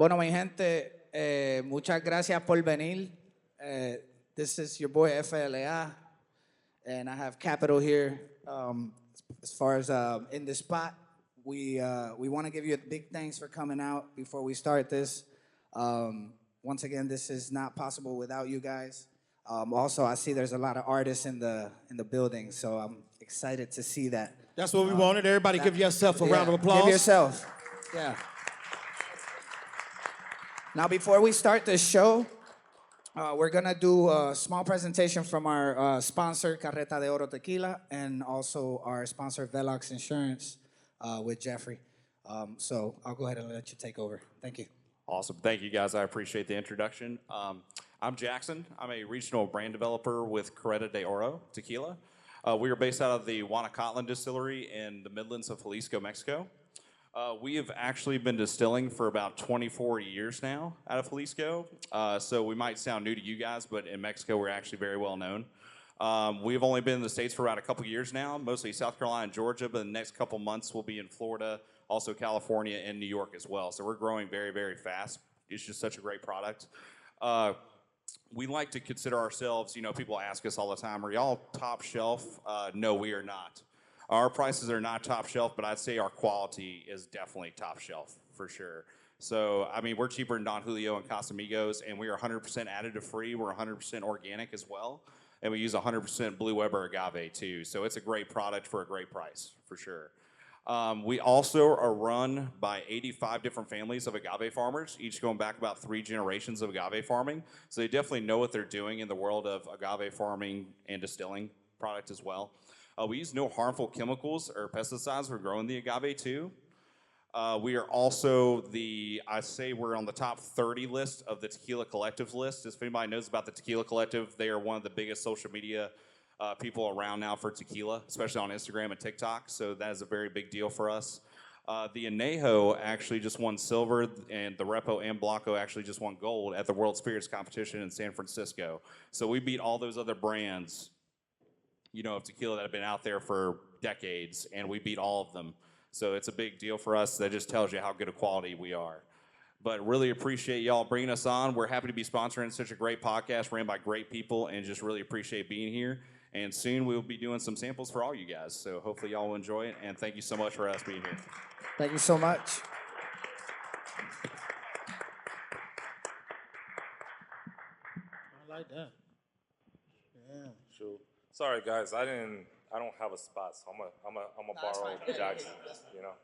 Bueno, mi gente, muchas gracias por venir. This is your boy FLA, and I have Capital here. As far as InDaSpot, we want to give you a big thanks for coming out before we start this. Once again, this is not possible without you guys. Also, I see there's a lot of artists in the building, so I'm excited to see that. That's what we wanted. Everybody give yourself a round of applause. Give yourself. Yeah. Now, before we start this show, we're going to do a small presentation from our sponsor, Carreta de Oro Tequila, and also our sponsor, Velox Insurance, with Jeffrey. So I'll go ahead and let you take over. Thank you. Awesome. Thank you, guys. I appreciate the introduction. I'm Jackson. I'm a regional brand developer with Carreta de Oro Tequila. We are based out of the Guanacatlán distillery in the Midlands of Jalisco, Mexico. We have actually been distilling for about 24 years now out of Jalisco. So we might sound new to you guys, but in Mexico, we're actually very well known. We've only been in the States for about a couple years now, mostly South Carolina and Georgia, but in the next couple months, we'll be in Florida, also California and New York as well. So we're growing very, very fast. It's just such a great product. We like to consider ourselves, you know, people ask us all the time, are y'all top shelf? No, we are not. Our prices are not top shelf, but I'd say our quality is definitely top shelf for sure. So, I mean, we're cheaper than Don Julio and Casamigos, and we are 100% additive free. We're 100% organic as well. And we use 100% Blue Weber agave too. So it's a great product for a great price for sure. We also are run by 85 different families of agave farmers, each going back about 3 generations of agave farming. So they definitely know what they're doing in the world of agave farming and distilling product as well. We use no harmful chemicals or pesticides for growing the agave too. We are also I say we're on the top 30 list of the Tequila Collective list. If anybody knows about the Tequila Collective, they are one of the biggest social media people around now for tequila, especially on Instagram and TikTok. So that is a very big deal for us. The Anejo actually just won silver, and the Repo and Blanco actually just won gold at the World Spirits Competition in San Francisco. So we beat all those other brands, you know, of tequila that have been out there for decades, and we beat all of them. So it's a big deal for us. That just tells you how good a quality we are. But really appreciate y'all bringing us on. We're happy to be sponsoring such a great podcast ran by great people, and just really appreciate being here. And soon we'll be doing some samples for all you guys. So hopefully y'all will enjoy it, and thank you so much for us being here. Thank you so much. I like that. Yeah. Sure. Sorry, guys. I don't have a spot, so I'm a borrow Jackson. You know.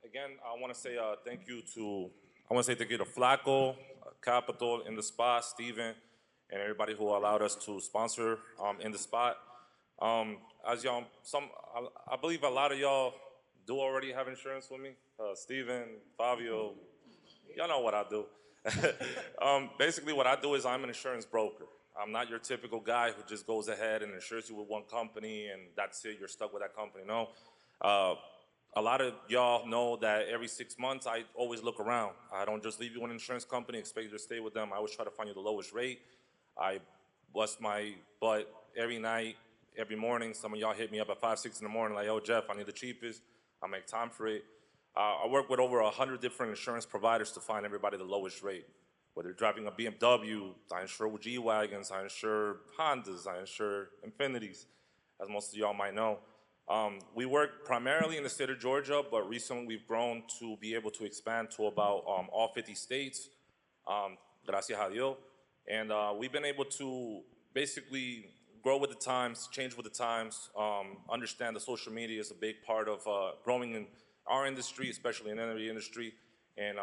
Again, I want to say thank you to Flaco, Capital, InDaSpot, Steven, and everybody who allowed us to sponsor InDaSpot. As y'all, I believe a lot of y'all do already have insurance with me. Steven, Fabio, y'all know what I do. Basically, what I do is I'm an insurance broker. I'm not your typical guy who just goes ahead and insures you with one company and that's it, you're stuck with that company. No. A lot of y'all know that every 6 months I always look around. I don't just leave you an insurance company, expect you to stay with them. I always try to find you the lowest rate. I bust my butt every night, every morning. Some of y'all hit me up at 5, 6 in the morning like, yo, Jeff, I need the cheapest. I make time for it. I work with over 100 different insurance providers to find everybody the lowest rate. Whether you're driving a BMW, I insure with G-Wagons, I insure Hondas, I insure Infinities, as most of y'all might know. We work primarily in the state of Georgia, but recently we've grown to be able to expand to about all 50 states, gracias a Dios. And we've been able to basically grow with the times, change with the times, understand that social media is a big part of growing in our industry, especially in the energy industry. And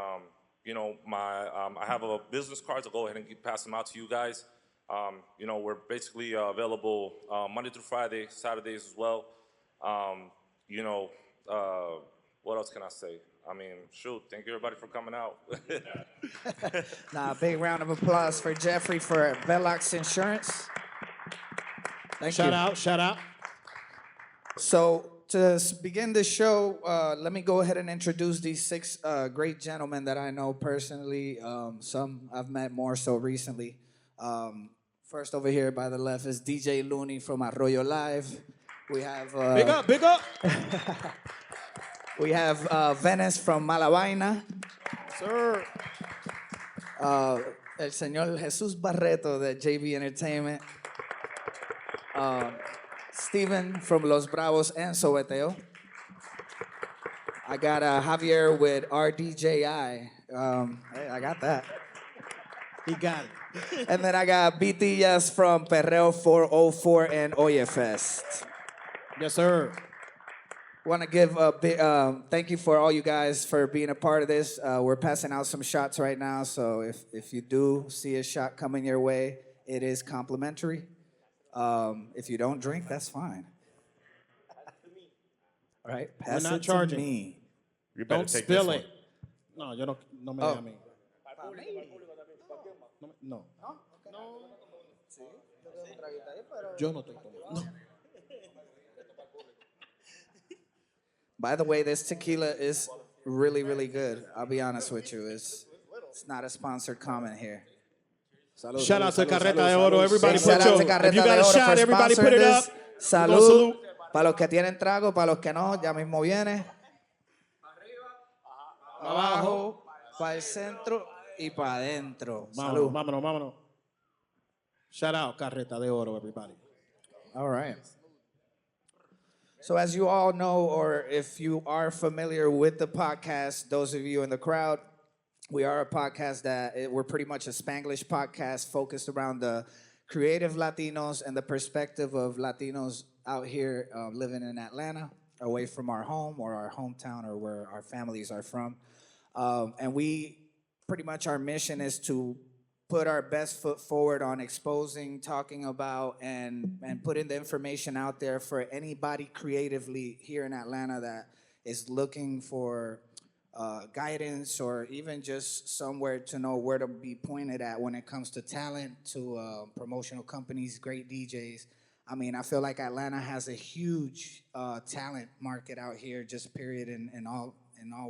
you know, I have a business cards. I'll go ahead and pass them out to you guys. You know, we're basically available Monday through Friday, Saturdays as well. You know, what else can I say? I mean, shoot, thank you everybody for coming out. Now, a big round of applause for Jeffrey for Velox Insurance. Thank you. Shout out. So to begin the show, let me go ahead and introduce these 6 great gentlemen that I know personally. Some I've met more so recently. First over here by the left is DJ Looney from Arroyo Live. We have Big up. we have Venice from Malavaina. Sir. El señor Jesús Barreto de JB Entertainment. Steven from Los Bravos and Sobateo. I got Javier with RDJI. Hey, I got that. He got it. And then I got BTS from Perreo 404 and Oye Fest. Yes, sir. Want to give a big thank you for all you guys for being a part of this. We're passing out some shots right now, so if you do see a shot coming your way, it is complimentary. If you don't drink, that's fine. All right, pass We're not it charging. to me. You better Don't take spill this it. No, yo no me Oh. a mí. No. Yo no estoy tomando. No. By the way, this tequila is really, really good. I'll be honest with you. It's not a sponsored comment here. Salud, shout out to Carreta de Oro. Everybody Big put shout out your, to Carreta if you de got a Oro shot, for everybody put sponsoring it up. this. We're gonna Salud. Para los que tienen trago, para los que no, ya mismo viene. Abajo, para el centro y para adentro. Vámonos, Salud. vámonos. Shout out Carreta de Oro, everybody. All right. So as you all know, or if you are familiar with the podcast, those of you in the crowd, we are a podcast we're pretty much a Spanglish podcast focused around the creative Latinos and the perspective of Latinos out here living in Atlanta, away from our home or our hometown or where our families are from. And we pretty much our mission is to put our best foot forward on exposing, talking about, and putting the information out there for anybody creatively here in Atlanta that is looking for guidance or even just somewhere to know where to be pointed at when it comes to talent, to promotional companies, great DJs. I mean, I feel like Atlanta has a huge talent market out here, just period, in all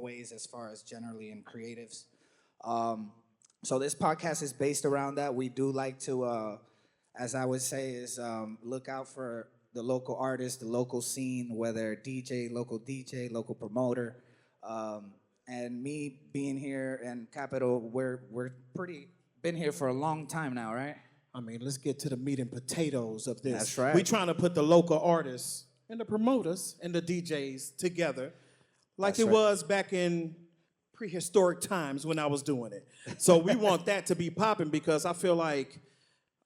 ways as far as generally in creatives. So this podcast is based around that. We do like to, as I would say, is look out for the local artist, the local scene, whether local DJ, local promoter. And me being here and Capital, we're been here for a long time now, right? I mean, let's get to the meat and potatoes of this. That's right. We trying to put the local artists and the promoters and the DJs together like That's it right. was back in prehistoric times when I was doing it. So we want that to be popping because I feel like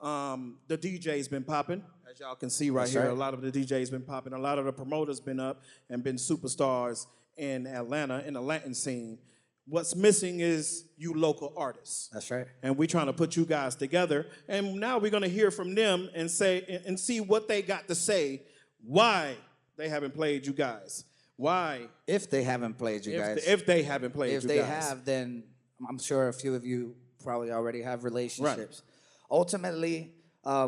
the DJ's been popping. As y'all can see right That's here, right. a lot of the DJ's been popping. A lot of the promoters been up and been superstars in Atlanta, in the Latin scene. What's missing is you local artists. That's right. And we're trying to put you guys together. And now we're going to hear from them and say and see what they got to say, why they haven't played you guys. Why? If they haven't played you guys. If they haven't played If you they guys. have, then I'm sure a few of you probably already have relationships. Ultimately,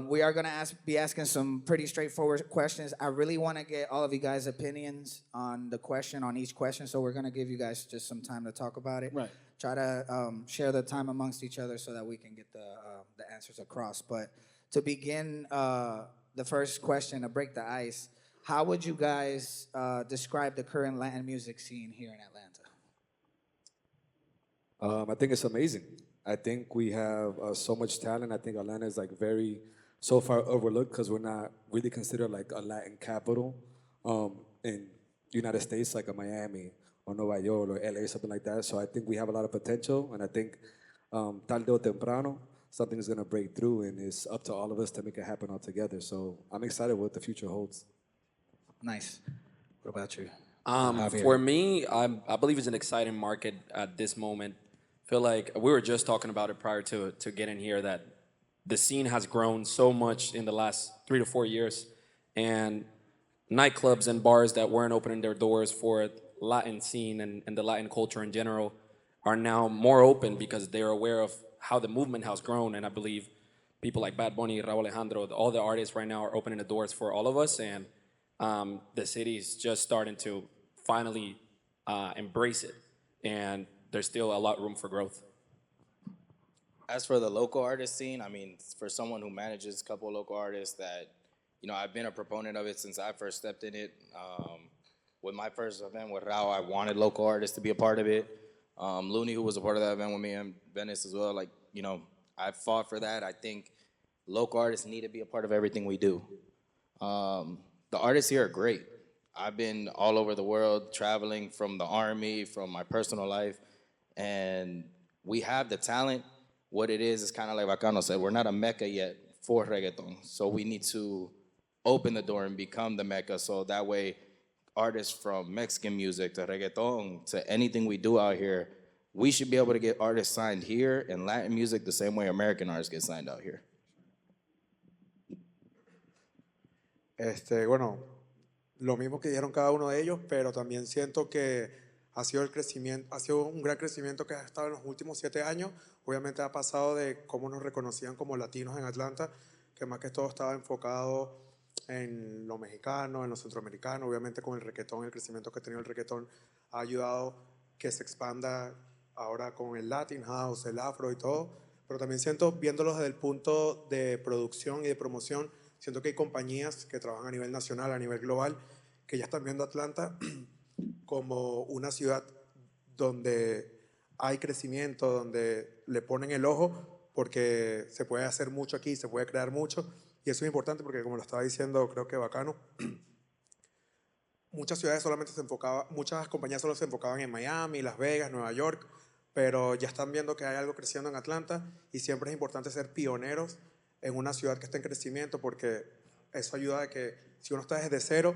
we are going to be asking some pretty straightforward questions. I really want to get all of you guys' opinions on each question. So we're going to give you guys just some time to talk about it. Right. Try to share the time amongst each other so that we can get the answers across. But to begin the first question, to break the ice, how would you guys describe the current Latin music scene here in Atlanta? I think it's amazing. I think we have so much talent. I think Atlanta is like so far overlooked because we're not really considered like a Latin capital in United States, like a Miami or Nueva York or LA, something like that. So I think we have a lot of potential, and I think tarde o temprano, something is gonna break through, and it's up to all of us to make it happen all together. So I'm excited what the future holds. Nice. What about you? For me, I believe it's an exciting market at this moment. Feel like we were just talking about it prior to getting here, that the scene has grown so much in the last 3 to 4 years, and nightclubs and bars that weren't opening their doors for Latin scene and the Latin culture in general are now more open because they're aware of how the movement has grown. And I believe people like Bad Bunny, Raul Alejandro, all the artists right now are opening the doors for all of us, and the city's just starting to finally embrace it, and there's still a lot of room for growth. As for the local artist scene, I mean, for someone who manages a couple of local artists that, you know, I've been a proponent of it since I first stepped in it. With my first event with Rao, I wanted local artists to be a part of it. Looney, who was a part of that event with me, and Venice as well. Like, I fought for that. I think local artists need to be a part of everything we do. The artists here are great. I've been all over the world, traveling from the army, from my personal life, and we have the talent. What it is kind of like Bacano said, we're not a mecca yet for reggaeton. So we need to open the door and become the mecca, so that way artists from Mexican music to reggaeton to anything we do out here, we should be able to get artists signed here and Latin music the same way American artists get signed out here. Bueno, lo mismo que dijeron cada uno de ellos, pero también siento que ha sido un gran crecimiento que ha estado en los últimos 7 años. Obviamente ha pasado de cómo nos reconocían como latinos en Atlanta, que más que todo estaba enfocado en lo mexicano, en lo centroamericano. Obviamente con el reggaetón, el crecimiento que ha tenido el reggaetón ha ayudado que se expanda ahora con el Latin House, el Afro y todo. Pero también siento, viéndolos desde el punto de producción y de promoción, siento que hay compañías que trabajan a nivel nacional, a nivel global, que ya están viendo Atlanta como una ciudad donde hay crecimiento, donde le ponen el ojo, porque se puede hacer mucho aquí, se puede crear mucho, y eso es importante porque, como lo estaba diciendo, creo que Bacano, muchas compañías solo se enfocaban en Miami, Las Vegas, Nueva York, pero ya están viendo que hay algo creciendo en Atlanta, y siempre es importante ser pioneros en una ciudad que está en crecimiento, porque eso ayuda a que si uno está desde cero,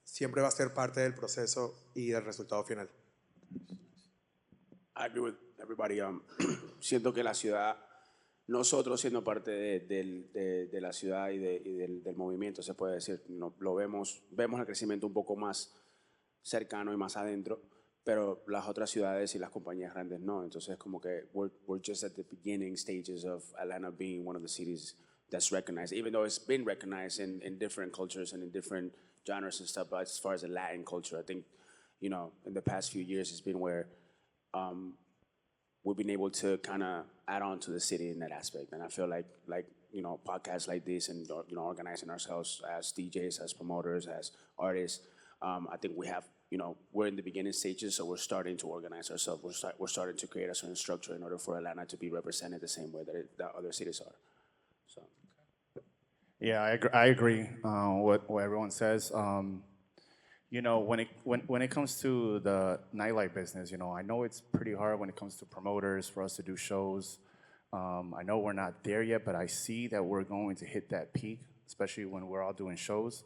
siempre va a ser parte del proceso y del resultado final. I agree with everybody. Siento que la ciudad, nosotros siendo parte de la ciudad y del movimiento, se puede decir, lo vemos el crecimiento un poco más cercano y más adentro, pero las otras ciudades y las compañías grandes no. Entonces, como que we're just at the beginning stages of Atlanta being one of the cities that's recognized, even though it's been recognized in different cultures and in different genres and stuff. But as far as the Latin culture, I think, in the past few years, it's been where we've been able to kind of add on to the city in that aspect. And I feel like podcasts like this and, organizing ourselves as DJs, as promoters, as artists, I think we have, we're in the beginning stages, so we're starting to organize ourselves. We're starting to create a certain structure in order for Atlanta to be represented the same way that other cities are. So. Yeah, I agree with what everyone says. When it comes to the nightlife business, I know it's pretty hard when it comes to promoters for us to do shows. I know we're not there yet, but I see that we're going to hit that peak, especially when we're all doing shows.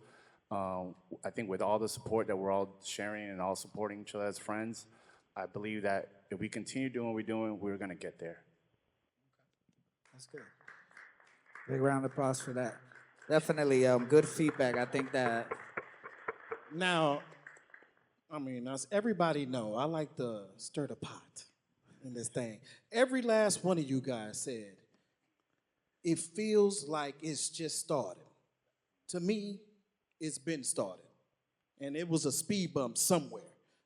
I think with all the support that we're all sharing and all supporting each other as friends, I believe that if we continue doing what we're doing, we're going to get there. That's good. Big round of applause for that. Definitely good feedback. I think that. Now, as everybody know, I like to stir the pot in this thing. Every last one of you guys said, it feels like it's just started. To me, it's been started. And it was a speed bump somewhere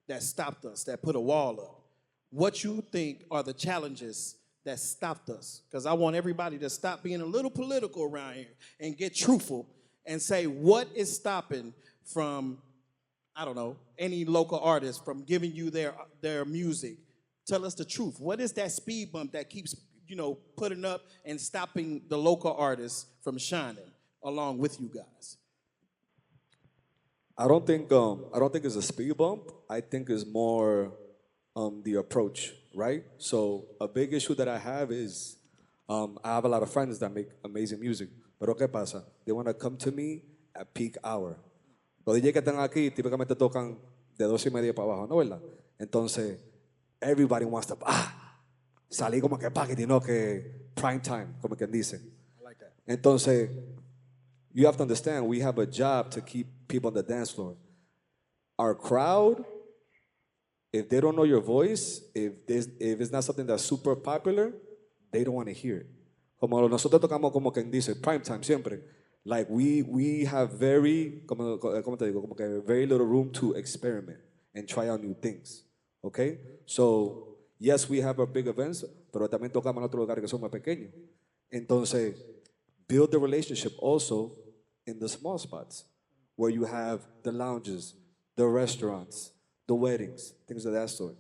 that stopped us, that put a wall up. What you think are the challenges that stopped us? Because I want everybody to stop being a little political around here and get truthful and say what is stopping from, I don't know, any local artist from giving you their music. Tell us the truth. What is that speed bump that keeps, putting up and stopping the local artists from shining along with you guys? I don't think it's a speed bump. I think it's more the approach, right? So a big issue that I have is I have a lot of friends that make amazing music. Pero ¿qué pasa? They want to come to me at peak hour. Los DJs que están aquí típicamente tocan de 2:30 para abajo, ¿no verdad? Entonces, everybody wants to salir como que que prime time, como quien dice. I like that. Entonces, you have to understand, we have a job to keep people on the dance floor. Our crowd, if they don't know your voice, if it's not something that's super popular, they don't want to hear it. Como nosotros tocamos como quien dice, prime time siempre. Like we have very, como te digo, como que very little room to experiment and try out new things. Okay? So, yes, we have our big events, pero también tocamos en otros lugares que son más pequeños. Entonces, build the relationship also in the small spots where you have the lounges, the restaurants, the weddings, things of that sort.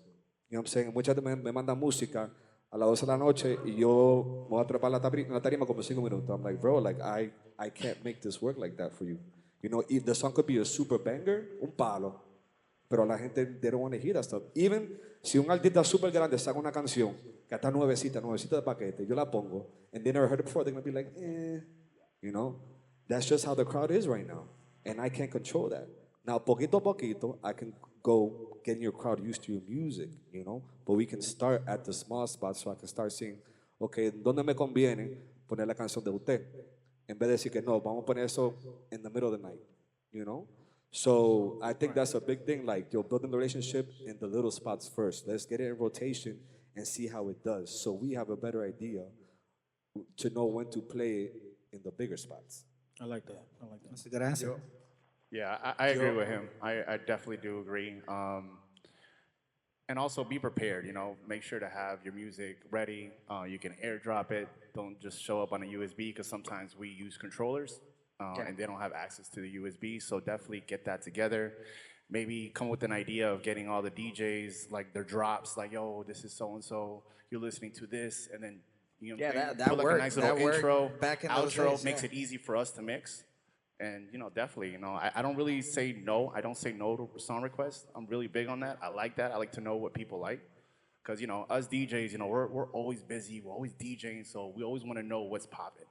You know what I'm saying? Muchas veces me mandan música a las 12 de la noche y yo voy a atrapar la tarima como 5 minutos. I'm like, bro, like I can't make this work like that for you. You know, if the song could be a super banger, un palo, pero la gente, they don't want to hear that stuff. Even si un artista super grande saca una canción que está nuevecita de paquete, yo la pongo, and they never heard it before, they're going to be like, you know? That's just how the crowd is right now, and I can't control that. Now, poquito a poquito, I can go getting your crowd used to your music, you know? But we can start at the small spots so I can start seeing, okay, ¿dónde me conviene poner la canción de usted? En vez de decir que no, vamos a poner eso in the middle of the night, you know? So I think that's a big thing, like you're building the relationship in the little spots first. Let's get it in rotation and see how it does. So we have a better idea to know when to play it in the bigger spots. I like that. I like that. That's a good answer. Yeah, I agree with him. I definitely do agree. And also be prepared, you know, make sure to have your music ready. You can airdrop it. Don't just show up on a USB because sometimes we use controllers and they don't have access to the USB. So definitely get that together. Maybe come with an idea of getting all the DJs, like their drops, like, yo, this is so-and-so, you're listening to this, and then, you know, Yeah, put that like worked. a nice little That worked intro, back in those outro, days, makes yeah. it easy for us to mix. And, you know, definitely, you know, I don't really say no. I don't say no to song requests. I'm really big on that. I like that. I like to know what people like. Because, you know, us DJs, you know, we're always busy. We're always DJing, so we always want to know what's popping.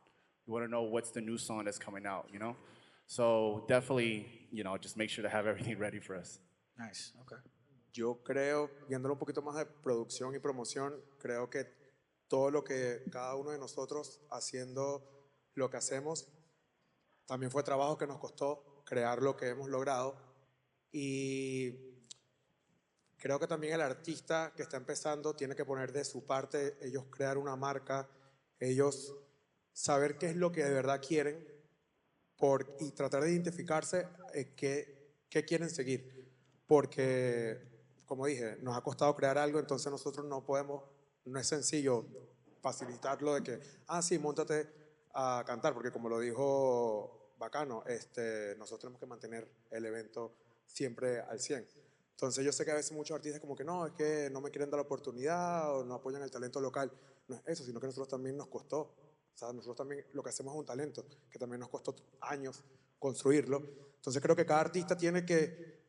We want to know what's the new song that's coming out, you know? So definitely, you know, just make sure to have everything ready for us. Nice. Okay. Yo creo, viéndolo un poquito más de producción y promoción, creo que todo lo que cada uno de nosotros haciendo lo que hacemos, también fue trabajo que nos costó crear lo que hemos logrado. Y creo que también el artista que está empezando tiene que poner de su parte, ellos crear una marca, ellos saber qué es lo que de verdad quieren y tratar de identificarse qué quieren seguir. Porque, como dije, nos ha costado crear algo, entonces nosotros no es sencillo facilitarlo de que, sí, móntate a cantar, porque como lo dijo Bacano, nosotros tenemos que mantener el evento siempre al 100. Entonces yo sé que a veces muchos artistas como que no, es que no me quieren dar la oportunidad o no apoyan el talento local. No es eso, sino que a nosotros también nos costó. O sea, nosotros también lo que hacemos es un talento, que también nos costó años construirlo. Entonces creo que cada artista tiene que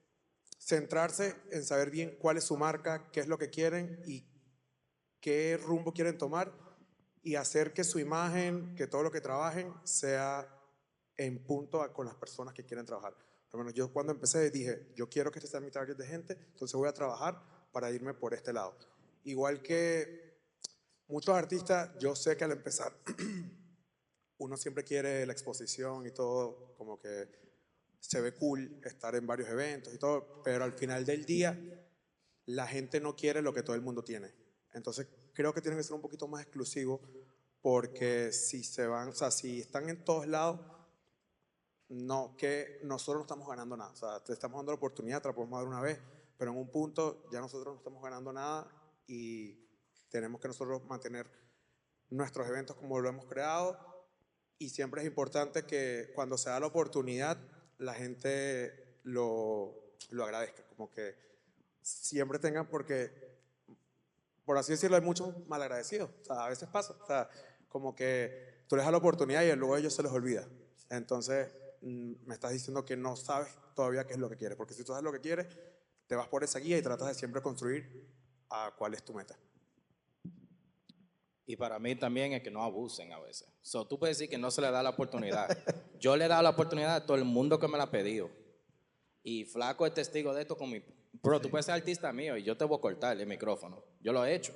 centrarse en saber bien cuál es su marca, qué es lo que quieren y qué rumbo quieren tomar y hacer que su imagen, que todo lo que trabajen sea en punto con las personas que quieren trabajar. Por lo menos yo cuando empecé dije, yo quiero que este sea mi target de gente, entonces voy a trabajar para irme por este lado. Igual que muchos artistas, yo sé que al empezar uno siempre quiere la exposición y todo, como que se ve cool estar en varios eventos y todo, pero al final del día la gente no quiere lo que todo el mundo tiene. Entonces creo que tienen que ser un poquito más exclusivos porque si si están en todos lados, que nosotros no estamos ganando nada. O sea, te estamos dando la oportunidad, te la podemos dar una vez, pero en un punto ya nosotros no estamos ganando nada y tenemos que nosotros mantener nuestros eventos como lo hemos creado y siempre es importante que cuando se da la oportunidad la gente lo agradezca, como que siempre tengan, porque por así decirlo hay muchos malagradecidos, o sea, a veces pasa, o sea, como que tú les das la oportunidad y luego a ellos se les olvida, entonces me estás diciendo que no sabes todavía qué es lo que quieres, porque si tú sabes lo que quieres, te vas por esa guía y tratas de siempre construir a cuál es tu meta. Y para mí también es que no abusen a veces. So, tú puedes decir que no se le da la oportunidad. Yo le he dado la oportunidad a todo el mundo que me la ha pedido. Y Flaco es testigo de esto con mi... Bro, tú puedes ser artista mío y yo te voy a cortar el micrófono. Yo lo he hecho.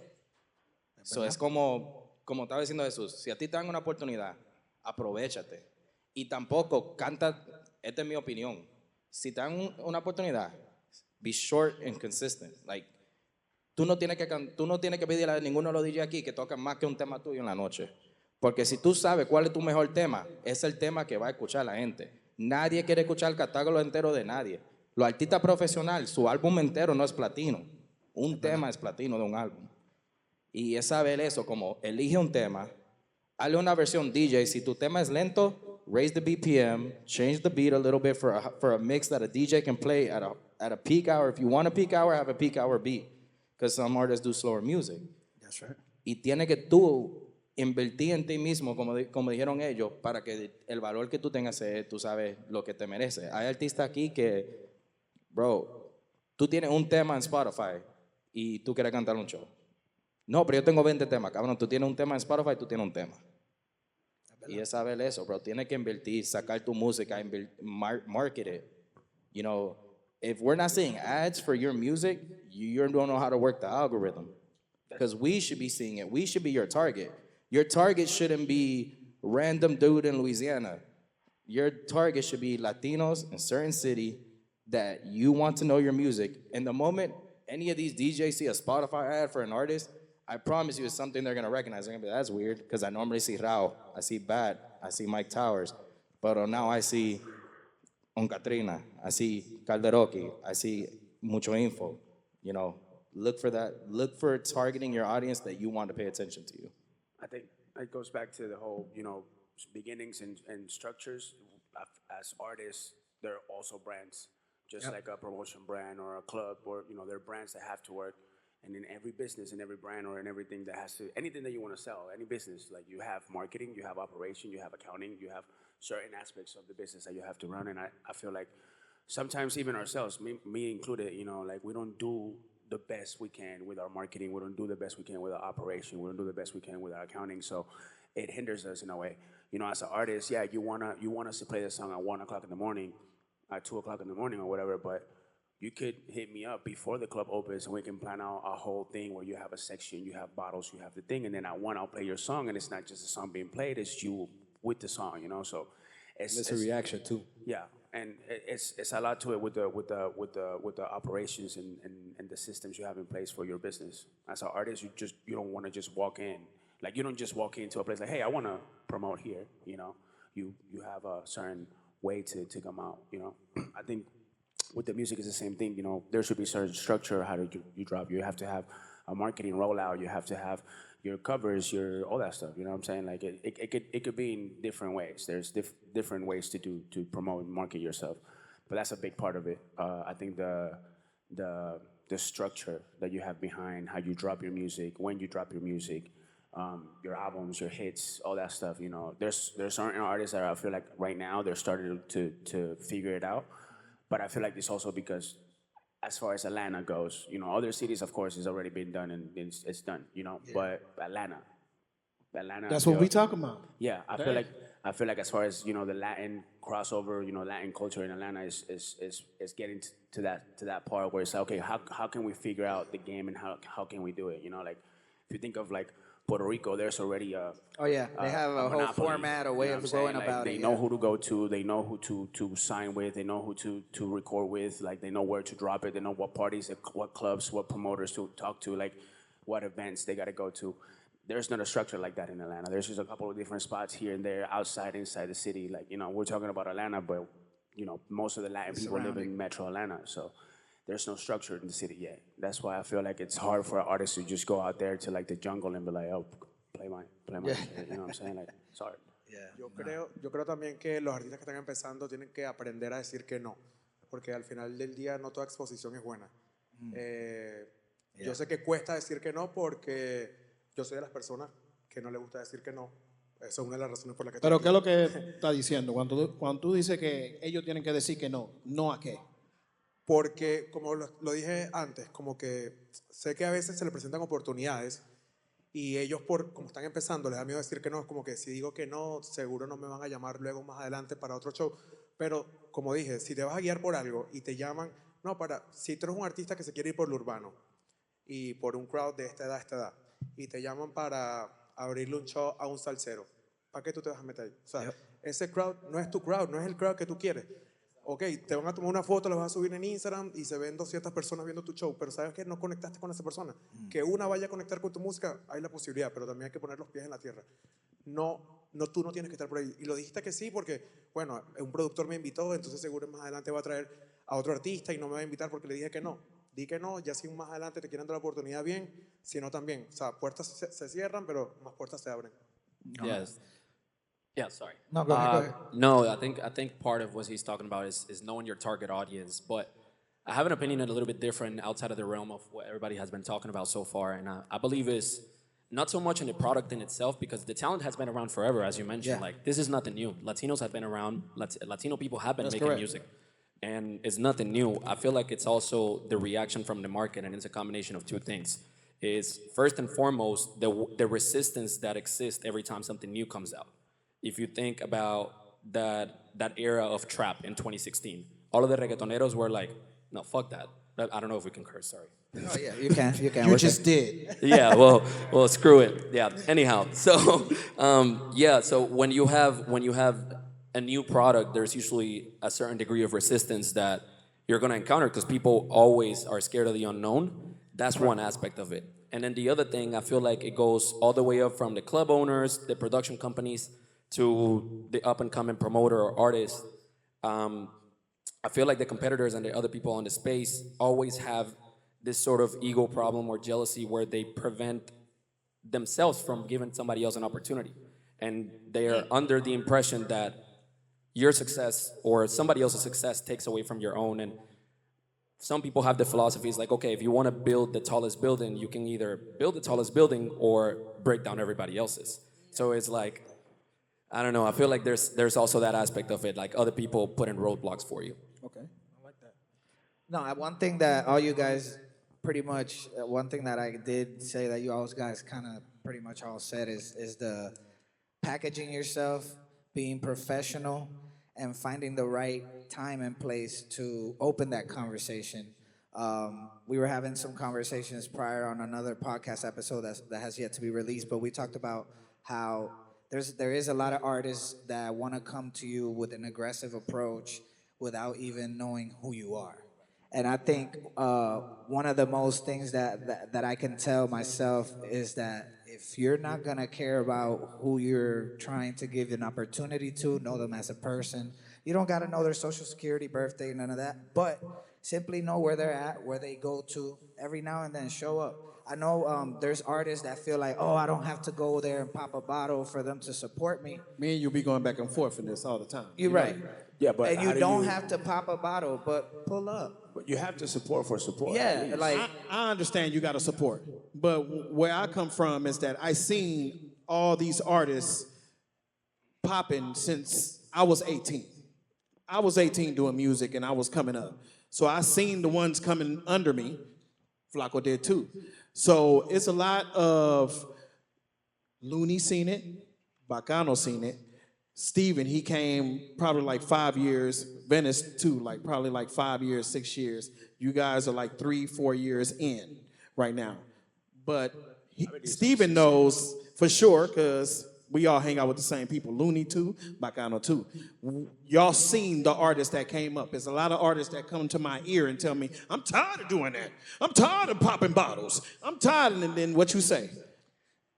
So, es como estaba diciendo Jesús, si a ti te dan una oportunidad, aprovéchate. Y tampoco canta, esta es mi opinión, si te dan una oportunidad, be short and consistent. Like, tú no tienes que pedirle a ninguno de los DJ aquí que toquen más que un tema tuyo en la noche. Porque si tú sabes cuál es tu mejor tema, es el tema que va a escuchar la gente. Nadie quiere escuchar el catálogo entero de nadie. Los artistas profesionales, su álbum entero no es platino. Un tema es platino de un álbum. Y es saber eso, como elige un tema, hazle una versión DJ. Si tu tema es lento, raise the BPM, change the beat a little bit for a mix that a DJ can play at a peak hour. If you want a peak hour, have a peak hour beat. because some artists do slower music. That's right. Y tiene que tú invertir en ti mismo, como dijeron ellos, para que el valor que tú tengas sea, tú sabes, lo que te mereces. Hay artistas aquí que, bro, tú tienes un tema en Spotify y tú quieres cantar un show. No, pero yo tengo 20 temas, cabrón. Tú tienes un tema en Spotify, tú tienes un tema. Y es saber eso, bro. Tienes que invertir, sacar tu música, market it. You know, if we're not seeing ads for your music, you don't know how to work the algorithm. Because we should be seeing it. We should be your target. Your target shouldn't be random dude in Louisiana. Your target should be Latinos in certain city that you want to know your music. And the moment any of these DJs see a Spotify ad for an artist, I promise you it's something they're gonna recognize. They're gonna be, that's weird, because I normally see Rao, I see Bad, I see Mike Towers, but now I see On Katrina, I see Calderoki, I see Mucho Info. You know, look for that. Look for targeting your audience that you want to pay attention to you. I think it goes back to the whole, beginnings and structures. As artists, they're also brands, just like a promotion brand or a club, or they're brands that have to work. And in every business, in every brand, or in everything that has to, anything that you want to sell, any business, like you have marketing, you have operation, you have accounting, you have certain aspects of the business that you have to run. And I feel like sometimes even ourselves, me included, like we don't do the best we can with our marketing. We don't do the best we can with our operation. We don't do the best we can with our accounting. So it hinders us in a way. As an artist, yeah, you want us to play the song at 1 o'clock in the morning, at 2 o'clock in the morning or whatever, but you could hit me up before the club opens and we can plan out a whole thing where you have a section, you have bottles, you have the thing, and then at 1 I'll play your song, and it's not just a song being played, it's you with the song, So It's a reaction too. yeah, and it's a lot to it with the operations and the systems you have in place for your business. As an artist, you don't want to just walk in. Like you don't just walk into a place like, hey, I want to promote here. You have a certain way to come out. I think with the music it's the same thing. There should be certain structure how you drop. You have to have a marketing rollout. You have to have your covers, all that stuff. You know what I'm saying? Like it could be in different ways. There's different ways to promote and market yourself, but that's a big part of it. I think the structure that you have behind how you drop your music, when you drop your music, your albums, your hits, all that stuff. There's certain artists that I feel like right now they're starting to figure it out, but I feel like it's also because, as far as Atlanta goes, other cities, of course, it's already been done and it's done, But Atlanta. That's what we talking about. Yeah, I feel like as far as the Latin crossover, Latin culture in Atlanta is getting to that part where it's like, okay, how can we figure out the game and how can we do it? Like if you think of like Puerto Rico, there's already a they have a whole monopoly, format, a way of going about they it. know who to go to, they know who to sign with, they know who to record with, like they know where to drop it, they know what parties, what clubs, what promoters to talk to, like what events they got to go to. There's not a structure like that in Atlanta. There's just a couple of different spots here and there, outside, inside the city. Like we're talking about Atlanta, but most of the Latin people live in Metro Atlanta, so there's no structure in the city yet. That's why I feel like it's hard for an artist to just go out there to like the jungle and be like, oh, play my shit. You know what I'm saying? Like, it's hard. Yo creo también que los artistas que están empezando tienen que aprender a decir que no, porque al final del día no toda exposición es buena. Yo sé que cuesta decir que no porque yo soy de las personas que no le gusta decir que no. Esa es una de las razones por las que Pero estoy ¿qué es aquí. lo que está diciendo? Cuando tú dices que ellos tienen que decir que no, ¿no a qué? Porque, como lo dije antes, como que sé que a veces se les presentan oportunidades y ellos, como están empezando, les da miedo decir que no. Es como que si digo que no, seguro no me van a llamar luego más adelante para otro show. Pero, como dije, si te vas a guiar por algo y te llaman, si tú eres un artista que se quiere ir por lo urbano y por un crowd de esta edad, y te llaman para abrirle un show a un salsero, ¿para qué tú te vas a meter ahí? O sea, ese crowd no es tu crowd, no es el crowd que tú quieres. Ok, te van a tomar una foto, la vas a subir en Instagram y se ven 200 personas viendo tu show, pero sabes que no conectaste con esa persona. Que una vaya a conectar con tu música, hay la posibilidad, pero también hay que poner los pies en la tierra. Tú no tienes que estar por ahí. Y lo dijiste que sí porque, bueno, un productor me invitó, entonces seguro más adelante va a traer a otro artista y no me va a invitar porque le dije que no. Di que no, ya si más adelante te quieren dar la oportunidad, bien, si no también. O sea, puertas se cierran, pero más puertas se abren. Yes. Yeah, sorry. No, go ahead. No, I think part of what he's talking about is knowing your target audience. But I have an opinion a little bit different outside of the realm of what everybody has been talking about so far, and I believe is not so much in the product in itself, because the talent has been around forever, as you mentioned. Yeah. Like, this is nothing new. Latinos have been around. Latino people have been making correct. music, and it's nothing new. I feel like it's also the reaction from the market, and it's a combination of two things. Is first and foremost the resistance that exists every time something new comes out. If you think about that era of trap in 2016, all of the reggaetoneros were like, no, fuck that. I don't know if we can curse, sorry. Oh yeah, you can. You just did. Yeah, well, screw it. Yeah. Anyhow, so so when you have a new product, there's usually a certain degree of resistance that you're gonna encounter because people always are scared of the unknown. That's one aspect of it. And then the other thing, I feel like it goes all the way up from the club owners, the production companies, to the up and coming promoter or artist. I feel like the competitors and the other people in the space always have this sort of ego problem or jealousy where they prevent themselves from giving somebody else an opportunity. And they are under the impression that your success or somebody else's success takes away from your own. And some people have the philosophies like, okay, if you want to build the tallest building, you can either build the tallest building or break down everybody else's. So it's like, I don't know, I feel like there's also that aspect of it, like other people put in roadblocks for you. Okay, I like that. No, one thing that all you guys pretty much, one thing that I did say that you all guys kind of pretty much all said is the packaging yourself, being professional, and finding the right time and place to open that conversation. We were having some conversations prior on another podcast episode that has yet to be released, but we talked about how there is a lot of artists that want to come to you with an aggressive approach without even knowing who you are. And I think one of the most things that I can tell myself is that if you're not gonna care about who you're trying to give an opportunity to, know them as a person, you don't gotta know their social security, birthday, none of that, but simply know where they're at, where they go to, every now and then show up. I know there's artists that feel like, oh, I don't have to go there and pop a bottle for them to support me. Me and you be going back and forth in this all the time. You're right. Yeah, but And how you do don't have to pop a bottle, but pull up. But you have to support for support. Yeah, like I understand you got to support, but where I come from is that I seen all these artists popping since I was 18. I was 18 doing music and I was coming up. So I seen the ones coming under me. Flacco did too. So it's a lot of Looney seen it, Bacano seen it. Steven, he came probably like 5 years. Venice too, like probably like 5 years, 6 years. You guys are like 3-4 years in right now. But Steven knows for sure because we all hang out with the same people. Looney too, Bacano too. Y'all seen the artists that came up. There's a lot of artists that come to my ear and tell me, I'm tired of doing that. I'm tired of popping bottles. I'm tired. And then what you say?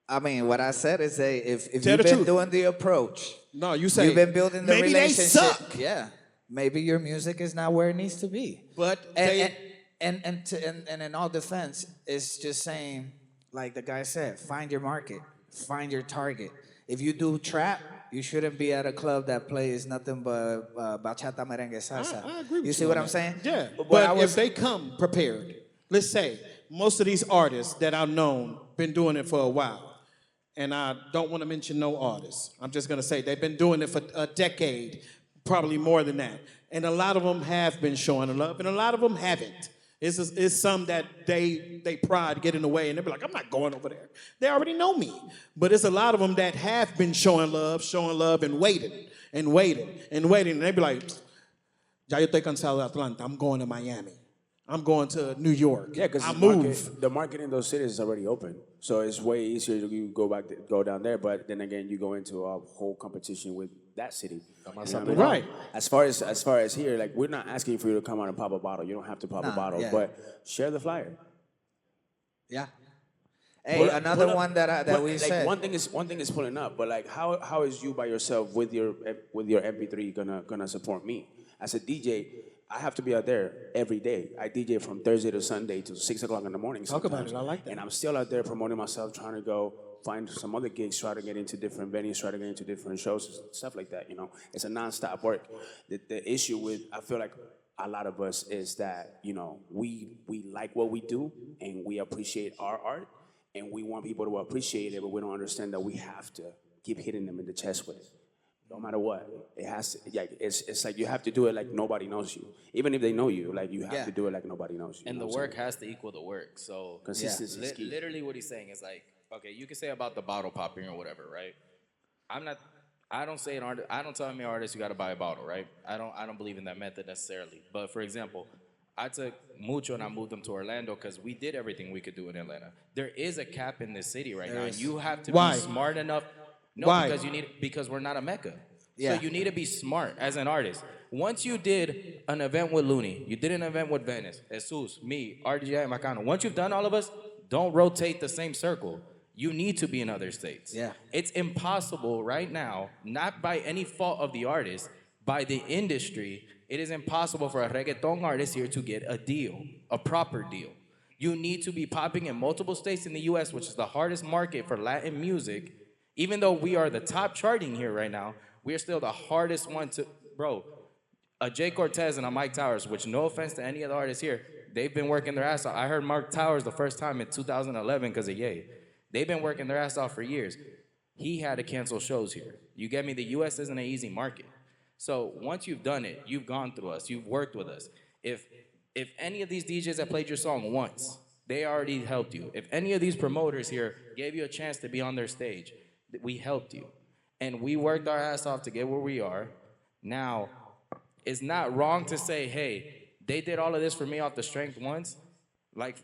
I mean, what I said is, if Tell you've the been truth. doing the approach, No, you say you've been building the maybe relationship. they suck. Yeah, maybe your music is not where it needs to be. But And in all defense, it's just saying, like the guy said, find your market, find your target. If you do trap, you shouldn't be at a club that plays nothing but bachata, merengue, salsa. I agree with You see what I'm saying? Yeah, But I but was, if they come prepared, let's say most of these artists that I've known been doing it for a while, and I don't want to mention no artists. I'm just gonna say they've been doing it for a decade, probably more than that. And a lot of them have been showing love, and a lot of them haven't. It's some that they pride get in the way, and they be like, I'm not going over there. They already know me. But it's a lot of them that have been showing love, and waiting, and waiting, and waiting. And they be like, ya yo estoy cansado de Atlanta. I'm going to Miami. I'm going to New York. Yeah, because I move. the market in those cities is already open, so it's way easier to go down there. But then again, you go into a whole competition with that city. You know what I mean? Right. As far as here, like we're not asking for you to come out and pop a bottle. You don't have to pop a bottle, yeah. but share the flyer. yeah. Hey, Pull up- another pull up- one that but, we like, said. One thing is pulling up, but like how is you by yourself with your MP3 gonna support me as a DJ? I have to be out there every day. I DJ from Thursday to Sunday to 6 o'clock in the morning. Talk about sometimes. it. I like that. And I'm still out there promoting myself, trying to go find some other gigs, try to get into different venues, try to get into different shows, stuff like that. You know, it's a nonstop work. The issue with I feel like a lot of us is that, you know, we like what we do and we appreciate our art and we want people to appreciate it, but we don't understand that we have to keep hitting them in the chest with it. No matter what, it has to, like, it's like you have to do it like nobody knows you. Even if they know you, like you have Yeah. to do it like nobody knows you. And you the know what I'm work saying? has to equal the work. So Consistency is key. literally what he's saying is like, okay, you can say about the bottle popping or whatever, right? I don't say an artist, I don't tell any artist you gotta buy a bottle, right? I don't believe in that method necessarily. But for example, I took Mucho and I moved them to Orlando because we did everything we could do in Atlanta. There is a cap in this city right now. And you have to Why? be smart enough. No, Why? because we're not a mecca. Yeah. So you need to be smart as an artist. Once you did an event with Looney, you did an event with Venice, Jesus, me, RDJ, and Macano. Once you've done all of us, don't rotate the same circle. You need to be in other states. Yeah. It's impossible right now, not by any fault of the artist, by the industry, it is impossible for a reggaeton artist here to get a deal, a proper deal. You need to be popping in multiple states in the US, which is the hardest market for Latin music. Even though we are the top charting here right now, we are still the hardest one to, bro, a Jay Cortez and a Mike Towers, which no offense to any of the artists here, they've been working their ass off. I heard Mark Towers the first time in 2011 because of Ye. They've been working their ass off for years. He had to cancel shows here. You get me? The US isn't an easy market. So once you've done it, you've gone through us, you've worked with us. If any of these DJs that played your song once, they already helped you. If any of these promoters here gave you a chance to be on their stage, we helped you. And we worked our ass off to get where we are. Now, it's not wrong to say, hey, they did all of this for me off the strength once. Like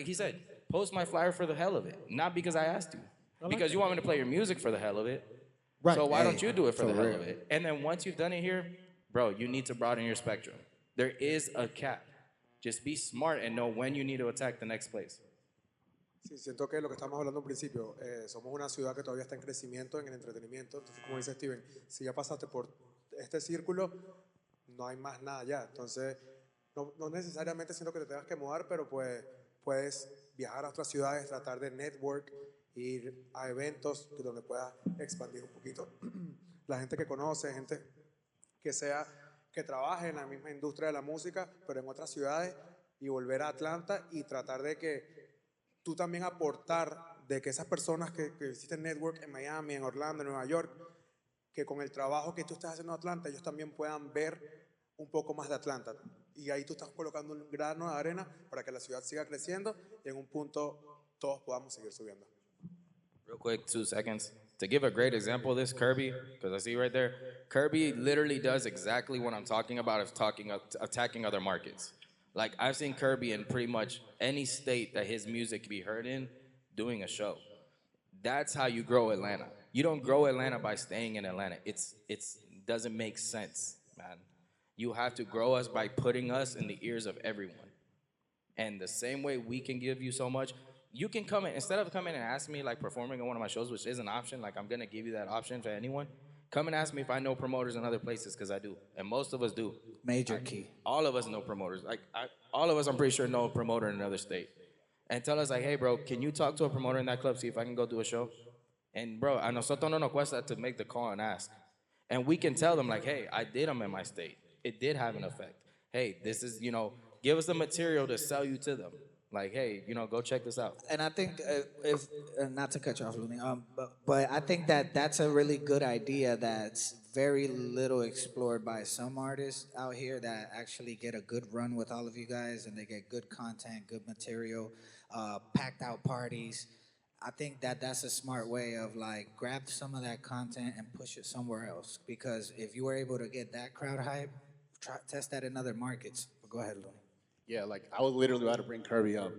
he said, post my flyer for the hell of it. Not because I asked you. Because you want me to play your music for the hell of it. Right. So why don't you do it for the hell real. of it? And then once you've done it here, bro, you need to broaden your spectrum. There is a cap. Just be smart and know when you need to attack the next place. Sí, siento que lo que estamos hablando al principio, somos una ciudad que todavía está en crecimiento en el entretenimiento. Entonces, como dice Steven, si ya pasaste por este círculo, no hay más nada ya. Entonces, no necesariamente siento que te tengas que mudar, pero pues puedes viajar a otras ciudades, tratar de network, ir a eventos donde puedas expandir un poquito la gente que conoce, gente que trabaje en la misma industria de la música, pero en otras ciudades, y volver a Atlanta y tratar de que tú también aportar de que esas personas que hiciste network en Miami, en Orlando, en Nueva York, que con el trabajo que tú estás haciendo en Atlanta, ellos también puedan ver un poco más de Atlanta. Y ahí tú estás colocando un grano de arena para que la ciudad siga creciendo y en un punto todos podamos seguir subiendo. Real quick, 2 seconds. To give a great example of this, Kirby, because I see right there, Kirby literally does exactly what I'm talking about of attacking other markets. Like, I've seen Kirby in pretty much any state that his music can be heard in doing a show. That's how you grow Atlanta. You don't grow Atlanta by staying in Atlanta. It doesn't make sense, man. You have to grow us by putting us in the ears of everyone. And the same way we can give you so much, you can come in, instead of coming and ask me, like, performing in one of my shows, which is an option, like, I'm gonna give you that option for anyone, come and ask me if I know promoters in other places, because I do. And most of us do. Major key. All of us know promoters. Like, all of us, I'm pretty sure, know a promoter in another state. And tell us, like, hey, bro, can you talk to a promoter in that club, see if I can go do a show? And, bro, a nosotros no nos cuesta to make the call and ask. And we can tell them, like, hey, I did them in my state. It did have an effect. Hey, this is, give us the material to sell you to them. Like, hey, go check this out. And I think if not to cut you off, Looney, but I think that that's a really good idea that's very little explored by some artists out here that actually get a good run with all of you guys and they get good content, good material, packed out parties. I think that that's a smart way of like grab some of that content and push it somewhere else. Because if you were able to get that crowd hype, test that in other markets. But go ahead, Looney. Yeah, like I was literally about to bring Kirby up.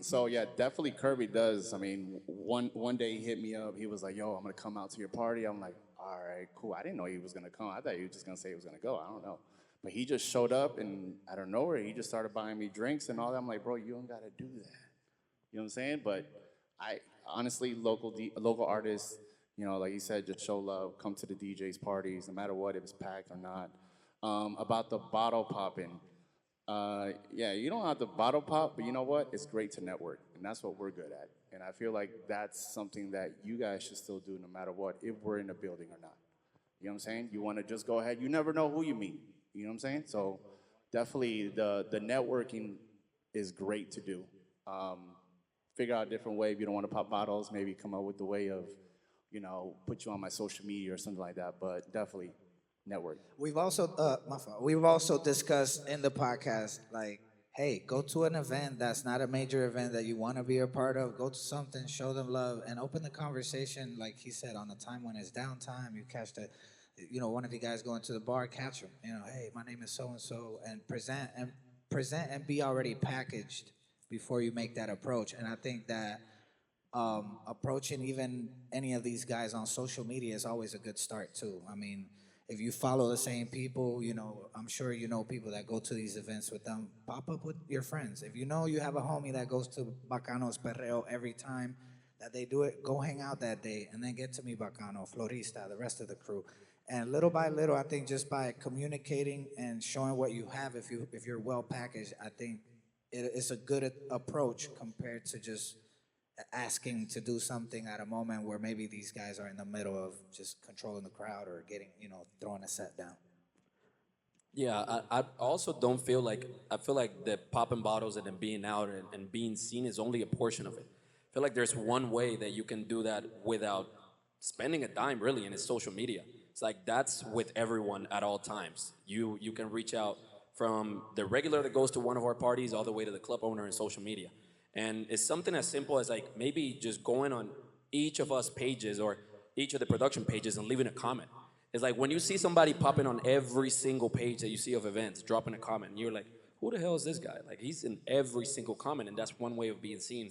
So yeah, definitely Kirby does. I mean, one day he hit me up. He was like, "Yo, I'm gonna come out to your party." I'm like, "All right, cool." I didn't know he was gonna come. I thought he was just gonna say he was gonna go. I don't know, but he just showed up, and out of nowhere, he just started buying me drinks and all that. I'm like, "Bro, you don't gotta do that." You know what I'm saying? But I honestly, local artists, like you said, just show love. Come to the DJs parties, no matter what, if it's packed or not. About the bottle popping. Yeah, you don't have to bottle pop, but you know what? It's great to network, and that's what we're good at. And I feel like that's something that you guys should still do no matter what, if we're in a building or not. You know what I'm saying? You want to just go ahead. You never know who you meet. You know what I'm saying? So definitely the networking is great to do. Figure out a different way. If you don't want to pop bottles, maybe come up with the way of, put you on my social media or something like that. But definitely network. We've also, my fault. We've also discussed in the podcast, like, hey, go to an event that's not a major event that you want to be a part of. Go to something, show them love, and open the conversation. Like he said, on the time when it's downtime, you catch the, one of you guys going to the bar, catch them. Hey, my name is so and so, and present and be already packaged before you make that approach. And I think that approaching even any of these guys on social media is always a good start too. I mean, if you follow the same people, I'm sure you know people that go to these events with them. Pop up with your friends. If you know you have a homie that goes to Bacano's Perreo every time that they do it, go hang out that day and then get to meet Bacano, Florista, the rest of the crew. And little by little, I think just by communicating and showing what you have, if you're well packaged, I think it's a good approach compared to just asking to do something at a moment where maybe these guys are in the middle of just controlling the crowd or getting, throwing a set down. Yeah, I also don't feel like, I feel like the popping bottles and then being out and being seen is only a portion of it. I feel like there's one way that you can do that without spending a dime really, and it's social media. It's like that's with everyone at all times. You can reach out from the regular that goes to one of our parties all the way to the club owner in social media. And it's something as simple as like maybe just going on each of us pages or each of the production pages and leaving a comment. It's like when you see somebody popping on every single page that you see of events, dropping a comment, and you're like, who the hell is this guy? Like he's in every single comment, and that's one way of being seen.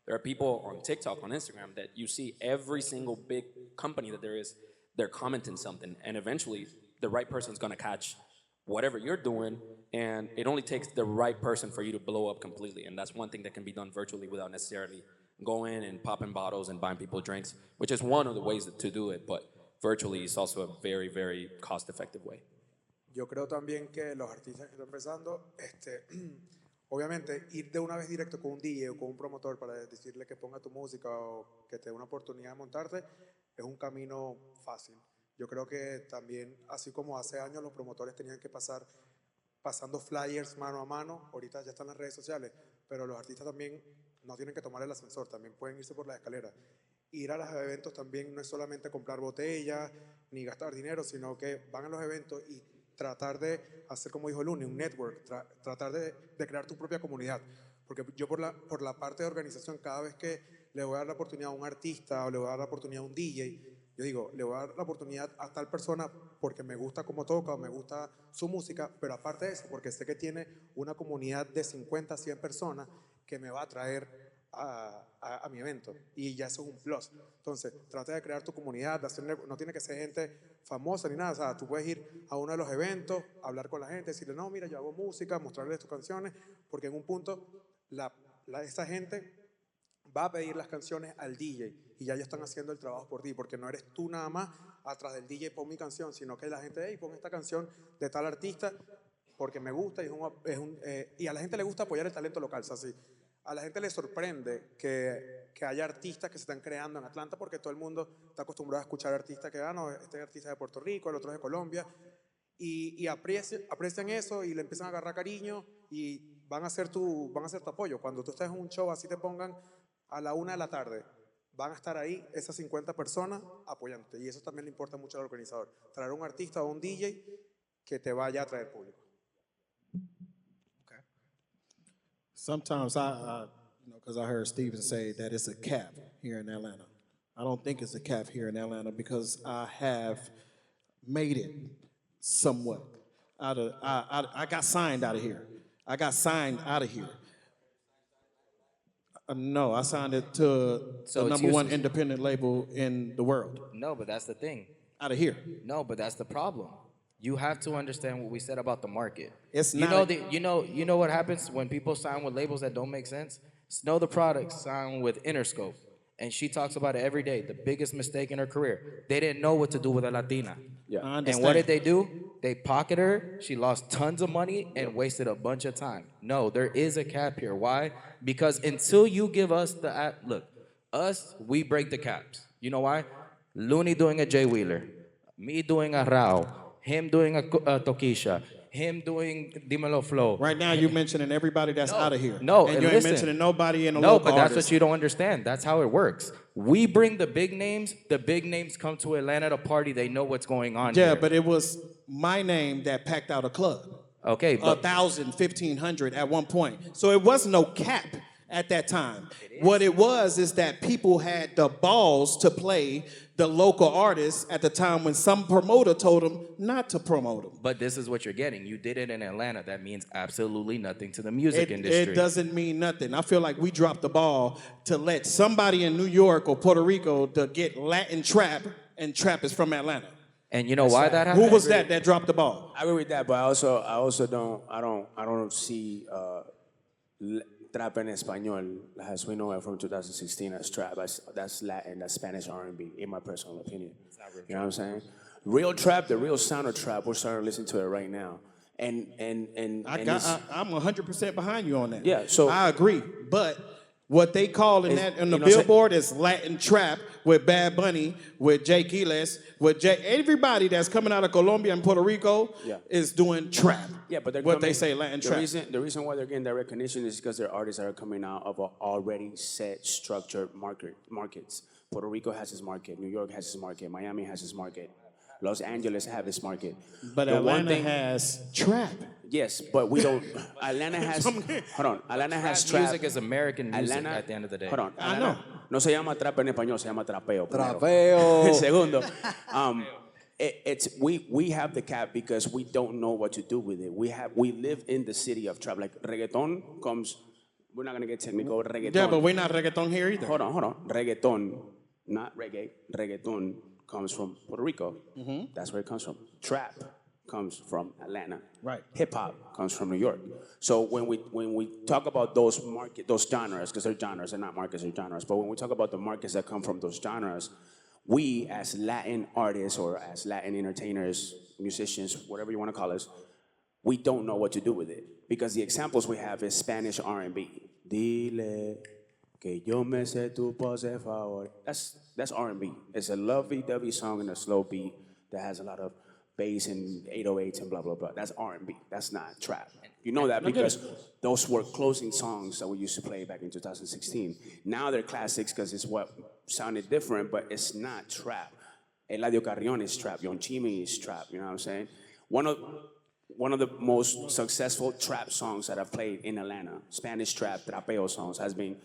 There are people on TikTok, on Instagram, that you see every single big company that there is, they're commenting something, and eventually the right person's gonna catch whatever you're doing, and it only takes the right person for you to blow up completely. And that's one thing that can be done virtually without necessarily going and popping bottles and buying people drinks, which is one of the ways to do it, but virtually is also a very, very cost-effective way. Yo creo también que los artistas que están empezando, obviamente ir de una vez directo con un DJ o con un promotor para decirle que ponga tu música o que te dé una oportunidad de montarte es un camino fácil. Yo creo que también, así como hace años los promotores tenían que pasando flyers mano a mano, ahorita ya están las redes sociales, pero los artistas también no tienen que tomar el ascensor, también pueden irse por las escaleras. Ir a los eventos también no es solamente comprar botellas ni gastar dinero, sino que van a los eventos y tratar de hacer, como dijo Luni, un network, tratar de crear tu propia comunidad. Porque yo por la parte de organización, cada vez que le voy a dar la oportunidad a un artista o le voy a dar la oportunidad a un DJ, yo digo, le voy a dar la oportunidad a tal persona porque me gusta cómo toca, me gusta su música, pero aparte de eso, porque sé que tiene una comunidad de 50, 100 personas que me va a traer a mi evento. Y ya eso es un plus. Entonces, trata de crear tu comunidad, no tiene que ser gente famosa ni nada. O sea, tú puedes ir a uno de los eventos, hablar con la gente, decirle, no, mira, yo hago música, mostrarles tus canciones, porque en un punto esa gente va a pedir las canciones al DJ y ya ellos están haciendo el trabajo por ti, porque no eres tú nada más atrás del DJ pon mi canción, sino que la gente, hey, pon esta canción de tal artista porque me gusta y a la gente le gusta apoyar el talento local. O sea, sí, a la gente le sorprende que haya artistas que se están creando en Atlanta porque todo el mundo está acostumbrado a escuchar artistas que, no, este artista es de Puerto Rico, el otro es de Colombia, y aprecian eso y le empiezan a agarrar cariño y van a ser tu apoyo. Cuando tú estés en un show así te pongan a la 1 de la tarde, van a estar ahí esas 50 personas apoyándote. Y eso también le importa mucho al organizador. Traer un artista o un DJ que te vaya a traer público. Okay. Sometimes because I heard Steven say that it's a cap here in Atlanta. I don't think it's a cap here in Atlanta because I have made it somewhat. I got signed out of here. No, I signed it to So the it's number one useless. independent label in the world. No, but that's the thing. Out of here. No, but that's the problem. You have to understand what we said about the market. It's you not know you know what happens when people sign with labels that don't make sense? Snow the Product signed with Interscope, and she talks about it every day. The biggest mistake in her career. They didn't know what to do with a Latina. I And understand. what did they do? They pocketed her. She lost tons of money and wasted a bunch of time. No, there is a cap here. Why? Because until you give us we break the caps. You know why? Looney doing a Jay Wheeler, me doing a Rao, him doing a Tokisha, him doing Dímelo Flow. Right now, you're mentioning everybody that's out of here. No, and and you ain't listen, mentioning nobody in the no, local but that's artists. what you don't understand. That's how it works. We bring the big names come to Atlanta to party, they know what's going on Yeah, here. but it was my name that packed out a club. Okay, but 1,000, 1,500 at one point. So it was no cap at that time. What it was is that people had the balls to play the local artists at the time when some promoter told them not to promote them. But this is what you're getting. You did it in Atlanta. That means absolutely nothing to the music industry. It doesn't mean nothing. I feel like we dropped the ball to let somebody in New York or Puerto Rico to get Latin trap, and trap is from Atlanta. And you know why that happened? Who was that dropped the ball? I agree with that, but I also don't see trap en español as we know it from 2016 as trap. That's Latin, that's Spanish R&B, in my personal opinion. You know what I'm saying? Real trap, the real sound of trap, we're starting to listen to it right now. I'm 100% behind you on that. Yeah, so I agree, but what they call in the you know, Billboard is Latin trap with Bad Bunny, with Jay Quiles, everybody that's coming out of Colombia and Puerto Rico is doing trap. Yeah, but they say Latin trap. The reason why they're getting that recognition is because they're artists that are coming out of already set, structured markets. Puerto Rico has its market, New York has its market, Miami has its market, Los Angeles have its market. But Atlanta has trap. Yes, but we don't. Atlanta has. Hold on. Atlanta has trap. Music is American music at the end of the day. Hold on. I know. No se llama trap en español, se llama trapeo. Trapeo. Segundo, we have the cap because we don't know what to do with it. We live in the city of trap. Like reggaeton comes. We're not gonna get technical. Reggaeton. Yeah, but we're not reggaeton here either. Hold on. Reggaeton, not reggae. Reggaeton comes from Puerto Rico. Mm-hmm. That's where it comes from. Trap comes from Atlanta. Right. Hip hop comes from New York. So when we talk about those genres, because they're genres, they're not markets, they're genres. But when we talk about the markets that come from those genres, we as Latin artists or as Latin entertainers, musicians, whatever you want to call us, we don't know what to do with it because the examples we have is Spanish R&B. Dile que yo me sé tu pose favor. That's R&B. It's a lovey-dovey song and a slow beat that has a lot of bass and 808s and blah, blah, blah. That's R&B. That's not trap. You know that because those were closing songs that we used to play back in 2016. Now they're classics because it's what sounded different, but it's not trap. Eladio Carrion is trap. Yon Chimi is trap. You know what I'm saying? One of the most successful trap songs that I've played in Atlanta, Spanish trap, trapeo songs, has been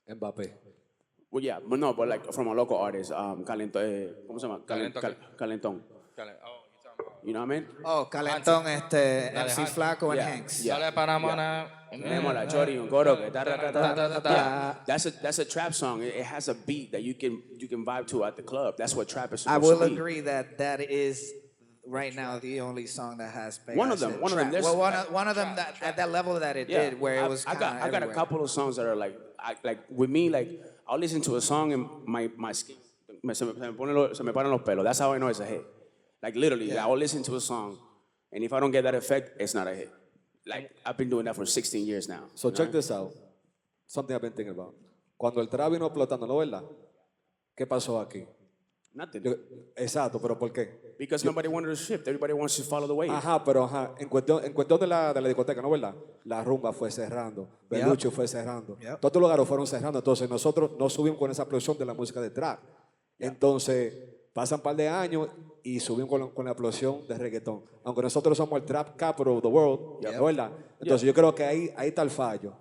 Mbappé. well, yeah, but no, but like from a local artist, Calentón, ¿cómo se llama? Calentón. You know what I mean? Oh, Calentón, MC Flaco and Hanks. Sale Panamá. Tenemos la chori, un coro que yeah, that's a trap song. It has a beat that you can vibe to at the club. That's what trap is supposed I will to be. agree that is right now the only song that has One of them. There's- one of them that at that level that it did, where it was I kind of got a couple of songs that are like with me, like I'll listen to a song and my skin se me paran los pelos. That's how I know it's a hit. Like literally, I will listen to a song, and if I don't get that effect, it's not a hit. Like I've been doing that for 16 years now. So check this out. Something I've been thinking about. Cuando el trap vino explotando, ¿no verdad? ¿Qué pasó aquí? Nothing. Exacto, pero ¿por qué? Because nobody wanted to shift. Everybody wants to follow the wave. En cuestión de la discoteca, ¿no verdad? La rumba fue cerrando, Belucho fue cerrando, todos los lugares fueron cerrando, entonces nosotros no subimos con esa explosión de la música de trap. Entonces, pasan un par de años y subimos con la explosión de reggaetón. Aunque nosotros somos el trap capital of the world, ¿no verdad? Entonces yo creo que ahí está el fallo.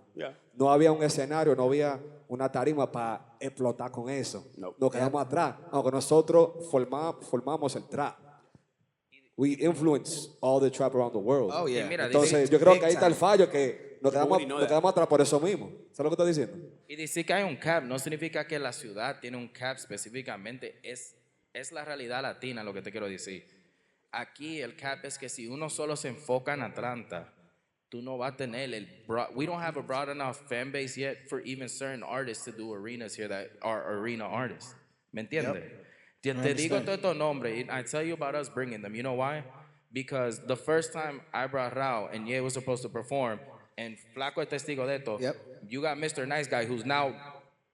No había un escenario, no había una tarima para explotar con eso. Nos quedamos atrás. Aunque nosotros formamos el trap. We influence all the trap around the world. Oh, yeah. Entonces yo creo que ahí está el fallo, que nos quedamos atrás por eso mismo. ¿Sabes lo que estoy diciendo? Y decir que hay un cap no significa que la ciudad tiene un cap específicamente. Es la realidad latina lo que te quiero decir. Aquí el cap es que si uno solo se enfoca en Atlanta, tú no vas a tener we don't have a broad enough fan base yet for even certain artists to do arenas here that are arena artists. ¿Me entiendes? Te digo todos estos nombres, and I tell you about us bringing them. You know why? Because the first time I brought Rao and Ye was supposed to perform, and Flaco es testigo de esto, you got Mr. Nice Guy, who's now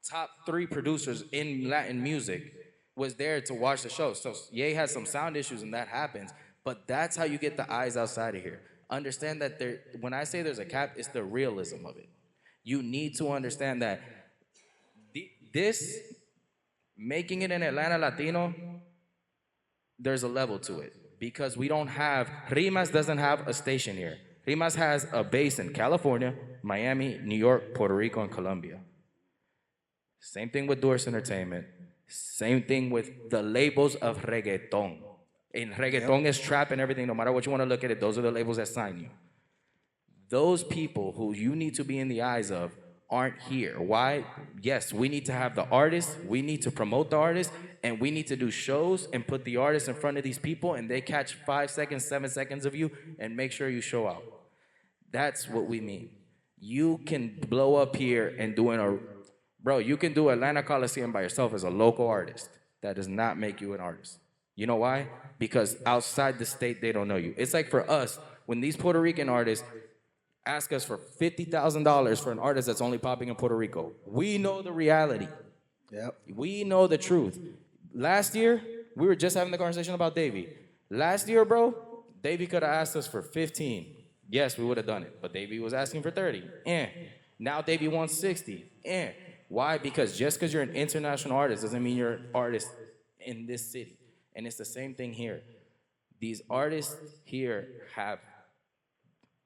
top 3 producers in Latin music, was there to watch the show. So Ye has some sound issues and that happens. But that's how you get the eyes outside of here. Understand that when I say there's a cap, it's the realism of it. You need to understand that this, making it in Atlanta Latino, there's a level to it. Because we don't have, Rimas doesn't have a station here. Rimas has a base in California, Miami, New York, Puerto Rico, and Colombia. Same thing with Doors Entertainment. Same thing with the labels of reggaeton. And reggaeton is trap and everything, no matter what you want to look at it, those are the labels that sign you. Those people who you need to be in the eyes of aren't here. Why? Yes, we need to have the artists, we need to promote the artists, and we need to do shows and put the artists in front of these people, and they catch 5 seconds, 7 seconds of you, and make sure you show out. That's what we mean. You can blow up here and bro, you can do Atlanta Coliseum by yourself as a local artist. That does not make you an artist. You know why? Because outside the state, they don't know you. It's like for us, when these Puerto Rican artists ask us for $50,000 for an artist that's only popping in Puerto Rico, we know the reality. Yep. We know the truth. Last year, we were just having the conversation about Davey. Last year, bro, Davey could have asked us for 15. Yes, we would have done it. But Davey was asking for 30. Now Davey wants 60. Why? Because just because you're an international artist doesn't mean you're an artist in this city. And it's the same thing here. These artists here have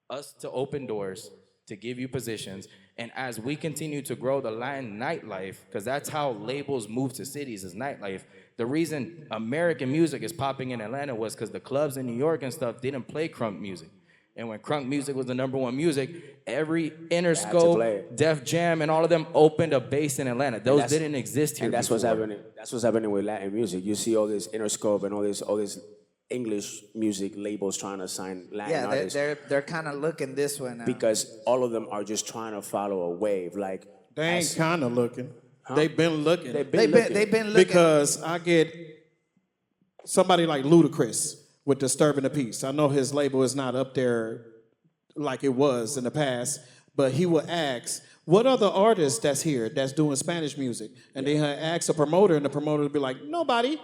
us to open doors, to give you positions, and as we continue to grow the Latin nightlife, because that's how labels move to cities, is nightlife. The reason American music is popping in Atlanta was because the clubs in New York and stuff didn't play crunk music. And when crunk music was the #1 music, every Interscope, Def Jam, and all of them opened a base in Atlanta. Those didn't exist here And that's before. what's happening. That's what's happening with Latin music. You see all this Interscope and all this English music labels trying to sign Latin artists. They're kind of looking this way now. Because all of them are just trying to follow a wave. Like They ain't kind of looking. They've been looking. They've been looking. Because I get somebody like Ludacris with Disturbing the Peace. I know his label is not up there like it was in the past, but he will ask, what other artists that's here that's doing Spanish music? And then he'll ask a promoter, and the promoter will be like, nobody.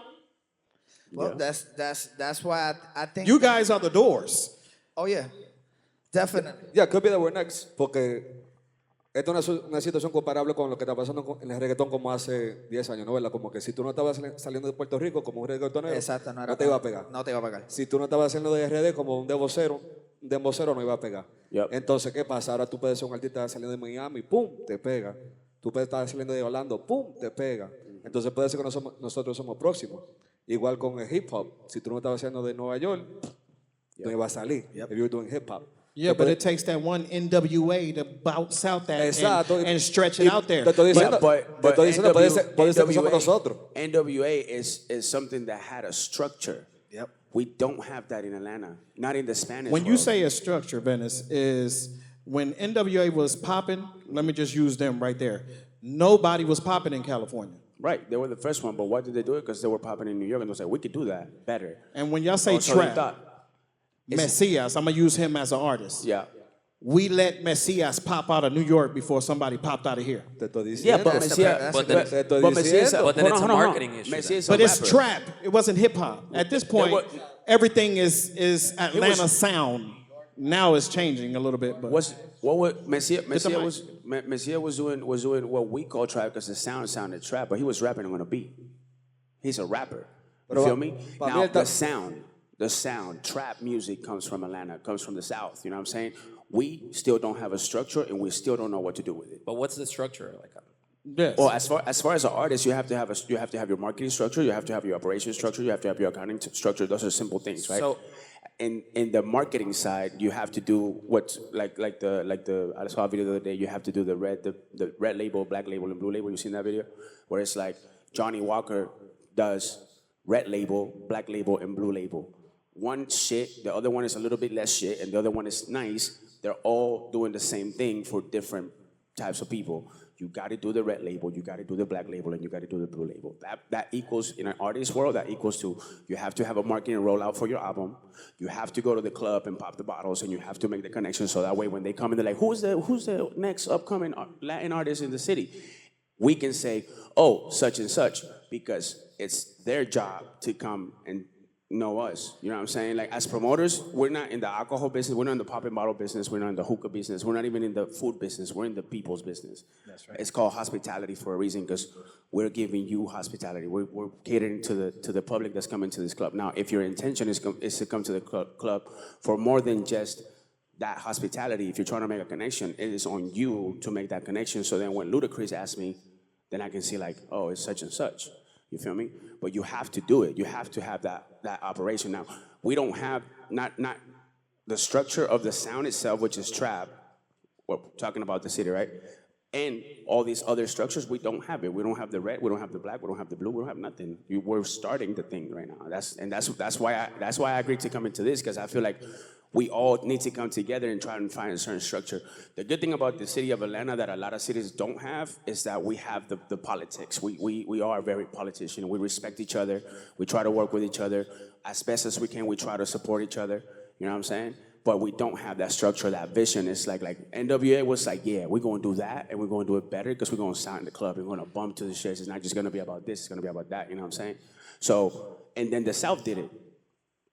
Well, that's why I think You guys are the Doors. Oh yeah, definitely. Yeah, could be that we're next, porque esta es una situación comparable con lo que está pasando en el reggaetón como hace 10 años, ¿no? ¿Verdad? Como que si tú no estabas saliendo de Puerto Rico como un reggaetonero, Exacto, no te iba a pegar. No te iba a pegar. Si tú no estabas haciendo de RD como un dembocero no iba a pegar. Yep. Entonces, ¿qué pasa? Ahora tú puedes ser un artista saliendo de Miami, ¡pum!, te pega. Tú puedes estar saliendo de Orlando, ¡pum!, te pega. Entonces puede ser que nosotros somos próximos. Igual con el hip hop. Si tú no estabas haciendo de Nueva York, no iba a salir. If you're doing hip hop. Yeah, but it takes that one NWA to bounce out that and stretch it Y out there. Te estoy diciendo, But puede ser que somos nosotros. NWA is something that had a structure. Yep. We don't have that in Atlanta. Not in the Spanish When world. you say a structure, Venice, is when NWA was popping, let me just use them right there. Nobody was popping in California. Right, they were the first one, but why did they do it? Because they were popping in New York, and they was like, we could do that better. And when y'all say Oh, so they trap, thought- Messias, I'm going to use him as an artist. Yeah. We let Messias pop out of New York before somebody popped out of here. Te estoy diciendo. Yeah, but That's Messias, the- But then, Te estoy but Messias, diciendo. but then it's a hold on. marketing issue. Messias But a it's rapper. trap. It wasn't hip hop. At this point, everything is Atlanta sound. Now it's changing a little bit. But Messias mic. was doing what we call trap because the sound sounded trap, but he was rapping on a beat. He's a rapper. You Pero feel me? pa' Now mí the sound, trap music comes from Atlanta, comes from the South. You know what I'm saying? We still don't have a structure, and we still don't know what to do with it. But what's the structure? Like, yes. Well, as far as an artist, you have to have your marketing structure, you have to have your operations structure, you have to have your accounting structure. Those are simple things, right? So- in the marketing side, you have to do what's like the I saw a video the other day. You have to do the red label, black label, and blue label. You seen that video where it's like Johnny Walker does red label, black label, and blue label. One shit, the other one is a little bit less shit, and the other one is nice. They're all doing the same thing for different types of people. You got to do the red label, you got to do the black label, and you got to do the blue label. That equals, in an artist world, that equals to, you have to have a marketing rollout for your album. You have to go to the club and pop the bottles, and you have to make the connection so that way when they come in, they're like, who's the next upcoming Latin artist in the city? We can say, oh, such and such, because it's their job to come and know us. You know what I'm saying? Like as promoters, we're not in the alcohol business, we're not in the pop and bottle business, we're not in the hookah business, we're not even in the food business, we're in the people's business. That's right. It's called hospitality for a reason because we're giving you hospitality. We're catering to the public that's coming to this club. Now, if your intention is to come to the club for more than just that hospitality, if you're trying to make a connection, it is on you to make that connection. So then when Ludacris asks me, then I can see like, oh, it's such and such. You feel me? But you have to do it. You have to have that operation. Now, we don't have, not the structure of the sound itself, which is trap. We're talking about the city, right? And all these other structures, we don't have it. We don't have the red, we don't have the black, we don't have the blue, we don't have nothing. We're starting the thing right now. That's why I agreed to come into this, because I feel like we all need to come together and try and find a certain structure. The good thing about the city of Atlanta that a lot of cities don't have is that we have the politics. We are very politician. We respect each other. We try to work with each other. As best as we can, we try to support each other. You know what I'm saying? But we don't have that structure, that vision. It's like NWA was like, yeah, we're going to do that, and we're going to do it better because we're going to sign the club. We're going to bump to the shirts. It's not just going to be about this. It's going to be about that. You know what I'm saying? So, and then the South did it.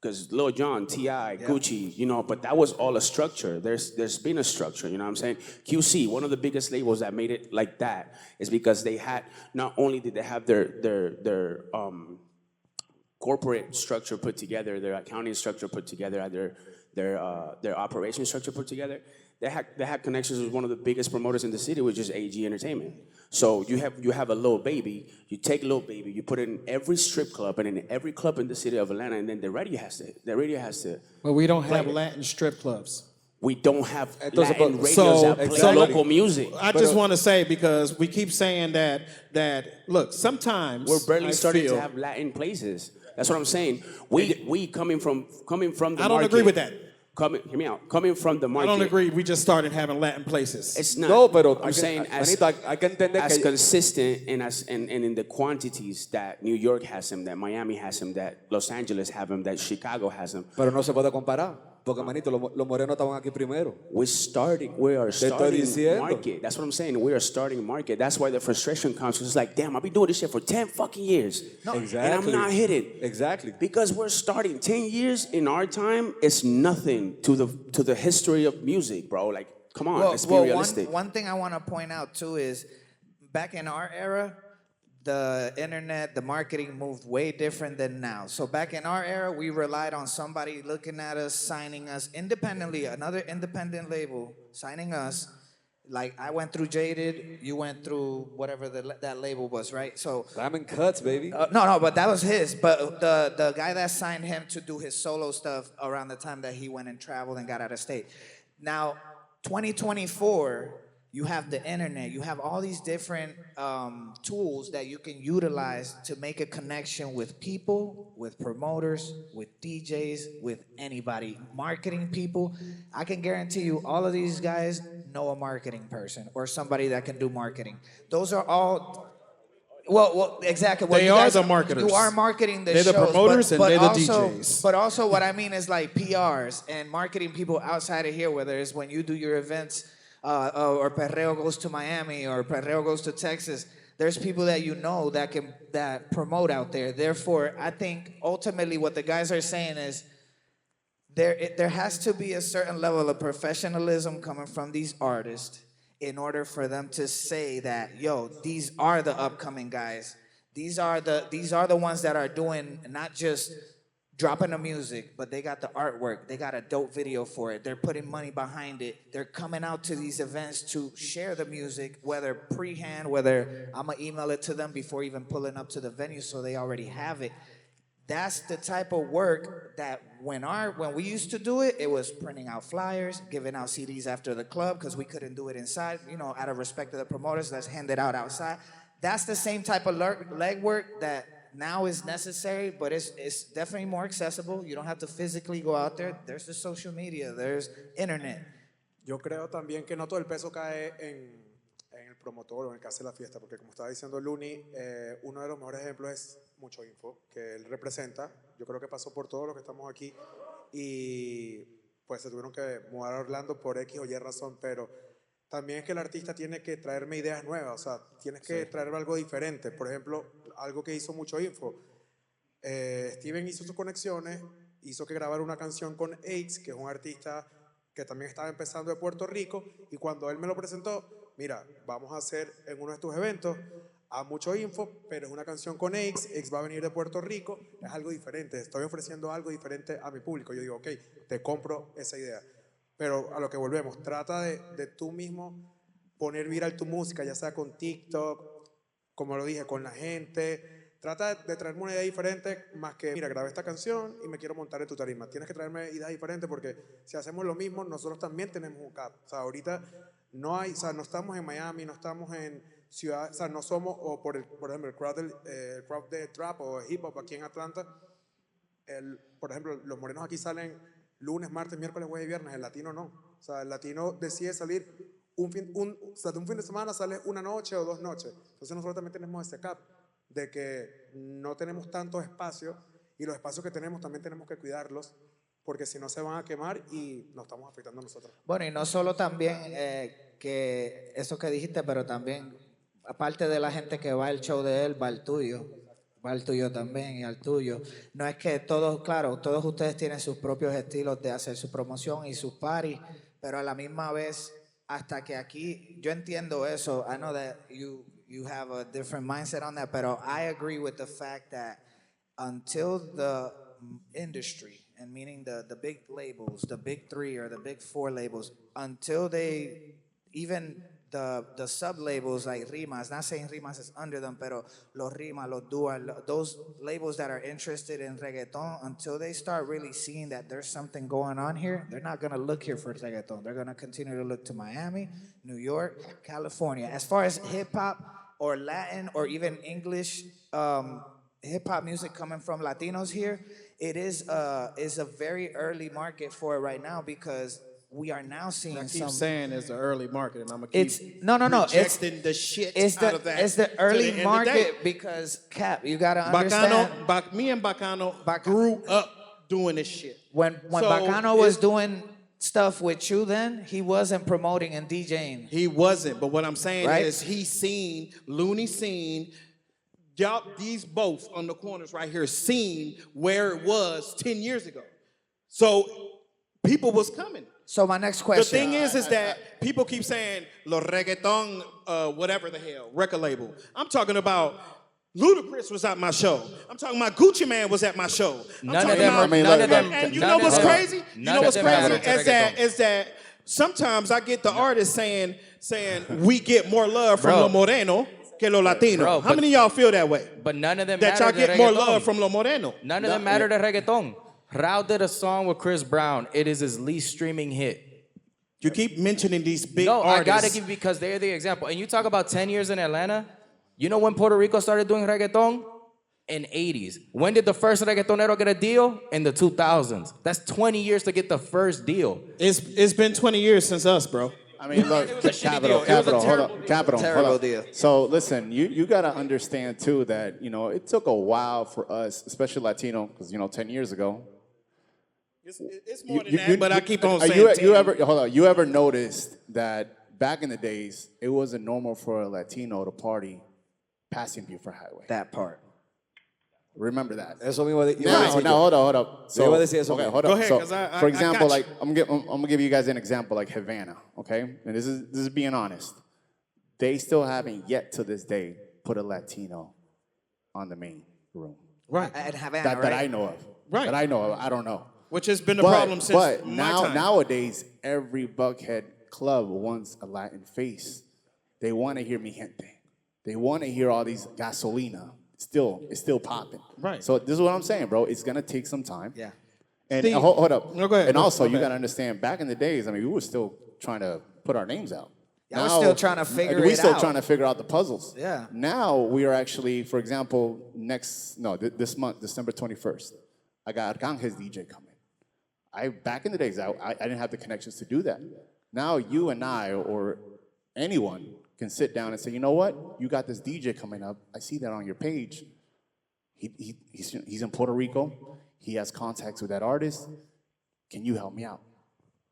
Because Lil Jon, T.I., Gucci, you know, but that was all a structure. There's been a structure, you know what I'm saying? QC, one of the biggest labels that made it like that is because they had, not only did they have their corporate structure put together, their accounting structure put together, their operation structure put together, they had connections with one of the biggest promoters in the city, which is AG Entertainment. So you have a Lil Baby, you take Lil Baby, you put it in every strip club and in every club in the city of Atlanta, and then the radio has to. But we don't have Latin strip clubs. We don't have Latin radios that play local music. I just want to say, because we keep saying that look, sometimes we're barely starting to have Latin places. That's what I'm saying. We coming from the market. I don't agree with that. Hear me out. Coming from the market. I don't agree. We just started having Latin places. It's not. No, pero I'm saying as consistent and and in the quantities that New York has them, that Miami has them, that Los Angeles have them, that Chicago has them. Pero no se puede comparar. Porque, manito, los morenos estaban aquí primero. We are starting market. That's what I'm saying. We are starting market. That's why the frustration comes. It's like, damn, I've been doing this shit for 10 fucking years. No, exactly. And I'm not hitting. Exactly. Because we're starting 10 years in our time, it's nothing to the history of music, bro. Like, come on, let's be realistic. One thing I want to point out too is back in our era, the internet, the marketing moved way different than now. So back in our era, we relied on somebody looking at us, signing us independently, another independent label signing us. Like I went through Jaded, you went through whatever that label was, right? So Diamond Cuts, baby. No, but that was his. But the guy that signed him to do his solo stuff around the time that he went and traveled and got out of state. Now, 2024. You have the internet. You have all these different tools that you can utilize to make a connection with people, with promoters, with DJs, with anybody. Marketing people. I can guarantee you all of these guys know a marketing person or somebody that can do marketing. Those are all... Well, exactly. Well, they are the marketers. You are marketing the shows. They're the promoters and they're the DJs. But also what I mean is like PRs and marketing people outside of here, whether it's when you do your events... or Perreo goes to Miami, or Perreo goes to Texas. There's people that you know that promote out there. Therefore, I think ultimately what the guys are saying is there has to be a certain level of professionalism coming from these artists in order for them to say that, yo, these are the upcoming guys. These are the ones that are doing not just dropping the music, but they got the artwork. They got a dope video for it. They're putting money behind it. They're coming out to these events to share the music, whether pre-hand, whether I'm going to email it to them before even pulling up to the venue so they already have it. That's the type of work that when we used to do it, it was printing out flyers, giving out CDs after the club because we couldn't do it inside. You know, out of respect to the promoters, let's hand it out outside. That's the same type of legwork that now is necessary, but it's definitely more accessible. You don't have to physically go out there. There's the social media, there's internet. Yo creo también que no todo el peso cae en el promotor o en el que hace la fiesta, porque como estaba diciendo Luni, uno de los mejores ejemplos es Mucho Info, que él representa. Yo creo que pasó por todos los que estamos aquí y pues se tuvieron que mudar a Orlando por X o Y razón, pero también es que el artista tiene que traerme ideas nuevas, o sea, tienes que traerme algo diferente. Por ejemplo, algo que hizo Mucho Info, Steven hizo sus conexiones, hizo que grabara una canción con Aix, que es un artista que también estaba empezando de Puerto Rico, y cuando él me lo presentó, mira, vamos a hacer en uno de tus eventos, a mucho info, pero es una canción con Aix va a venir de Puerto Rico, es algo diferente, estoy ofreciendo algo diferente a mi público. Yo digo, ok, te compro esa idea. Pero a lo que volvemos, trata de tú mismo poner viral tu música, ya sea con TikTok, como lo dije, con la gente. Trata de traerme una idea diferente, más que, mira, grabé esta canción y me quiero montar en tu tarima. Tienes que traerme ideas diferentes porque si hacemos lo mismo, nosotros también tenemos un cap. O sea, ahorita no hay, o sea, no estamos en Miami, no estamos en ciudad, o sea, no somos, o por ejemplo, el crowd de trap o hip hop aquí en Atlanta, por ejemplo, los morenos aquí salen lunes, martes, miércoles, jueves y viernes, el latino no. O sea, el latino decide salir o sea, de un fin de semana sale una noche o 2 noches. Entonces nosotros también tenemos ese cap de que no tenemos tanto espacio y los espacios que tenemos también tenemos que cuidarlos porque si no se van a quemar y nos estamos afectando a nosotros. Bueno, y no solo también que eso que dijiste, pero también, aparte de la gente que va al show de él, va al tuyo también y al tuyo. No es que todos, claro, todos ustedes tienen sus propios estilos de hacer su promoción y sus parties, pero a la misma vez, hasta que aquí, yo entiendo eso, I know that you have a different mindset on that, but I agree with the fact that until the industry, and meaning the big labels, the big 3 or the big 4 labels, until they, even the sub labels like Rimas, not saying Rimas is under them, pero los Rimas, los Duas, those labels that are interested in reggaeton, until they start really seeing that there's something going on here, they're not gonna look here for reggaeton. They're gonna continue to look to Miami, New York, California. As far as hip hop or Latin or even English hip hop music coming from Latinos here, it is a very early market for it right now because we are now seeing I keep some. saying it's the early market, and I'm gonna keep It's no. rejecting the shit It's out of that. it's the to early end of the day. market because Cap, you gotta understand. Me and Bacano grew up doing this shit. When So Bacano was it- doing stuff with you, then he wasn't promoting and DJing. He wasn't, but what I'm saying Right? is he seen, Looney seen, y'all, these both on the corners right here seen where it was 10 years ago. So people was coming. So my next The question. thing is that people keep saying, lo reggaeton, whatever the hell, record label. I'm talking about Ludacris was at my show. I'm talking about Gucci Man was at my show. None of them are- And you know what's crazy? You know what's crazy? Is that sometimes I get the artists saying we get more love from Bro. Lo Moreno que Lo Latino. Bro, How but- many of y'all feel that way? But none of them That y'all matter to get more reggaeton. love from Lo Moreno. None of them matter to reggaeton. Rao did a song with Chris Brown. It is his least streaming hit. You keep mentioning these big No, artists. I gotta give because they're the example. And you talk about 10 years in Atlanta. You know when Puerto Rico started doing reggaeton? In 80s. When did the first reggaetonero get a deal? In the 2000s. That's 20 years to get the first deal. It's been 20 years since us, bro. I mean, look, It was a shitty Capital, deal. It was a hold terrible- up, Capital, hold terrible up. deal. So listen, you got to understand too that, it took a while for us, especially Latino, because, 10 years ago. It's more than that, but I keep on Are saying you ever noticed that back in the days, it wasn't normal for a Latino to party passing Buford Highway? That part. Remember that. Eso mismo iba a Now, decir now, yo. hold up. Yo iba a decir eso okay, mismo. hold Go up. ahead, So, 'cause I for got example, you. like I'm gonna give you guys an example, like Havana, okay? And this is being honest. They still haven't yet to this day put a Latino on the main room Right. And Havana, that right? I know of. Right. That I know of. I don't know. Which has been a problem since But my now time. nowadays, every Buckhead club wants a Latin face. They want to hear Mi Gente. They want to hear all these gasolina. It's still popping. Right. So this is what I'm saying, bro. It's gonna take some time. Yeah. And Steve- hold up. No, go ahead. And Go- also, go you ahead. gotta understand. Back in the days, I mean, we were still trying to put our names out. Yeah, we're still trying to figure we're it still out. trying to figure out the puzzles. Yeah. Now we are actually, for example, this month, December 21st, I got Arcángel's DJ coming. Back in the days, I didn't have the connections to do that. Now you and I or anyone can sit down and say, you know what? You got this DJ coming up. I see that on your page. He's in Puerto Rico. He has contacts with that artist. Can you help me out?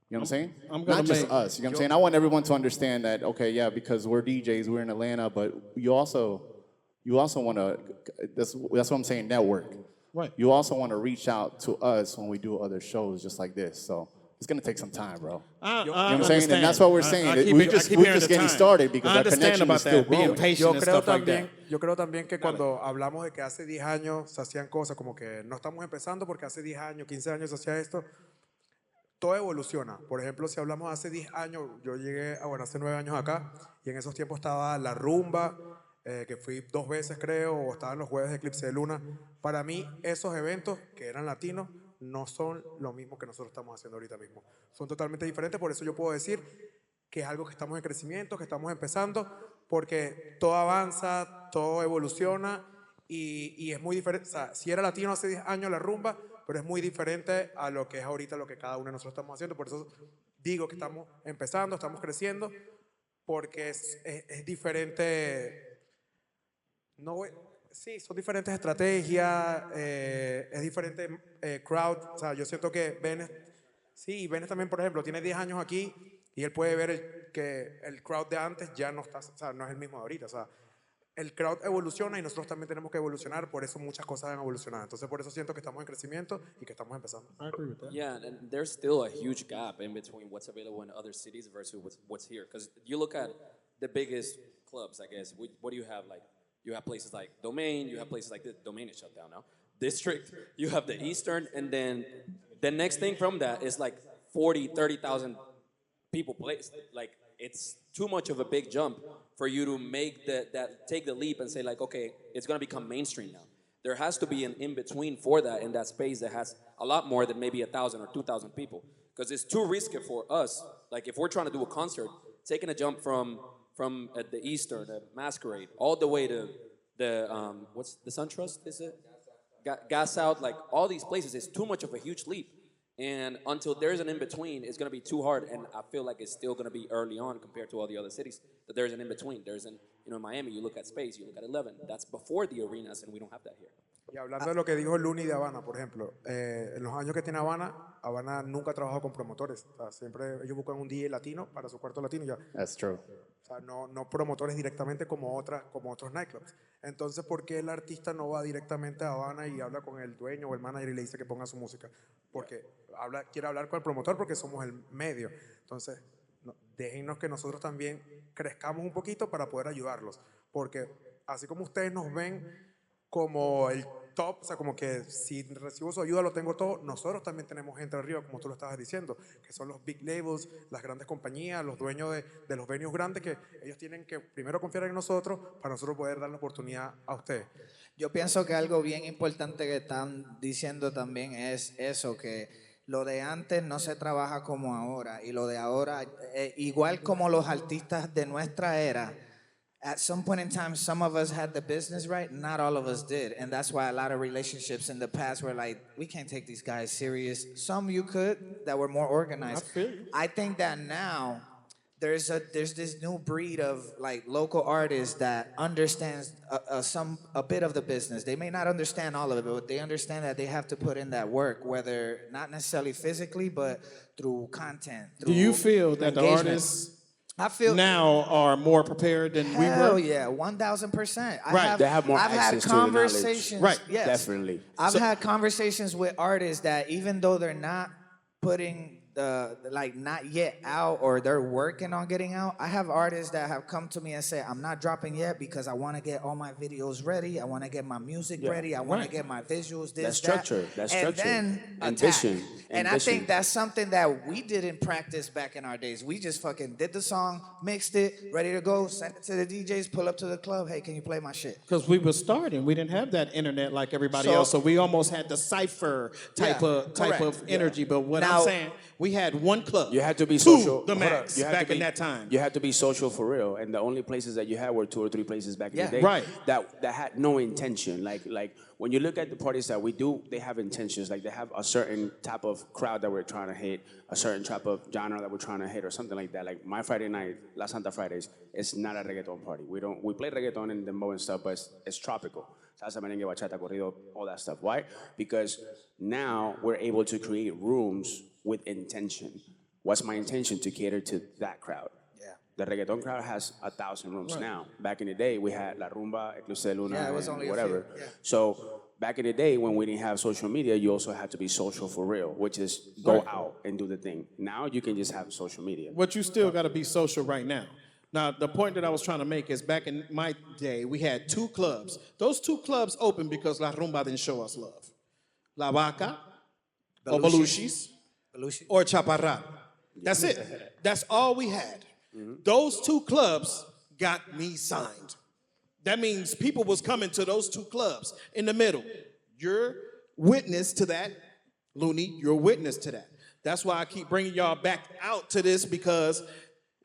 You know what I'm saying? I'm gonna Not just make- us. You know what I'm saying? I want everyone to understand that, okay, yeah, because we're DJs, we're in Atlanta, but you also want to, that's what I'm saying, network. Right. you also want to reach out to us when we do other shows just like this. So it's going to take some time, bro. I You know what I'm saying? understand. And that's what we're I saying. keep We're it- I just, keep we're hearing just the getting time. started because I our understand connection about is still that, being growing. patient and stuff like that. Yo creo también que cuando hablamos de que hace 10 años se hacían cosas como que no estamos empezando porque hace 10 años, 15 años se hacía esto, todo evoluciona. Por ejemplo, si hablamos hace 10 años, yo llegué, hace 9 años acá, y en esos tiempos estaba la rumba, que fui 2 veces creo, o estaban los jueves de Eclipse de Luna. Para mí, esos eventos que eran latinos no son lo mismo que nosotros estamos haciendo ahorita mismo. Son totalmente diferentes, por eso yo puedo decir que es algo que estamos en crecimiento, que estamos empezando, porque todo avanza, todo evoluciona, y es muy diferente. O sea, si era latino hace 10 años la rumba, pero es muy diferente a lo que es ahorita lo que cada uno de nosotros estamos haciendo. Por eso digo que estamos empezando, estamos creciendo, porque es diferente. No, sí, son diferentes estrategias, es diferente crowd. O sea, yo siento que Benes también, por ejemplo, tiene 10 años aquí y él puede ver que el crowd de antes ya no está, o sea, no es el mismo de ahorita. O sea, el crowd evoluciona y nosotros también tenemos que evolucionar, por eso muchas cosas han evolucionado. Entonces, por eso siento que estamos en crecimiento y que estamos empezando. I agree with that. Yeah, and there's still a huge gap in between what's available in other cities versus what's here. Because you look at the biggest clubs, I guess. What do you have? Like, you have places like Domain. You have places like this. Domain is shut down now. District. You have the Eastern, and then the next thing from that is like 40, 30,000 people placed. Like, it's too much of a big jump for you to make take the leap and say like, okay, it's gonna become mainstream now. There has to be an in-between for that in that space that has a lot more than maybe 1,000 or 2,000 people. Because it's too risky for us. Like if we're trying to do a concert, taking a jump from the Eastern, the Masquerade, all the way to the, what's the SunTrust, is it? Gas Out, like all these places, it's too much of a huge leap. And until there's an in-between, it's going to be too hard. And I feel like it's still going to be early on compared to all the other cities, that there's an in-between. There's an, in Miami, you look at Space, you look at 11. That's before the arenas, and we don't have that here. Y hablando de lo que dijo Luni de Habana, por ejemplo, en los años que tiene Habana nunca ha trabajado con promotores. O sea, siempre ellos buscan un DJ latino para su cuarto latino y ya. That's true. O sea, no promotores directamente como otros nightclubs. Entonces, ¿por qué el artista no va directamente a Habana y habla con el dueño o el manager y le dice que ponga su música? Porque quiere hablar con el promotor porque somos el medio. Entonces, déjennos que nosotros también crezcamos un poquito para poder ayudarlos. Porque así como ustedes nos ven como el top, o sea, como que si recibo su ayuda lo tengo todo, nosotros también tenemos gente arriba, como tú lo estabas diciendo, que son los big labels, las grandes compañías, los dueños de los venues grandes, que ellos tienen que primero confiar en nosotros para nosotros poder dar la oportunidad a ustedes. Yo pienso que algo bien importante que están diciendo también es eso, que lo de antes no se trabaja como ahora, y lo de ahora, igual como los artistas de nuestra era, at some point in time, some of us had the business right, not all of us did. And that's why a lot of relationships in the past were like, we can't take these guys serious. Some you could, that were more organized. I think that now, there's this new breed of like local artists that understands a bit of the business. They may not understand all of it, but they understand that they have to put in that work, whether not necessarily physically, but through content. Do you feel that the engagement. artists I feel now are more prepared than we hell were? yeah, 1,000%. Right. They have more I've had access to the knowledge. conversations. Right. Yes. Definitely. I've had conversations with artists that even though they're not putting not yet out or they're working on getting out, I have artists that have come to me and say, I'm not dropping yet because I want to get all my videos ready. I want to get my music ready. I want to get my visuals, this, That's structure. that. That's and structure. then Ambition. attack. And I think that's something that we didn't practice back in our days. We just fucking did the song, mixed it, ready to go, sent it to the DJs, pull up to the club. Hey, can you play my shit? Because we were starting, we didn't have that internet like everybody So- else, so we almost had the cipher type of correct. energy. But what Now- I'm saying, we had one club. You had to be two, social. the hold max, up. You had back to in be- that time. You had to be social for real, and the only places that you had were 2 or 3 places back in the day. Right. That had no intention. Like when you look at the parties that we do, they have intentions. Like they have a certain type of crowd that we're trying to hit, a certain type of genre that we're trying to hit, or something like that. Like my Friday night, La Santa Fridays, it's not a reggaeton party. We play reggaeton and dembow and stuff, but it's tropical. Salsa, merengue, bachata, corrido, all that stuff. Why? Because now we're able to create rooms with intention. What's my intention? To cater to that crowd. Yeah. The reggaeton crowd has 1,000 rooms now. Back in the day, we had La Rumba, Eclipse de Luna, Yeah, it was and only a whatever. few, yeah. So back in the day when we didn't have social media, you also had to be social for real, which is go Right. out and do the thing. Now you can just have social media. But you still got to be social right now. Now, the point that I was trying to make is back in my day, we had 2 clubs. Those 2 clubs opened because La Rumba didn't show us love. La Vaca, or Belushi's, or Chaparral. That's it. That's all we had. Those 2 clubs got me signed. That means people was coming to those 2 clubs in the middle. You're witness to that. Looney, you're witness to that. That's why I keep bringing y'all back out to this, because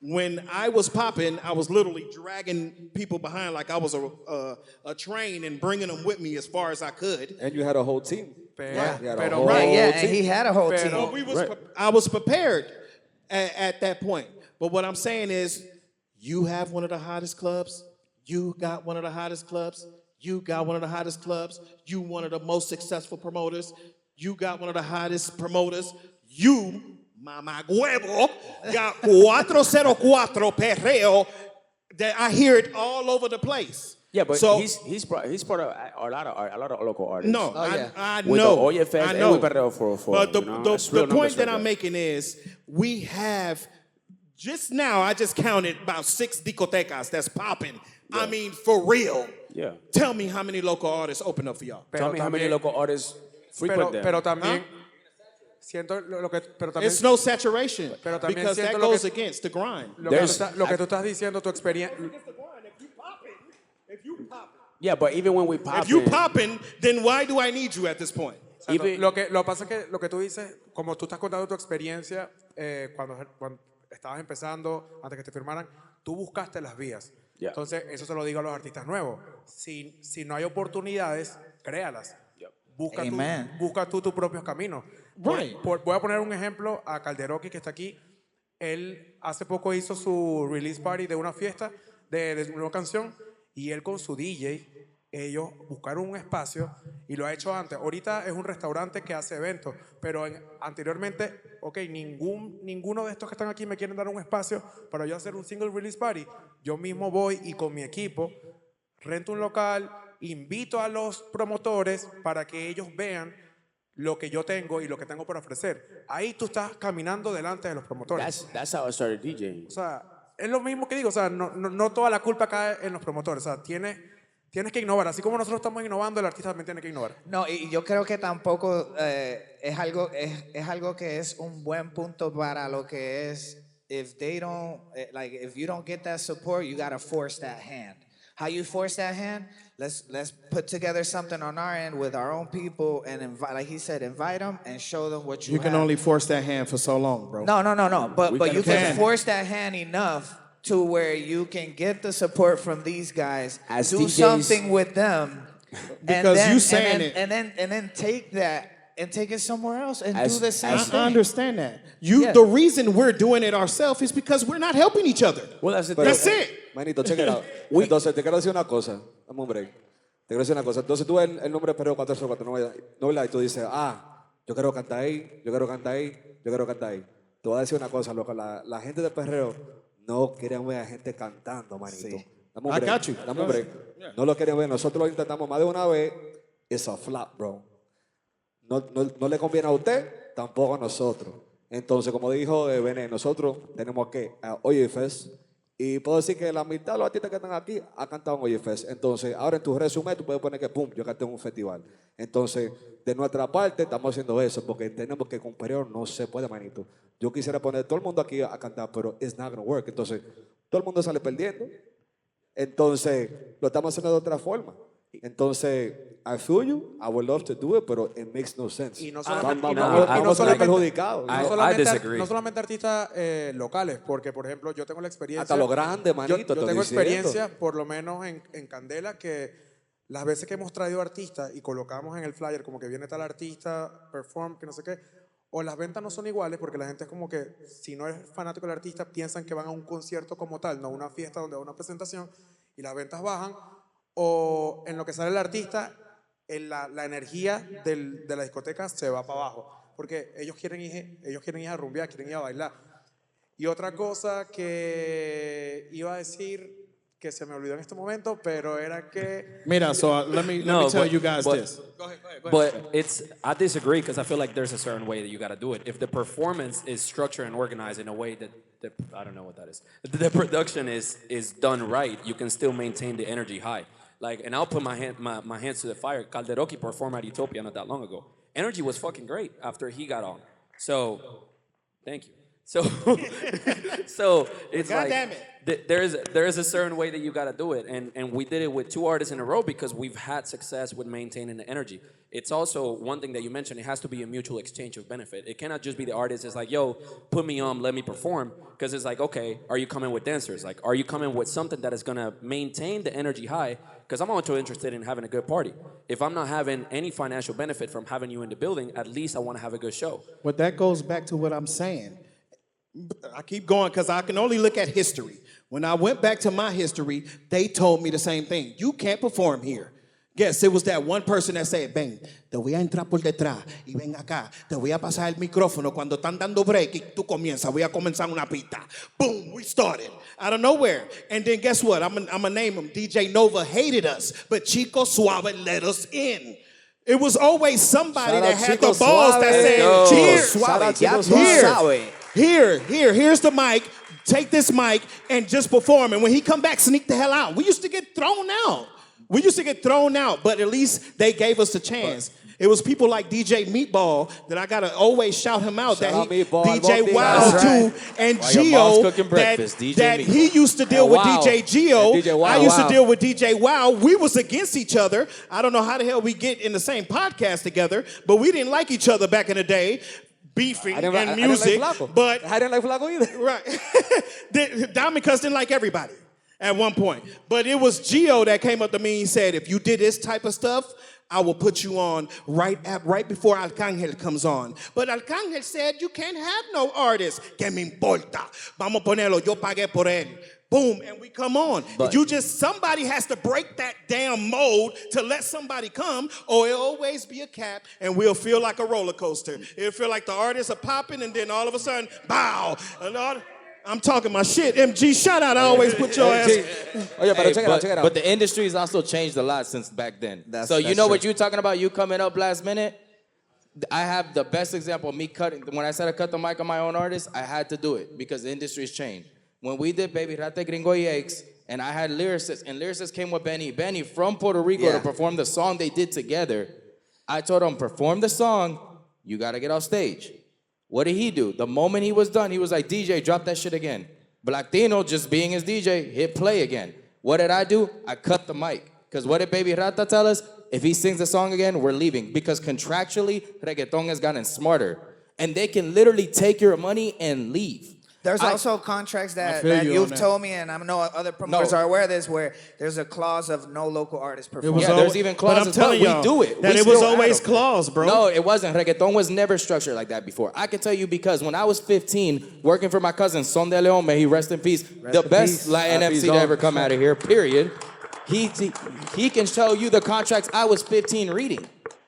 when I was popping, I was literally dragging people behind like I was a train and bringing them with me as far as I could. And you had a whole team. Yeah. You had a Pero- whole Right, yeah, team. and he had a whole team. But I was prepared at that point. But what I'm saying is, you have one of the hottest clubs. You got one of the hottest clubs. You got one of the hottest clubs. You one of the most successful promoters. You got one of the hottest promoters. You, Mama Huevo, got 404 Perreo. That I hear it all over the place. Yeah, but so, he's part of a lot of local artists. no, yeah. I With know. the Oye Fest I and know. with Perreo 404, But the, you know? the, It's real the point numbers that right I'm there. making is, we have, just now, I just counted about 6 discotecas that's popping. I mean, for real. Yeah. Tell me how many local artists open up for y'all. Tell me how many local artists frequent them. Pero también siento lo que pero también It's no saturation, Pero también because that siento lo goes que- against the grind. lo que tú estás diciendo, tu experiencia. Yeah, but even when we pop If you in, popping, then why do I need you at this point? even, Lo que pasa es que lo que tú dices, como tú estás contando tu experiencia cuando estabas empezando, antes que te firmaran, tú buscaste las vías. Yeah. Entonces, eso se lo digo a los artistas nuevos. Si no hay oportunidades, créalas. Amen. Busca tú tus propios caminos. Right. Voy a poner un ejemplo a Calderoki, que está aquí. Él hace poco hizo su release party de una fiesta de su nueva canción, y él con su DJ, ellos buscaron un espacio y lo ha hecho antes. Ahorita es un restaurante que hace eventos, pero anteriormente, ok, ninguno de estos que están aquí me quieren dar un espacio para yo hacer un single release party. Yo mismo voy y con mi equipo rento un local, invito a los promotores para que ellos vean lo que yo tengo y lo que tengo por ofrecer. Ahí tú estás caminando delante de los promotores. that's how I started DJing. O sea, es lo mismo que digo, o sea, no toda la culpa cae en los promotores, o sea, tienes que innovar, así como nosotros estamos innovando, el artista también tiene que innovar. No, y yo creo que tampoco es algo que es un buen punto para lo que es, if they don't, if you don't get that support, you gotta force that hand. How you force that hand? Let's put together something on our end with our own people and invite, like he said, invite them and show them what you You can have. only force that hand for so long, bro. No. But you can can. force that hand enough to where you can get the support from these guys, As do DJs. something with them, Because you saying it. and then take that and take it somewhere else and As- do the same I thing. understand that. Yeah. The reason we're doing it ourselves is because we're not helping each other. Well, that's the Pero- That's it. Manito, check it out. Entonces, te quiero decir una cosa. Dame un break. Te quiero decir una cosa. Entonces, tú ves el nombre Perreo 404, no, y tú dices, yo quiero cantar ahí, yo quiero cantar ahí, yo quiero cantar ahí. Te voy a decir una cosa, loco. La gente de Perreo no quieren ver a gente cantando, manito. Sí. Dame un I break. got you. Dame un break. No lo quieren ver. Nosotros lo intentamos más de una vez. It's a flop, bro. No le conviene a usted, tampoco a nosotros. Entonces, como dijo Bené, nosotros tenemos que a Oye Fest, y puedo decir que la mitad de los artistas que están aquí han cantado en Oye Fest. Entonces, ahora en tu resumen tú puedes poner que pum, yo canté en un festival. Entonces, de nuestra parte estamos haciendo eso, porque tenemos que con Perreo no se puede, manito. Yo quisiera poner todo el mundo aquí a cantar, pero it's not gonna work. Entonces, todo el mundo sale perdiendo. Entonces, lo estamos haciendo de otra forma. Entonces, I feel you, I would love to do it, pero it makes no sense. Y no solamente, Vamos a salir perjudicados. disagree. no solamente artistas locales, porque por ejemplo yo tengo la experiencia. Hasta lo grande, manito. Yo estoy tengo diciendo. experiencia, por lo menos en Candela, que las veces que hemos traído artistas y colocamos en el flyer como que viene tal artista, perform, que no sé qué, o las ventas no son iguales porque la gente es como que, si no es fanático del artista, piensan que van a un concierto como tal, no a una fiesta donde va una presentación, y las ventas bajan, o en lo que sale el artista, la energía de la discoteca se va para abajo, porque ellos quieren ir a rumbear, quieren ir a bailar. Y otra cosa que iba a decir, que se me olvidó en este momento, pero era que... Mira, so let me tell you guys this. But I disagree because I feel like there's a certain way that you got to do it. If the performance is structured and organized in a way that I don't know what that is, the production is done right, you can still maintain the energy high. Like, and I'll put my hands to the fire. Calderoki performed at Utopia not that long ago. Energy was fucking great after he got on. So, thank you. So, so it's God like damn it. there is a certain way that you got to do it, and we did it with 2 artists in a row because we've had success with maintaining the energy. It's also one thing that you mentioned. It has to be a mutual exchange of benefit. It cannot just be the artist is like, yo, put me on, let me perform, because it's like, okay, are you coming with dancers? Like, are you coming with something that is gonna maintain the energy high? Because I'm also interested in having a good party. If I'm not having any financial benefit from having you in the building, at least I want to have a good show. But that goes back to what I'm saying. I keep going because I can only look at history. When I went back to my history, they told me the same thing. You can't perform here. Yes, it was that one person that said, ven, te voy a entrar por detrás y ven acá, te voy a pasar el micrófono cuando están dando break y tú comienzas, voy a comenzar una pista. Boom, we started out of nowhere. And then guess what? I'm gonna name him. DJ Nova hated us, but Chico Suave let us in. It was always somebody Shout that out had Chico the balls Suave. that said, Yo. cheers. Shout out Chico Suave. Here's the mic. Take this mic and just perform. And when he come back, sneak the hell out. We used to get thrown out. But at least they gave us a chance. It was people like DJ Meatball that I gotta always shout him out. Shout out That he, Meatball, DJ Meatball. Wow That's too, right. and While your mom's Gio. cooking breakfast, DJ That Meatball. he used to deal And with Wow. DJ Gio. And DJ Wow. I used Wow. to deal with DJ Wow. We was against each other. I don't know how the hell we get in the same podcast together, but we didn't like each other back in the day. Beefing and music, but I didn't like Flaco either. right. Diamond didn't like everybody at one point, but it was Gio that came up to me and said, "If you did this type of stuff, I will put you on right before Arcángel comes on." But Arcángel said, "You can't have no artist. ¿Qué me importa? Vamos a ponerlo. Yo pagué por él." Boom, and we come on. Somebody has to break that damn mold to let somebody come, or it'll always be a cap, and we'll feel like a roller coaster. It'll feel like the artists are popping, and then all of a sudden, bow. I'm talking my shit. MG, shout out. I always put your ass. Oh, yeah, but check it out. But the industry has also changed a lot since back then. So you know what you're talking about? You coming up last minute? I have the best example of me cutting. When I said I cut the mic on my own artist, I had to do it because the industry's changed. When we did Baby Rata Gringo y Aches, and I had lyricists, and lyricists came with Benny from Puerto Rico to perform the song they did together, I told him, perform the song, you gotta get off stage. What did he do? The moment he was done, he was like, DJ, drop that shit again. Black Tino, just being his DJ, hit play again. What did I do? I cut the mic. Because what did Baby Rata tell us? If he sings the song again, we're leaving. Because contractually, reggaeton has gotten smarter. And they can literally take your money and leave. There's also contracts that you've told me, and I know other promoters are aware of this, where there's a clause of no local artist performing. Yeah, there's even clauses, but we do it. That it was always clause, bro. No, it wasn't. Reggaeton was never structured like that before. I can tell you because when I was 15, working for my cousin, Son de Leon, may he rest in peace, the best Latin MC to ever come out of here, period. He can show you the contracts I was 15 reading.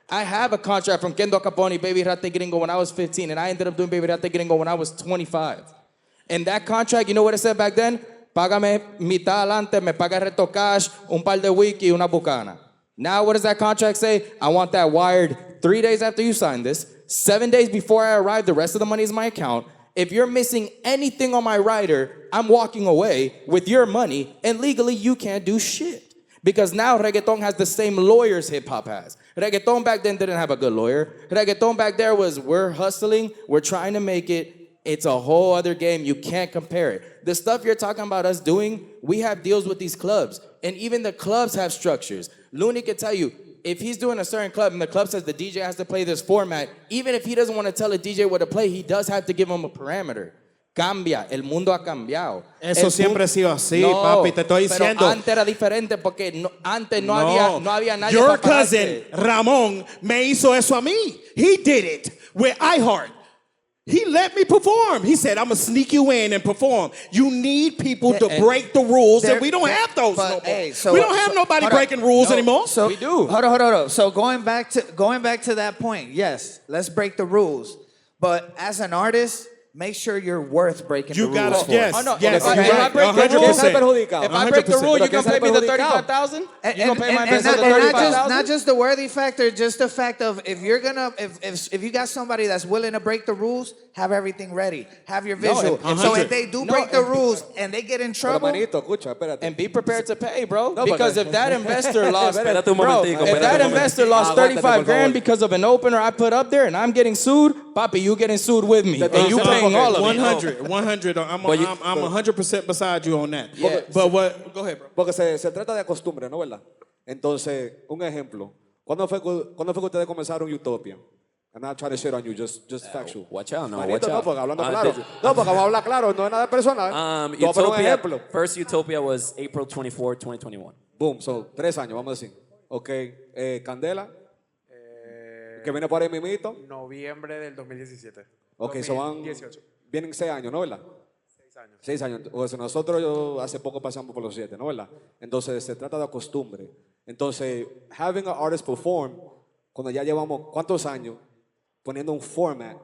I have a contract from Kendo Capone, Baby Rata Gringo, when I was 15, and I ended up doing Baby Rata Gringo when I was 25. And that contract, you know what it said back then? Págame mitad adelante, me paga reto cash, un par de wiki, una bucana. Now what does that contract say? I want that wired 3 days after you sign this, 7 days before I arrive, the rest of the money is my account. If you're missing anything on my rider, I'm walking away with your money, and legally you can't do shit. Because now reggaeton has the same lawyers hip hop has. Reggaeton back then didn't have a good lawyer. Reggaeton back there was, we're hustling, we're trying to make it. It's a whole other game. You can't compare it. The stuff you're talking about us doing, we have deals with these clubs. And even the clubs have structures. Looney can tell you, if he's doing a certain club and the club says the DJ has to play this format, even if he doesn't want to tell a DJ what to play, he does have to give him a parameter. Cambia. El mundo ha cambiado. Eso siempre ha sido así, papi. Te estoy diciendo. Pero antes era diferente porque antes no había nadie Your para cousin, Ramon, me hizo eso a mí. He did it with iHeart. He let me perform. He said, I'm going to sneak you in and perform. You need people to break the rules, and we don't have those no more. Hey, we don't have nobody breaking rules anymore. So, we do. Hold on. So going back to that point, yes, let's break the rules. But as an artist, make sure you're worth breaking You the gotta, rules for. yes, Oh, no, yes, if I- you're if I right, break the rules, 100%. If I break the 100%. rule, you Pero gonna ¿quién pay me the sale perjudicado? 35,000? You gonna pay my peso the not 35,000? just the worthy factor, just the fact of if you're gonna if you got somebody that's willing to break the rules, have everything ready, have your visual. So if they do break the rules and they get in Pero trouble, manito, escucha, espérate. And be prepared to pay, bro. No, because but- if that investor lost, Espérate un bro, momentico, if espérate that un investor lost Aguántate, 35 por grand favor. because of an opener I put up there and I'm getting sued, papi, you getting sued with me. And you paying all of it. 100. I'm But you- 100% beside you on that. Yeah. But what? Go ahead, bro. Porque se trata de costumbre, ¿no verdad? Entonces, un ejemplo. ¿Cuándo fue que ustedes comenzaron Utopia? I'm not trying to shit on you, just factual. Watch out, no, Manito, watch no, out. porque hablando Ah, claro. this- No, porque vamos a hablar claro, no es nada personal. Te voy a poner un Utopia, ejemplo. first Utopia was April 24, 2021. Boom, so 3 años, vamos a decir. Ok, Candela, que viene por ahí mimito. Noviembre del 2017. Ok, so van, 2018. vienen 6 años, ¿no verdad? 6 años. 6 años. O sea, nosotros hace poco pasamos por los 7, ¿no verdad? Entonces se trata de costumbre. Entonces, having an artist perform, cuando ya llevamos cuántos años poniendo un format,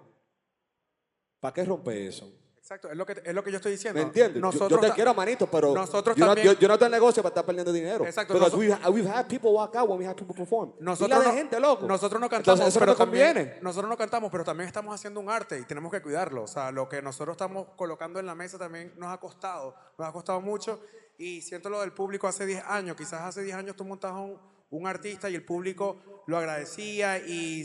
¿para qué rompe eso? Exacto, es lo que yo estoy diciendo. ¿Me entiendes? Yo te quiero, manito, pero nosotros yo, también- yo no estoy en negocio para estar perdiendo dinero. Exacto, Because we've had people walk out when we had people perform. Nosotros Pila de no, gente, loco. nosotros no cantamos, Entonces, eso no pero te conviene. también, nosotros no cantamos, pero también estamos haciendo un arte y tenemos que cuidarlo. O sea, lo que nosotros estamos colocando en la mesa también nos ha costado mucho. Y siento lo del público hace 10 años. Quizás hace 10 años tú montabas un artista y el público lo agradecía y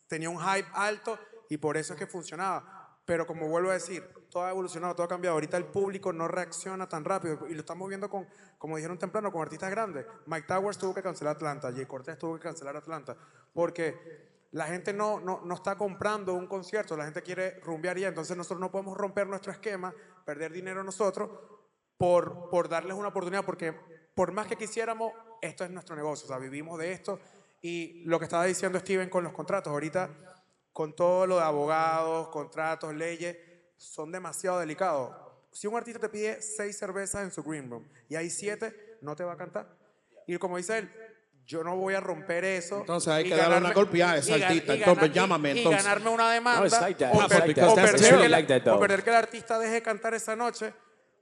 tenía un hype alto y por eso es que funcionaba. Pero como vuelvo a decir, todo ha evolucionado, todo ha cambiado. Ahorita el público no reacciona tan rápido y lo estamos viendo con, como dijeron temprano, con artistas grandes. Mike Towers tuvo que cancelar Atlanta, Jay Cortez tuvo que cancelar Atlanta, porque la gente no está comprando un concierto, la gente quiere rumbear ya, entonces nosotros no podemos romper nuestro esquema, perder dinero nosotros por darles una oportunidad, porque por más que quisiéramos, esto es nuestro negocio, o sea, vivimos de esto. Y lo que estaba diciendo Steven con los contratos, ahorita con todo lo de abogados, contratos, leyes, son demasiado delicados. Si un artista te pide 6 cervezas en su green room y hay 7, no te va a cantar. Y como dice él, yo no voy a romper eso. Entonces hay y que darle ganarme- una golpeada a ese y gan- artista. y Entonces ganar- llámame, y entonces. ganarme una demanda No, it's like that. o, No, per- it's like that. o That's perder really que like that, though. o perder que el artista deje cantar esa noche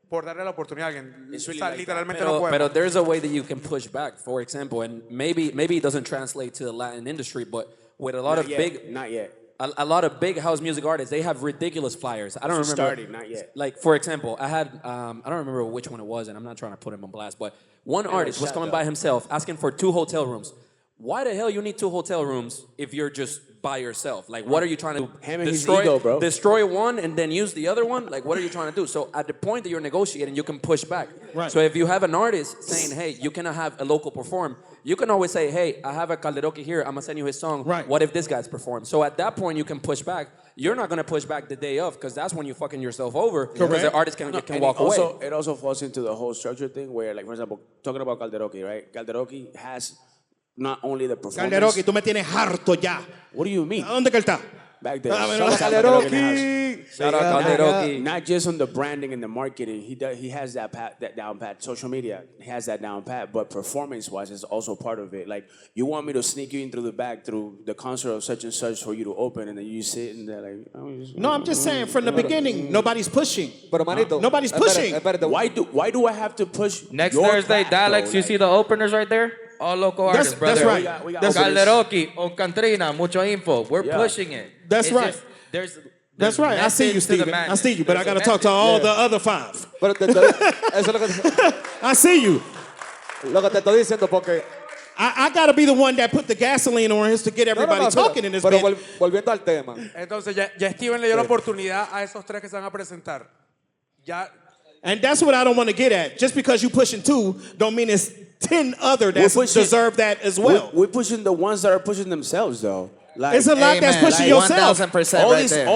por darle la oportunidad a alguien. It's really O sea, like literalmente no Pero podemos. there's a way that you can push back. For example, and maybe it doesn't translate to the Latin industry, but with a lot of big, Not yet. a lot of big house music artists, they have ridiculous flyers. I don't remember. Starting, not yet. Like for example, I had I don't remember which one it was, and I'm not trying to put him on blast, but one artist was shut coming up. by himself asking for 2 hotel rooms. Why the hell you need 2 hotel rooms if you're just by yourself? Like, what are you trying to Him and his destroy? ego, bro. Destroy one and then use the other one? Like, what are you trying to do? So at the point that you're negotiating, you can push back. Right. So if you have an artist saying, hey, you cannot have a local perform, you can always say, hey, I have a Calderoque here. I'm going to send you his song. Right. What if this guy's performed? So at that point, you can push back. You're not going to push back the day of because that's when you're fucking yourself over because the artist can And walk away. It also falls into the whole structure thing where, like, for example, talking about Calderoque, right? Calderoque has not only the performance. Calderoque, tú me tienes harto ya. What do you mean? ¿A dónde que él está? Back there. Ah, Shout out Calderoque. Calderoque in the house. Shout out Calderoque. Not just on the branding and the marketing, he has that down pat. Social media, he has that down pat. But performance-wise, is also part of it. Like, you want me to sneak you in through the back through the concert of such and such for you to open, and then you sit in there like. No, I'm just saying from the beginning, nobody's pushing. Pero manito, Nobody's pushing. espérate. Why do I have to push? Next your Thursday, craft, Daleks, though? you see the openers right there? All local That's- artists, brother. that's right. We got That's- Calderoque, on Cantrina, mucho info. We're Yeah. pushing it. That's It's right. just- there's That's right. I see you, method to the Steven. I madness. see you, but I There's got to a talk to method. all the other 5. Pero eso es I see you. lo que te estoy diciendo porque I got to be the one that put the gasoline on his to get everybody talking in this pero bit. volviendo al tema. Entonces ya Steven le dio la oportunidad a esos 3 que se van a presentar. Ya And that's what I don't want to get at. Just because you pushing 2 don't mean it's 10 other that We're pushing- deserve that as well. We're pushing the ones that are pushing themselves, though. Like, It's a lot that's Amen. pushing Like yourself. 1000% all right these, there.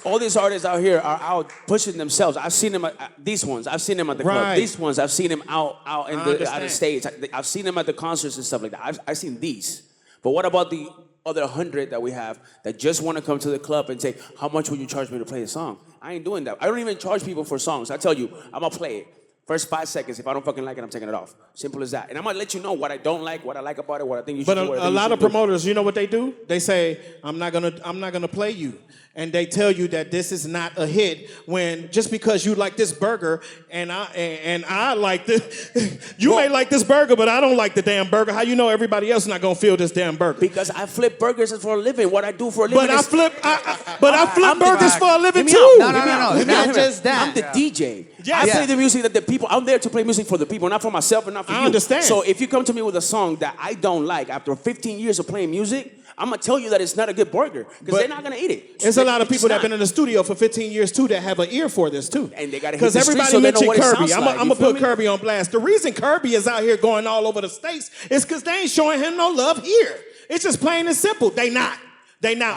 all these artists out here are out pushing themselves. I've seen them. These ones, I've seen them at the club. Right. These ones, I've seen them out in I the out understand. of stage. I've seen them at the concerts and stuff like that. I've seen these. But what about the other 100 that we have that just want to come to the club and say, "How much would you charge me to play a song?" I ain't doing that. I don't even charge people for songs. I tell you, I'm gonna play it. First 5 seconds. If I don't fucking like it, I'm taking it off. Simple as that. And I'm gonna let you know what I don't like, what I like about it, what I think you should But do. what I a think you lot should of do. promoters, you know what they do? They say, I'm not gonna play you. and they tell you that this is not a hit when just because you like this burger and I like this, you may like this burger, but I don't like the damn burger. How you know everybody else not gonna feel this damn burger? Because I flip burgers for a living. What I do for a living But I is... flip burgers for a living Hear me too. out. No, Hear me out. Hear me out. not just that. I'm the DJ. Yeah. I Yeah. play the music that the people, I'm there to play music for the people, not for myself and not for you. I understand. So if you come to me with a song that I don't like after 15 years of playing music, I'm gonna tell you that it's not a good burger because But they're not gonna eat it. There's a lot of It's people that have not. been in the studio for 15 years too that have an ear for this too. And they gotta hit Because the streets everybody so they know mentioned what it Kirby. sounds I'm like. gonna You feel put me? Kirby on blast. The reason Kirby is out here going all over the states is because they ain't showing him no love here. It's just plain and simple. They not.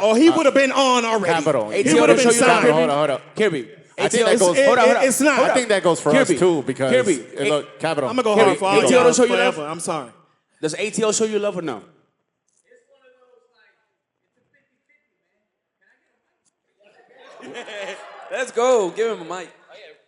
Or he would have been on already. Capital. He ATL would have don't been show you love, signed. Hold up. Kirby. I think that ATL goes. Hold on. It's not. I think that goes for Kirby, us too because Kirby, look, Capital. I'm gonna go Kirby, hard for all ATL y'all don't show you love? forever. I'm sorry. Does ATL show you love or no? Let's go. Give him a mic.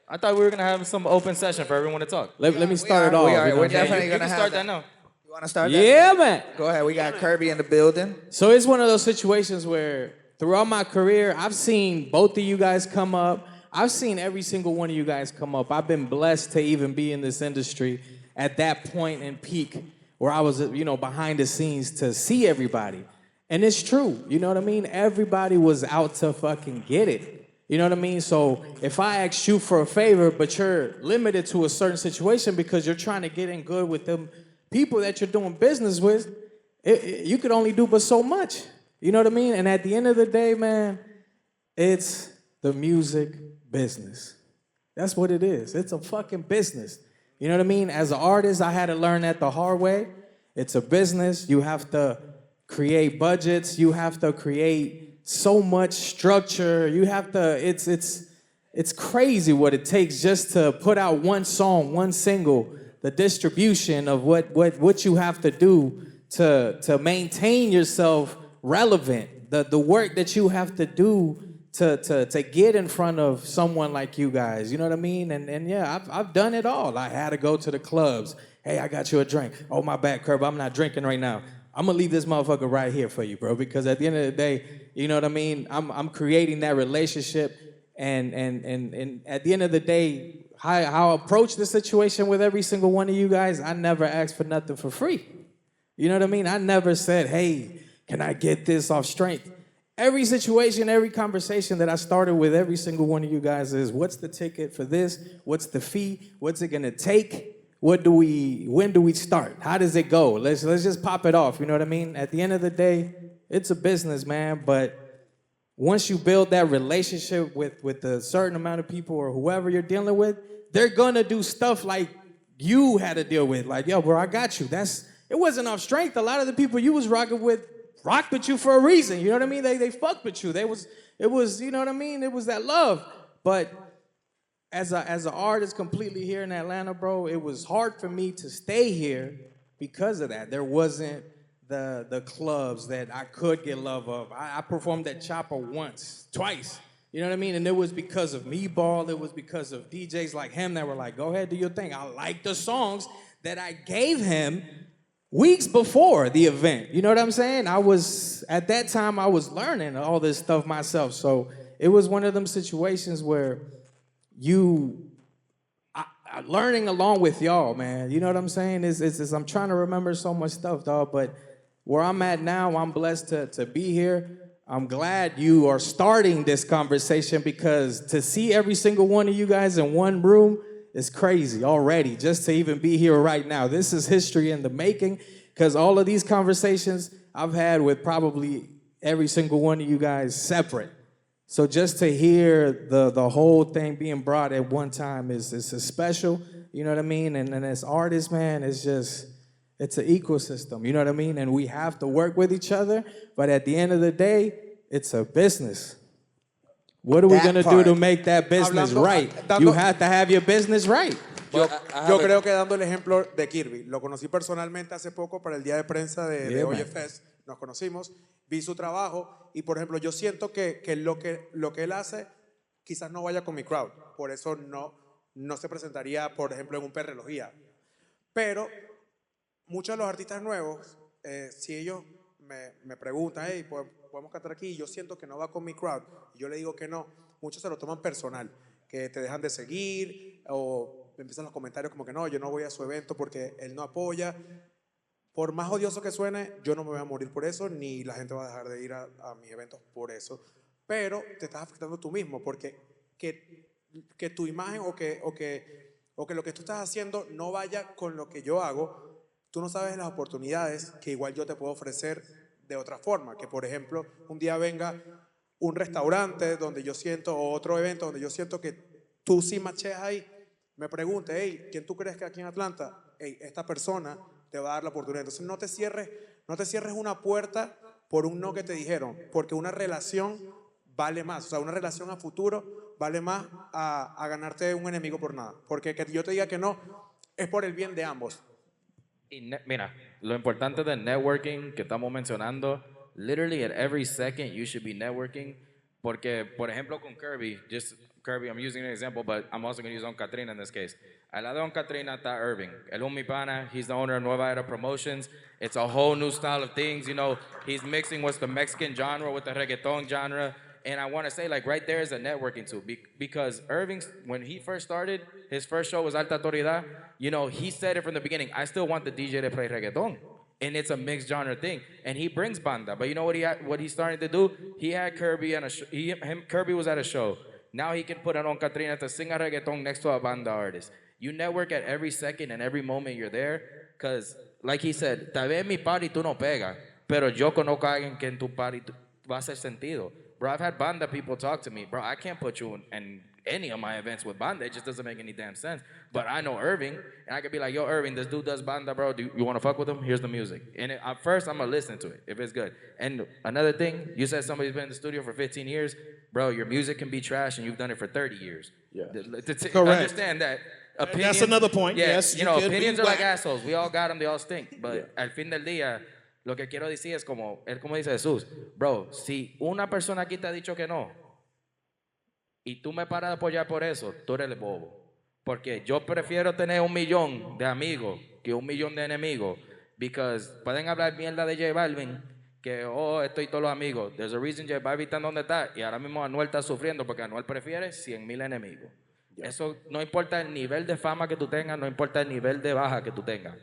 I thought we were gonna have some open session for everyone to talk. Let me start it off. We are. you know We're what I'm saying? definitely You gonna can have start that. that now. You want to start that? Yeah, man. Go ahead. We got Kirby in the building. So it's one of those situations where throughout my career, I've seen both of you guys come up. I've seen every single one of you guys come up. I've been blessed to even be in this industry at that point and peak where I was, behind the scenes to see everybody. And it's true. You know what I mean? Everybody was out to fucking get it. You know what I mean? So if I ask you for a favor, but you're limited to a certain situation because you're trying to get in good with them people that you're doing business with, you could only do but so much. You know what I mean? And at the end of the day, man, it's the music business. That's what it is. It's a fucking business. You know what I mean? As an artist, I had to learn that the hard way. It's a business. You have to create budgets. You have to create so much structure. You have to, it's crazy what it takes just to put out one song, one single, the distribution of what you have to do to maintain yourself relevant, the work that you have to do to get in front of someone like you guys, you know what I mean? And yeah, I've done it all. I had to go to the clubs. Hey, I got you a drink. Oh, my bad, Curb, I'm not drinking right now. I'm gonna leave this motherfucker right here for you, bro, because at the end of the day, you know what I mean? I'm creating that relationship, and at the end of the day, how I approach the situation with every single one of you guys, I never asked for nothing for free. You know what I mean? I never said, hey, can I get this off strength? Every situation, every conversation that I started with every single one of you guys is, what's the ticket for this? What's the fee? What's it gonna take? When do we start? How does it go? Let's just pop it off, you know what I mean? At the end of the day, it's a business, man, but once you build that relationship with a certain amount of people or whoever you're dealing with, they're gonna do stuff like you had to deal with. Like, yo, bro, I got you. It wasn't off strength. A lot of the people you was rocking with rocked with you for a reason. You know what I mean? They fucked with you. It was, you know what I mean? It was that love. But as an artist completely here in Atlanta, bro, it was hard for me to stay here because of that. There wasn't the clubs that I could get love of. I performed at Chopper twice. You know what I mean? And it was because of Meatball. It was because of DJs like him that were like, go ahead, do your thing. I like the songs that I gave him weeks before the event. You know what I'm saying? At that time, I was learning all this stuff myself. So it was one of them situations where learning along with y'all, man. You know what I'm saying? I'm trying to remember so much stuff, dog. But where I'm at now, I'm blessed to be here. I'm glad you are starting this conversation because to see every single one of you guys in one room is crazy already, just to even be here right now. This is history in the making because all of these conversations I've had with probably every single one of you guys separate. So just to hear the whole thing being brought at one time is special, you know what I mean? And as artists, man, it's an ecosystem, you know what I mean? And we have to work with each other, but at the end of the day, it's a business. What are we going to do to make that business right? You have to have your business right. Yo creo que dando el ejemplo de Kirby, lo conocí personalmente hace poco para el día de prensa de Oye Fest, nos conocimos, vi su trabajo y por ejemplo yo siento que lo que él hace quizás no vaya con mi crowd, por eso no se presentaría por ejemplo en un perrelogía, pero muchos de los artistas nuevos, si ellos me preguntan, hey, podemos cantar aquí y yo siento que no va con mi crowd, y yo le digo que no, muchos se lo toman personal, que te dejan de seguir o empiezan los comentarios como que no, yo no voy a su evento porque él no apoya. Por más odioso que suene, yo no me voy a morir por eso, ni la gente va a dejar de ir a mis eventos por eso. Pero te estás afectando tú mismo, porque que tu imagen o que lo que tú estás haciendo no vaya con lo que yo hago, tú no sabes las oportunidades que igual yo te puedo ofrecer de otra forma. Que por ejemplo, un día venga un restaurante donde yo siento, o otro evento donde yo siento que tú sí macheas ahí, me pregunte, hey, ¿quién tú crees que aquí en Atlanta? Hey, esta persona te va a dar la oportunidad. Entonces no te cierres una puerta por un no que te dijeron, porque una relación vale más, o sea, una relación a futuro vale más a ganarte un enemigo por nada, porque que yo te diga que no es por el bien de ambos. Mira, lo importante del networking que estamos mencionando, literally at every second you should be networking, porque, por ejemplo, con Kirby, Kirby, I'm using an example, but I'm also going to use Don Katrina in this case. Al lado de Don Katrina está Irving. El un mi pana, he's the owner of Nueva Era Promotions. It's a whole new style of things, you know, he's mixing what's the Mexican genre with the reggaeton genre. And I want to say, like, right there is a networking tool. Because Irving, when he first started, his first show was Alta Autoridad. You know, he said it from the beginning, I still want the DJ to play reggaeton. And it's a mixed genre thing. And he brings banda. But you know what he's starting to do? He had Kirby on a show. Kirby was at a show. Now he can put on Katrina to sing a reggaeton next to a banda artist. You network at every second and every moment you're there. Because, like he said, tal vez en mi party tú no pegas, pero yo conozco a alguien que en tu party va a hacer sentido. Bro, I've had banda people talk to me. Bro, I can't put you in any of my events with banda. It just doesn't make any damn sense. But I know Irving, and I could be like, yo, Irving, this dude does banda, bro. Do you want to fuck with him? Here's the music. And at first, I'm going to listen to it if it's good. And another thing, you said somebody's been in the studio for 15 years. Bro, your music can be trash, and you've done it for 30 years. Yeah. Correct. Understand that. That's another point. Yeah, Yes, you know, could be opinions are like whack. assholes. We all got them, they all stink. But al fin del día, lo que quiero decir es como dice Jesús, bro, si una persona aquí te ha dicho que no, y tú me paras de apoyar por eso, tú eres el bobo. Porque yo prefiero tener 1 millón de amigos que 1 millón de enemigos. Because pueden hablar mierda de J Balvin, que, estoy todos los amigos. There's a reason J Balvin está donde está, y ahora mismo Anuel está sufriendo porque Anuel prefiere 100,000 enemigos. Eso no importa el nivel de fama que tú tengas, no importa el nivel de baja que tú tengas.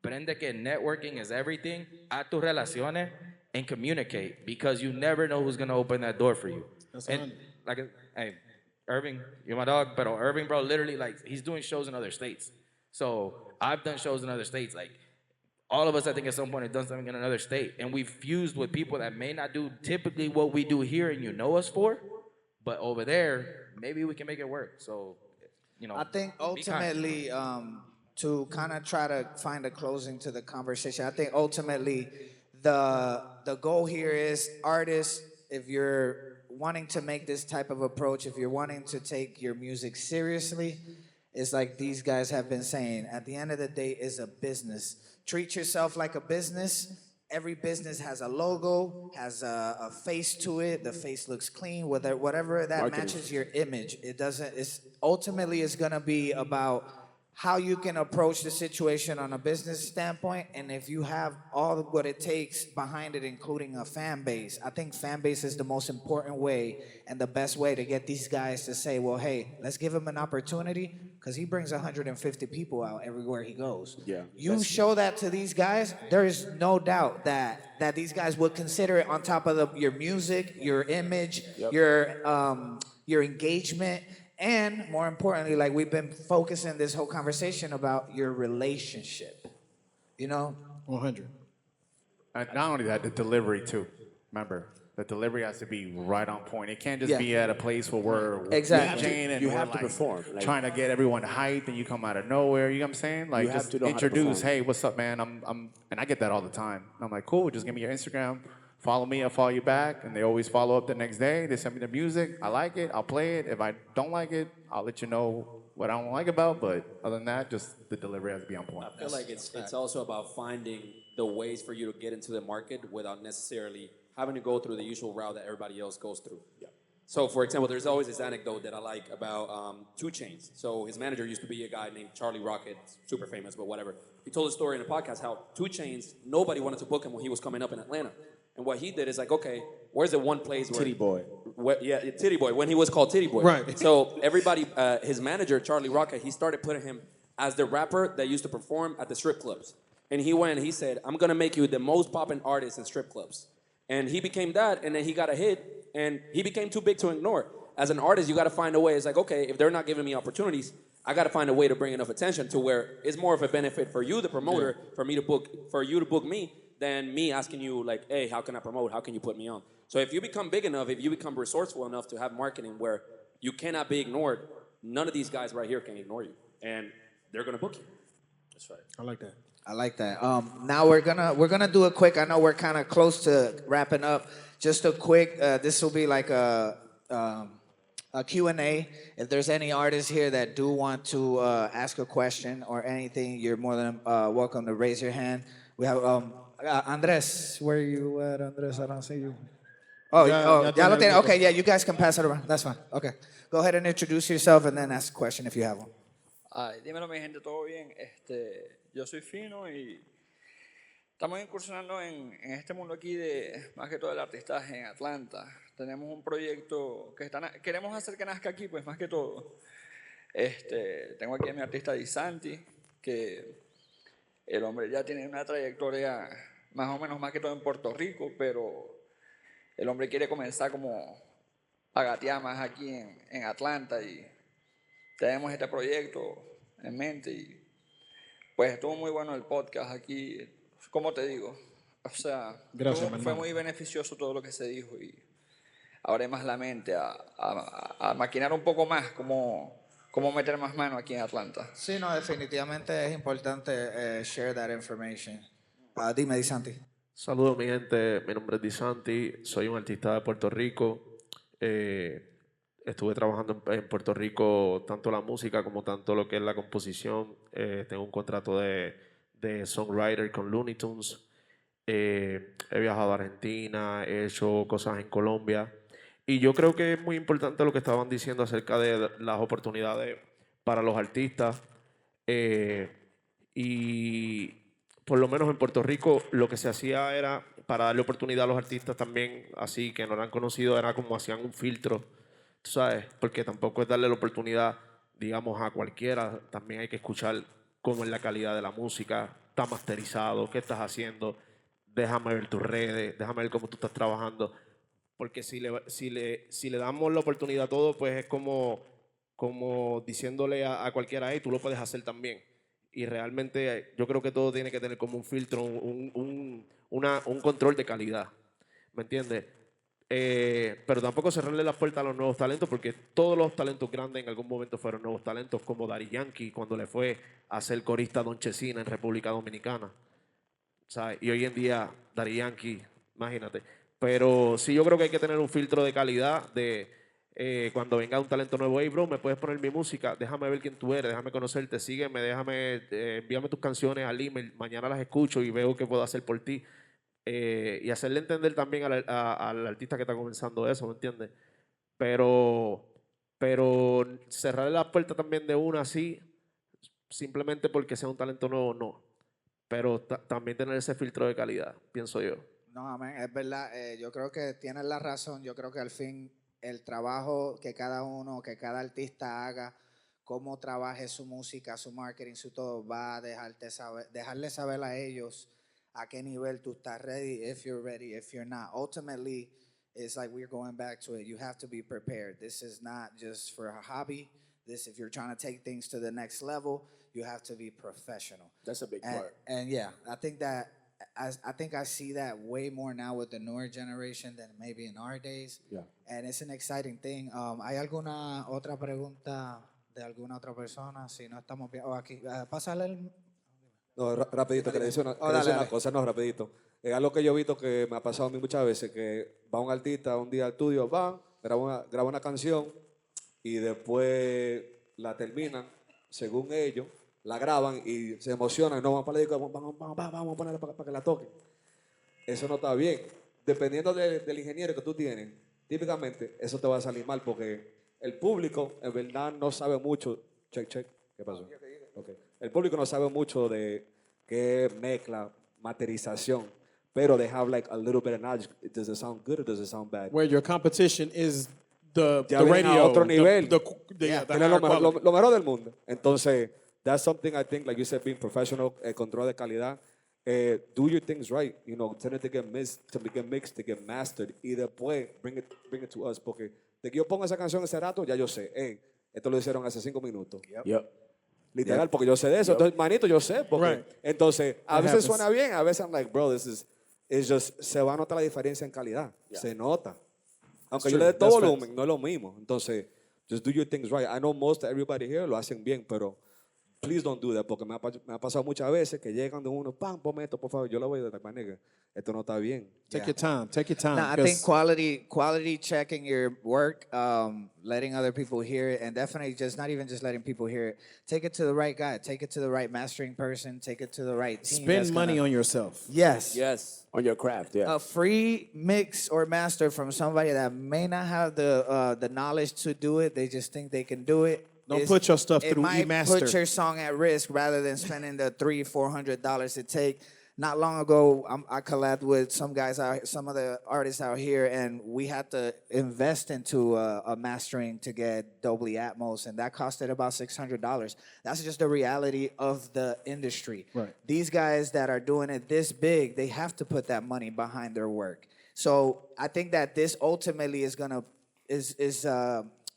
Aprende que networking is everything. Haz tus relaciones and communicate, because you never know who's going to open that door for you. And, like, hey, Irving, you're my dog, but Irving, bro, literally, like, he's doing shows in other states. So I've done shows in other states. Like, all of us, I think, at some point have done something in another state. And we've fused with people that may not do typically what we do here and you know us for, but over there, maybe we can make it work. So, you know. I think ultimately, to kind of try to find a closing to the conversation, I think ultimately the goal here is artists, if you're wanting to make this type of approach, if you're wanting to take your music seriously, it's like these guys have been saying, at the end of the day, it's a business. Treat yourself like a business. Every business has a logo, has a face to it. The face looks clean, whatever that matches your image. It doesn't, ultimately it's gonna be about how you can approach the situation on a business standpoint, and if you have all of what it takes behind it, including a fan base. I think fan base is the most important way and the best way to get these guys to say, well, hey, let's give him an opportunity, because he brings 150 people out everywhere he goes. Yeah. You show that to these guys, there is no doubt that these guys would consider it on top of your music, your image, your engagement, and more importantly, like we've been focusing this whole conversation about your relationship, you know? 100. Not only that, the delivery too. Remember, the delivery has to be right on point. It can't just be at a place where we're Exactly. DJing and You we're have to like perform. Like, trying to get everyone hyped, and you come out of nowhere. You know what I'm saying? Like, You have just to know how to introduce, perform. hey, what's up, man? And I get that all the time. I'm like, cool, just give me your Instagram. Follow me, I'll follow you back. And they always follow up the next day. They send me the music. I like it, I'll play it. If I don't like it, I'll let you know what I don't like about. But other than that, just the delivery has to be on point. I feel like it's also about finding the ways for you to get into the market without necessarily having to go through the usual route that everybody else goes through. Yeah. So, for example, there's always this anecdote that I like about 2 Chainz. So his manager used to be a guy named Charlie Rocket, super famous, but whatever. He told a story in a podcast how 2 Chainz, nobody wanted to book him when he was coming up in Atlanta. And what he did is like, okay, where's the one place where Titty Boy. yeah, Titty Boy, when he was called Titty Boy. Right. So everybody, his manager, Charlie Rocket, he started putting him as the rapper that used to perform at the strip clubs. And he went and he said, I'm gonna make you the most popping artist in strip clubs. And he became that, and then he got a hit, and he became too big to ignore. As an artist, you gotta find a way. It's like, okay, if they're not giving me opportunities, I gotta find a way to bring enough attention to where it's more of a benefit for you, the promoter, for you to book me, than me asking you like, hey, how can I promote? How can you put me on? So if you become big enough, if you become resourceful enough to have marketing where you cannot be ignored, none of these guys right here can ignore you, and they're gonna book you. That's right. I like that. I like that. Now we're gonna do a quick. I know we're kind of close to wrapping up. Just a quick. This will be like a Q&A. If there's any artists here that do want to ask a question or anything, you're more than welcome to raise your hand. We have Andres. Where are you at, Andres? I don't see you. Oh, ya lo tiene. Okay, yeah, you guys can pass it around. That's fine. Okay, go ahead and introduce yourself and then ask a question if you have one. Ay, dímelo, mi gente, ¿todo bien? Yo soy Fino y estamos incursionando en este mundo aquí de, más que todo, el artistaje en Atlanta. Tenemos un proyecto que queremos hacer que nazca aquí, pues, más que todo. Tengo aquí a mi artista Disanti, que el hombre ya tiene una trayectoria más o menos más que todo en Puerto Rico, pero el hombre quiere comenzar como a gatear más aquí en Atlanta y tenemos este proyecto en mente y pues estuvo muy bueno el podcast aquí, como te digo, o sea, fue muy beneficioso todo lo que se dijo y abre más la mente a maquinar un poco más cómo meter más mano aquí en Atlanta. Sí, no, definitivamente es importante share that information. Dime, Disanti. Saludos, mi gente. Mi nombre es Disanti. Soy un artista de Puerto Rico. Estuve trabajando en Puerto Rico tanto la música como tanto lo que es la composición. Tengo un contrato de songwriter con Looney Tunes. He viajado a Argentina, he hecho cosas en Colombia. Y yo creo que es muy importante lo que estaban diciendo acerca de las oportunidades para los artistas. Y por lo menos en Puerto Rico lo que se hacía era, para darle oportunidad a los artistas también, así que no lo han conocido, era como hacían un filtro, tú sabes, porque tampoco es darle la oportunidad, digamos, a cualquiera. También hay que escuchar cómo es la calidad de la música, está masterizado, qué estás haciendo, déjame ver tus redes, déjame ver cómo tú estás trabajando. Porque si le damos la oportunidad a todo, pues es como diciéndole a cualquiera, hey, tú lo puedes hacer también. Y realmente yo creo que todo tiene que tener como un filtro, un control de calidad, ¿me entiendes? Pero tampoco cerrarle las puertas a los nuevos talentos, porque todos los talentos grandes en algún momento fueron nuevos talentos, como Daddy Yankee cuando le fue a ser corista Don Chesina en República Dominicana, ¿sabes? Y hoy en día Daddy Yankee, imagínate. Pero sí, yo creo que hay que tener un filtro de calidad de cuando venga un talento nuevo, hey bro, me puedes poner mi música, déjame ver quién tú eres, déjame conocerte, sígueme, envíame tus canciones al email, mañana las escucho y veo qué puedo hacer por ti. Y hacerle entender también al artista que está comenzando eso, ¿me entiendes? Pero cerrarle la puerta también de una así, simplemente porque sea un talento nuevo, no. Pero también tener ese filtro de calidad, pienso yo. No, amén, es verdad. Yo creo que tienes la razón. Yo creo que al fin el trabajo que cada artista haga, cómo trabaje su música, su marketing, su todo, va a dejarle saber a ellos a qué nivel tú estás ready, if you're not. Ultimately, it's like we're going back to it. You have to be prepared. This is not just for a hobby. If you're trying to take things to the next level, you have to be professional. That's a big part. And yeah, I think I see that way more now with the newer generation than maybe in our days. Yeah. And it's an exciting thing. ¿Hay alguna otra pregunta de alguna otra persona? Si no estamos bien. Aquí, pásale el... No, rapidito, que le dice una cosa, no, rapidito. Es algo que yo he visto que me ha pasado a mí muchas veces, que va un artista un día al estudio, graba una canción y después la terminan, según ellos, la graban y se emocionan, no, vamos para la disco, vamos a ponerla para que la toquen. Eso no está bien. Dependiendo del ingeniero que tú tienes, típicamente eso te va a salir mal porque el público en verdad no sabe mucho. Check. ¿Qué pasó? Okay. El público no sabe mucho de qué mezcla, masterización, pero they have like a little bit of knowledge. Does it sound good or does it sound bad? Where your competition is the Ya vienen radio, a otro nivel. the Tienen higher lo mejor, quality. lo mejor del mundo. Entonces, that's something I think, like you said, being professional, control de calidad. Do your things right, you know, tend to get mixed, to get mastered, y después bring it to us, porque de que yo ponga esa canción ese rato, ya yo sé, esto lo hicieron hace 5 minutos. Yep. Literal, porque yo sé de eso. Entonces, manito, yo sé. Porque, Right. Entonces, a That veces happens. suena bien, a veces I'm like, bro, it's just, se va a notar la diferencia en calidad. Se nota. Aunque yo true. le dé todo That's volumen, no es lo mismo. Entonces, just do your things right. I know most everybody here lo hacen bien, pero please don't do that, porque me ha pasado muchas veces que llegan de uno, pam, ponme esto, por favor, yo lo voy a decir, nigga, esto no está bien. Take your time. Take your time. No, I 'cause- think quality checking your work, letting other people hear it, and definitely just not even just letting people hear it. Take it to the right guy. Take it to the right mastering person. Take it to the right team. spend money on yourself. Yes. Yes. On your craft, yeah. A free mix or master from somebody that may not have the knowledge to do it. They just think they can do it. Don't put your stuff It through might eMaster. put your song at risk rather than spending the $300-400 it take. Not long ago, I collabed with some of the artists out here, and we had to invest into a mastering to get Dolby Atmos, and that costed about $600. That's just the reality of the industry. Right. These guys that are doing it this big, they have to put that money behind their work. So I think that this ultimately is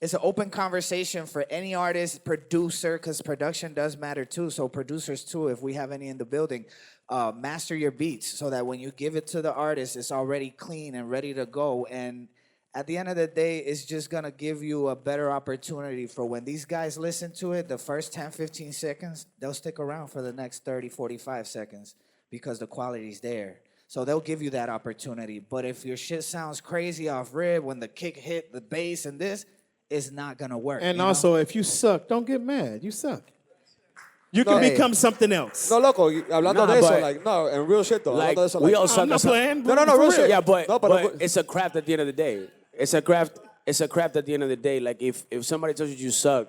it's an open conversation for any artist, producer, because production does matter too. So producers too, if we have any in the building, master your beats so that when you give it to the artist, it's already clean and ready to go. And at the end of the day, it's just gonna give you a better opportunity for when these guys listen to it, the first 10, 15 seconds, they'll stick around for the next 30, 45 seconds because the quality's there. So they'll give you that opportunity. But if your shit sounds crazy off rib, when the kick hit the bass and this, it's not gonna work. And you know? also, if you suck, don't get mad. You suck. You No, can hey. become something else. No, loco, hablando Nah, de eso, but- like, no, en real shit, though. Like, Hablando de eso, we like, all suck I'm not at some- playing. No, real shit. Yeah, but, No, but it's a craft at the end of the day. It's a craft at the end of the day. Like if somebody tells you suck,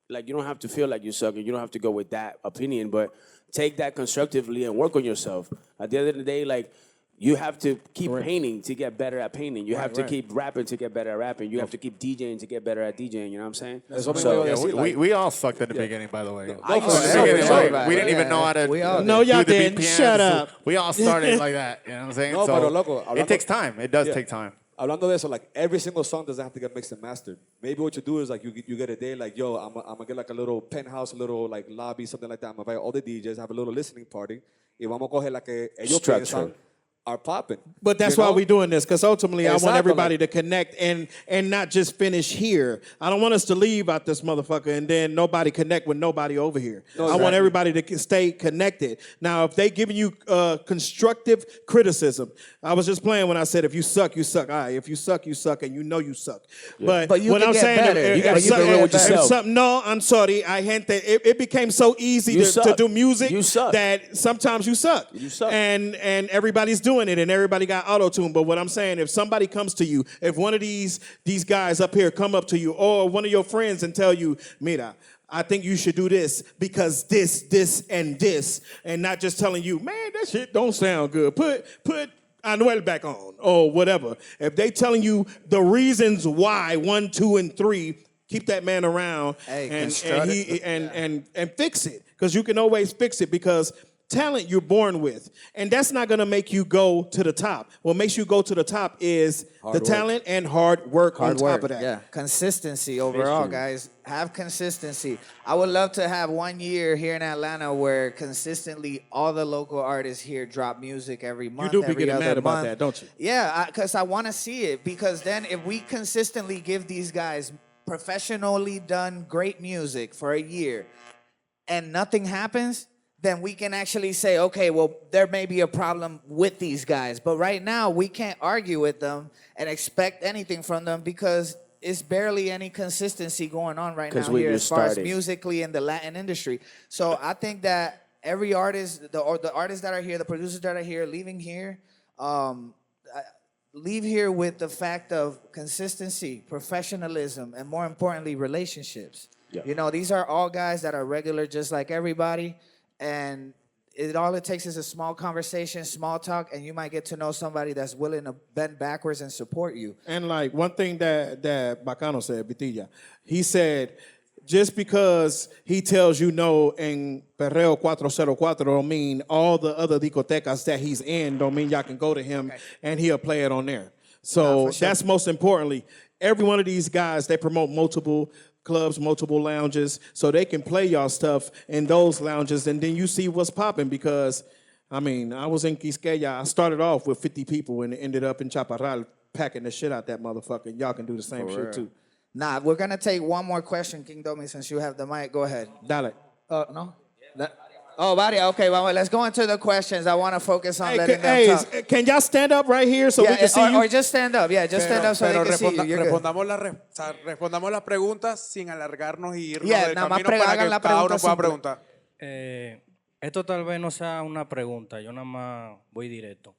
like you don't have to feel like you suck and you don't have to go with that opinion, but take that constructively and work on yourself. At the end of the day, like you have to keep painting to get better at painting. You have to keep rapping to get better at rapping. You have to keep DJing to get better at DJing. You know what I'm saying? Eso mismo So- iba a decir, like, We all sucked at the beginning, by the way. I used to At the suck beginning, at like, everybody. we didn't even know how to We all do did. No, y'all the didn't. BPMs. Shut up. We all started like that, you know what I'm saying? No, So pero loco, it takes time. It does Yeah. take time. Hablando de eso, like every single song doesn't have to get mixed and mastered. Maybe what you do is like you get a day like, yo, I'm gonna get like a little penthouse, a little like lobby, something like that. I'm gonna invite all the DJs, have a little listening party, y vamos a coger la que ellos Structure. piensan are popping. But that's You why know? we're doing this, because ultimately I want Exacto, everybody like- to connect and not just finish here. I don't want us to leave out this motherfucker and then nobody connect with nobody over here. No, I want exactly. everybody to stay connected. Now, if they giving you constructive criticism, I was just playing when I said if you suck, you suck. All right, if you suck, and you know you suck. But you what can I'm get saying, better. You gotta keep it real with yourself. No, I'm sorry. I hint that it became so easy You to suck. do music You suck. that sometimes you suck. You suck. And everybody's doing it, and everybody got auto-tune. But what I'm saying, if somebody comes to you, if one of these guys up here come up to you, or one of your friends and tell you, mira, I think you should do this because this, and not just telling you, man, that shit don't sound good. Put Anuel back on, or whatever. If they telling you the reasons why 1, 2, and 3, keep that man around and fix it, because you can always fix it, because talent you're born with, and that's not gonna make you go to the top. What makes you go to the top is the talent and hard work on top of that. Yeah, consistency overall, guys. Have consistency. I would love to have 1 year here in Atlanta where consistently all the local artists here drop music every month. do be every getting other mad about month. that, don't you? Yeah, because I want to see it. Because then if we consistently give these guys professionally done great music for a year and nothing happens, then we can actually say, okay, well, there may be a problem with these guys. But right now, we can't argue with them and expect anything from them because it's barely any consistency going on right now here as far as musically in the Latin industry. So I think that every artist, the artists that are here, the producers that are here, leaving here, leave here with the fact of consistency, professionalism, and more importantly, relationships. Yeah. You know, these are all guys that are regular just like everybody. And all it takes is a small conversation, small talk, and you might get to know somebody that's willing to bend backwards and support you. And like one thing that Bacano said, Bitilla, he said, just because he tells you no in Perreo 404 don't mean all the other discotecas that he's in don't mean y'all can go to him and he'll play it on there. So for sure. that's most importantly. Every one of these guys, they promote multiple clubs, multiple lounges, so they can play y'all stuff in those lounges, and then you see what's popping. Because, I mean, I was in Quisqueya. I started off with 50 people and ended up in Chaparral packing the shit out that motherfucker. And y'all can do the same shit too. Nah, we're gonna take one more question, King Domi, since you have the mic. Go ahead. Dale. No? Oh, Varia. Okay, well, let's go into the questions. I want to focus on letting them talk. Can y'all stand up right here so we can see you? Or just stand up. Yeah, just stand up so they can see you. You're good. Respondamos las preguntas sin alargarnos y irnos Yeah, del nada más camino para hagan que la cada uno pregunta pueda simple. preguntar. Esto tal vez no sea una pregunta, yo nada más voy directo.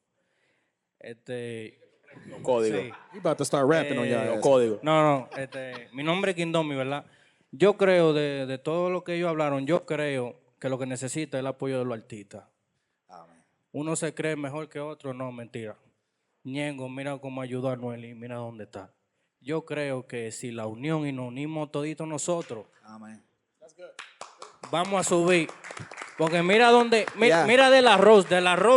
Código. Sí. You about to start rapping on y'all ass. Código. No, mi nombre es Kindomi, ¿verdad? Yo creo, de todo lo que ellos hablaron, yo creo que lo que necesita es el apoyo de los artistas. Uno se cree mejor que otro, no, mentira. Ñengo, mira cómo ayudó a Noel, mira dónde está. Yo creo que si la unión y nos unimos toditos nosotros, vamos a subir. Porque mira dónde, mira del arroz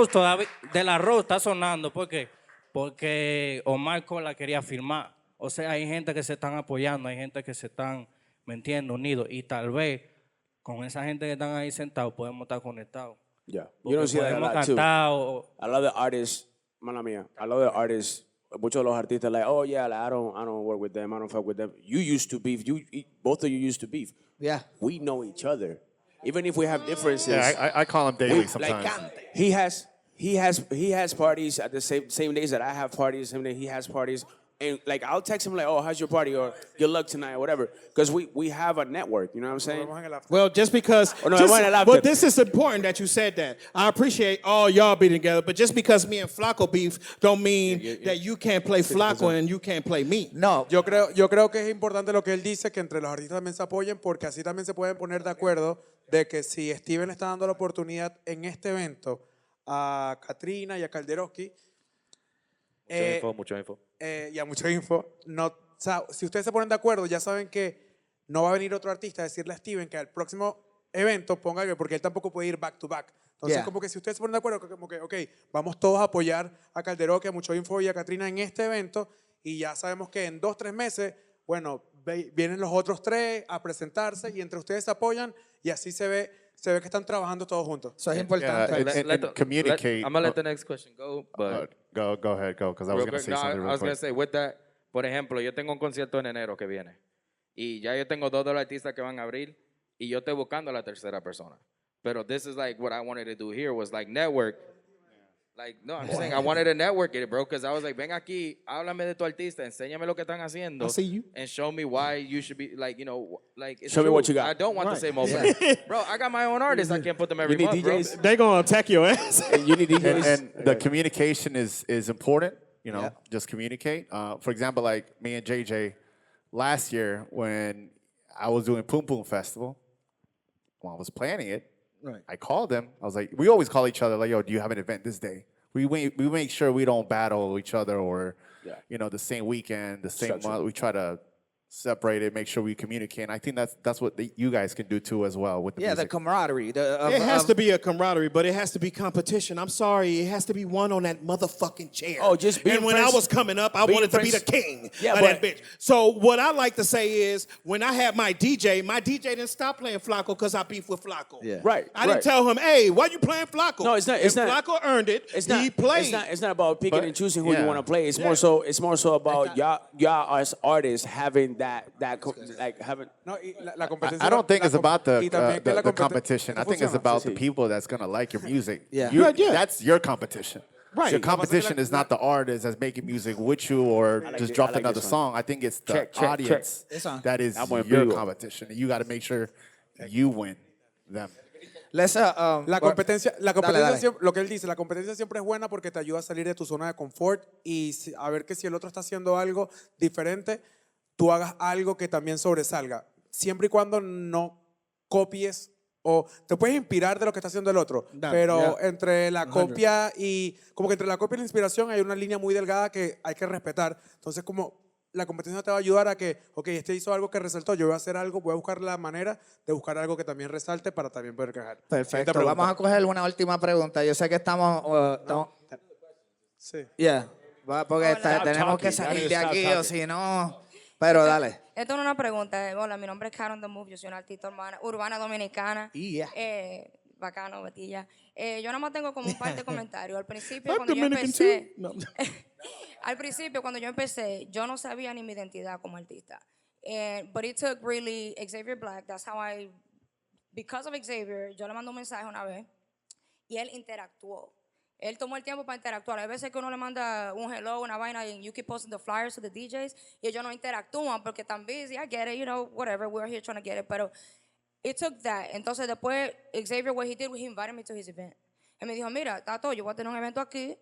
todavía, del arroz está sonando. ¿Por qué? Porque Omar Cola quería firmar. O sea, hay gente que se están apoyando, hay gente que se están, ¿me entiendes?, unidos. Y tal vez con esa gente que están ahí sentados podemos estar conectados. Yeah, you don't see that a lot too. I love the artists, mala mía. I love the artists. Muchos de los artistas like, oh yeah, like, I don't work with them, I don't fuck with them. You used to beef. Both of you used to beef. Yeah. We know each other, even if we have differences. Yeah, I call him daily sometimes. Like, he has parties at the same days that I have parties. Same day he has parties. And like I'll text him like, oh, how's your party, or good luck tonight, or whatever, because we have a network. You know what I'm saying? Well, just because, but this is important that you said that. I appreciate all y'all being together, but just because me and Flaco beef don't mean that you can't play Flaco and you can't play me. No. Yo creo que es importante lo que él dice, que entre los artistas también se apoyen, porque así también se pueden poner de acuerdo de que si Steven le está dando la oportunidad en este evento a Katrina y a Calderowski, Mucha info. Y a mucha info. No, o sea, si ustedes se ponen de acuerdo, ya saben que no va a venir otro artista a decirle a Steven que al próximo evento ponga que, porque él tampoco puede ir back to back. Entonces, como que si ustedes se ponen de acuerdo, como que, ok, vamos todos a apoyar a Calderowski, a Mucho Info y a Katrina en este evento, y ya sabemos que en 2-3 meses, bueno, vienen los otros 3 a presentarse y entre ustedes se apoyan y así se ve que están trabajando todos juntos. Eso es importante. And communicate. I'm gonna let the next question go, but Go ahead, because I was going to say something real I was quick. gonna say with that, por ejemplo, yo tengo un concierto en enero que viene y ya yo tengo 2 de los artistas que van a abrir y yo estoy buscando a la tercera persona. Pero this is like what I wanted to do here was like network. Like, no, I'm just saying I wanted to network it, bro, because I was like, ven aquí, háblame de tu artista, enséñame lo que están haciendo. I see you. And show me why you should be, like, you know, like, it's Show me true. what you got. I don't want the same old plan. Bro, I got my own artists. I can't put them every You need month, DJs? bro. They gonna attack your ass. You need DJs. And the communication is important. You know, just communicate. For example, like me and JJ last year when I was doing Pum Pum Festival, when I was planning it, I called them. I was like, we always call each other like, yo, do you have an event this day? We make sure we don't battle each other or, you know, the same weekend, the same month. We try to separate it, make sure we communicate. And I think that's what you guys can do too as well with the music. The camaraderie. It has to be a camaraderie, but it has to be competition. I'm sorry, it has to be one on that motherfucking chair. Oh, just being And when I was coming up, I wanted to be the king of that bitch. So what I like to say is, when I had my DJ didn't stop playing Flacco because I beefed with Flacco. Yeah. Right. I didn't tell him, hey, why you playing Flacco? No, it's not. It's if not. Flacco earned it. He played. It's not about picking and choosing who you want to play. It's more so. It's more so about y'all as artists having that like having. No, y la competencia. I don't think it's about the the competition. I think it's about the people that's going to like your music. Yeah. That's your competition. Right. Your competition is not the artist that's making music with you or just dropped another song. I think it's the audience that is your competition. And you got to make sure you win them. Let's, La competencia, dale. Lo que él dice, la competencia siempre es buena porque te ayuda a salir de tu zona de confort y a ver que si el otro está haciendo algo diferente, tú hagas algo que también sobresalga. Siempre y cuando no copies o te puedes inspirar de lo que está haciendo el otro, pero entre la copia y como que entre la copia y la inspiración hay una línea muy delgada que hay que respetar. Entonces como la competencia te va a ayudar a que, ok, este hizo algo que resaltó, yo voy a hacer algo, voy a buscar la manera de buscar algo que también resalte para también poder quejar. Perfecto. Vamos a coger una última pregunta. Yo sé que estamos... Sí. Yeah. Porque tenemos que salir de aquí o si no... Pero dale. Esto no es una pregunta. Hola, mi nombre es Karen The Move. Yo soy una artista urbana dominicana. Yeah. Bacano, Betilla. Yo nada más tengo como un par de comentarios. Al principio, cuando yo empecé... Al principio, cuando yo empecé, yo no sabía ni mi identidad como artista. But it took really Xavier Black. That's how I... Because of Xavier, yo le mandé un mensaje una vez y él interactuó. Él tomó el tiempo para interactuar. Hay veces que uno le manda un hello, una vaina, y you keep posting the flyers to the DJs, y ellos no interactúan porque están busy. I get it, you know, whatever. We're here trying to get it. Pero it took that. Entonces, después, Xavier, what he did, he invited me to his event. Él me dijo, mira, Tato, yo voy a tener un evento aquí.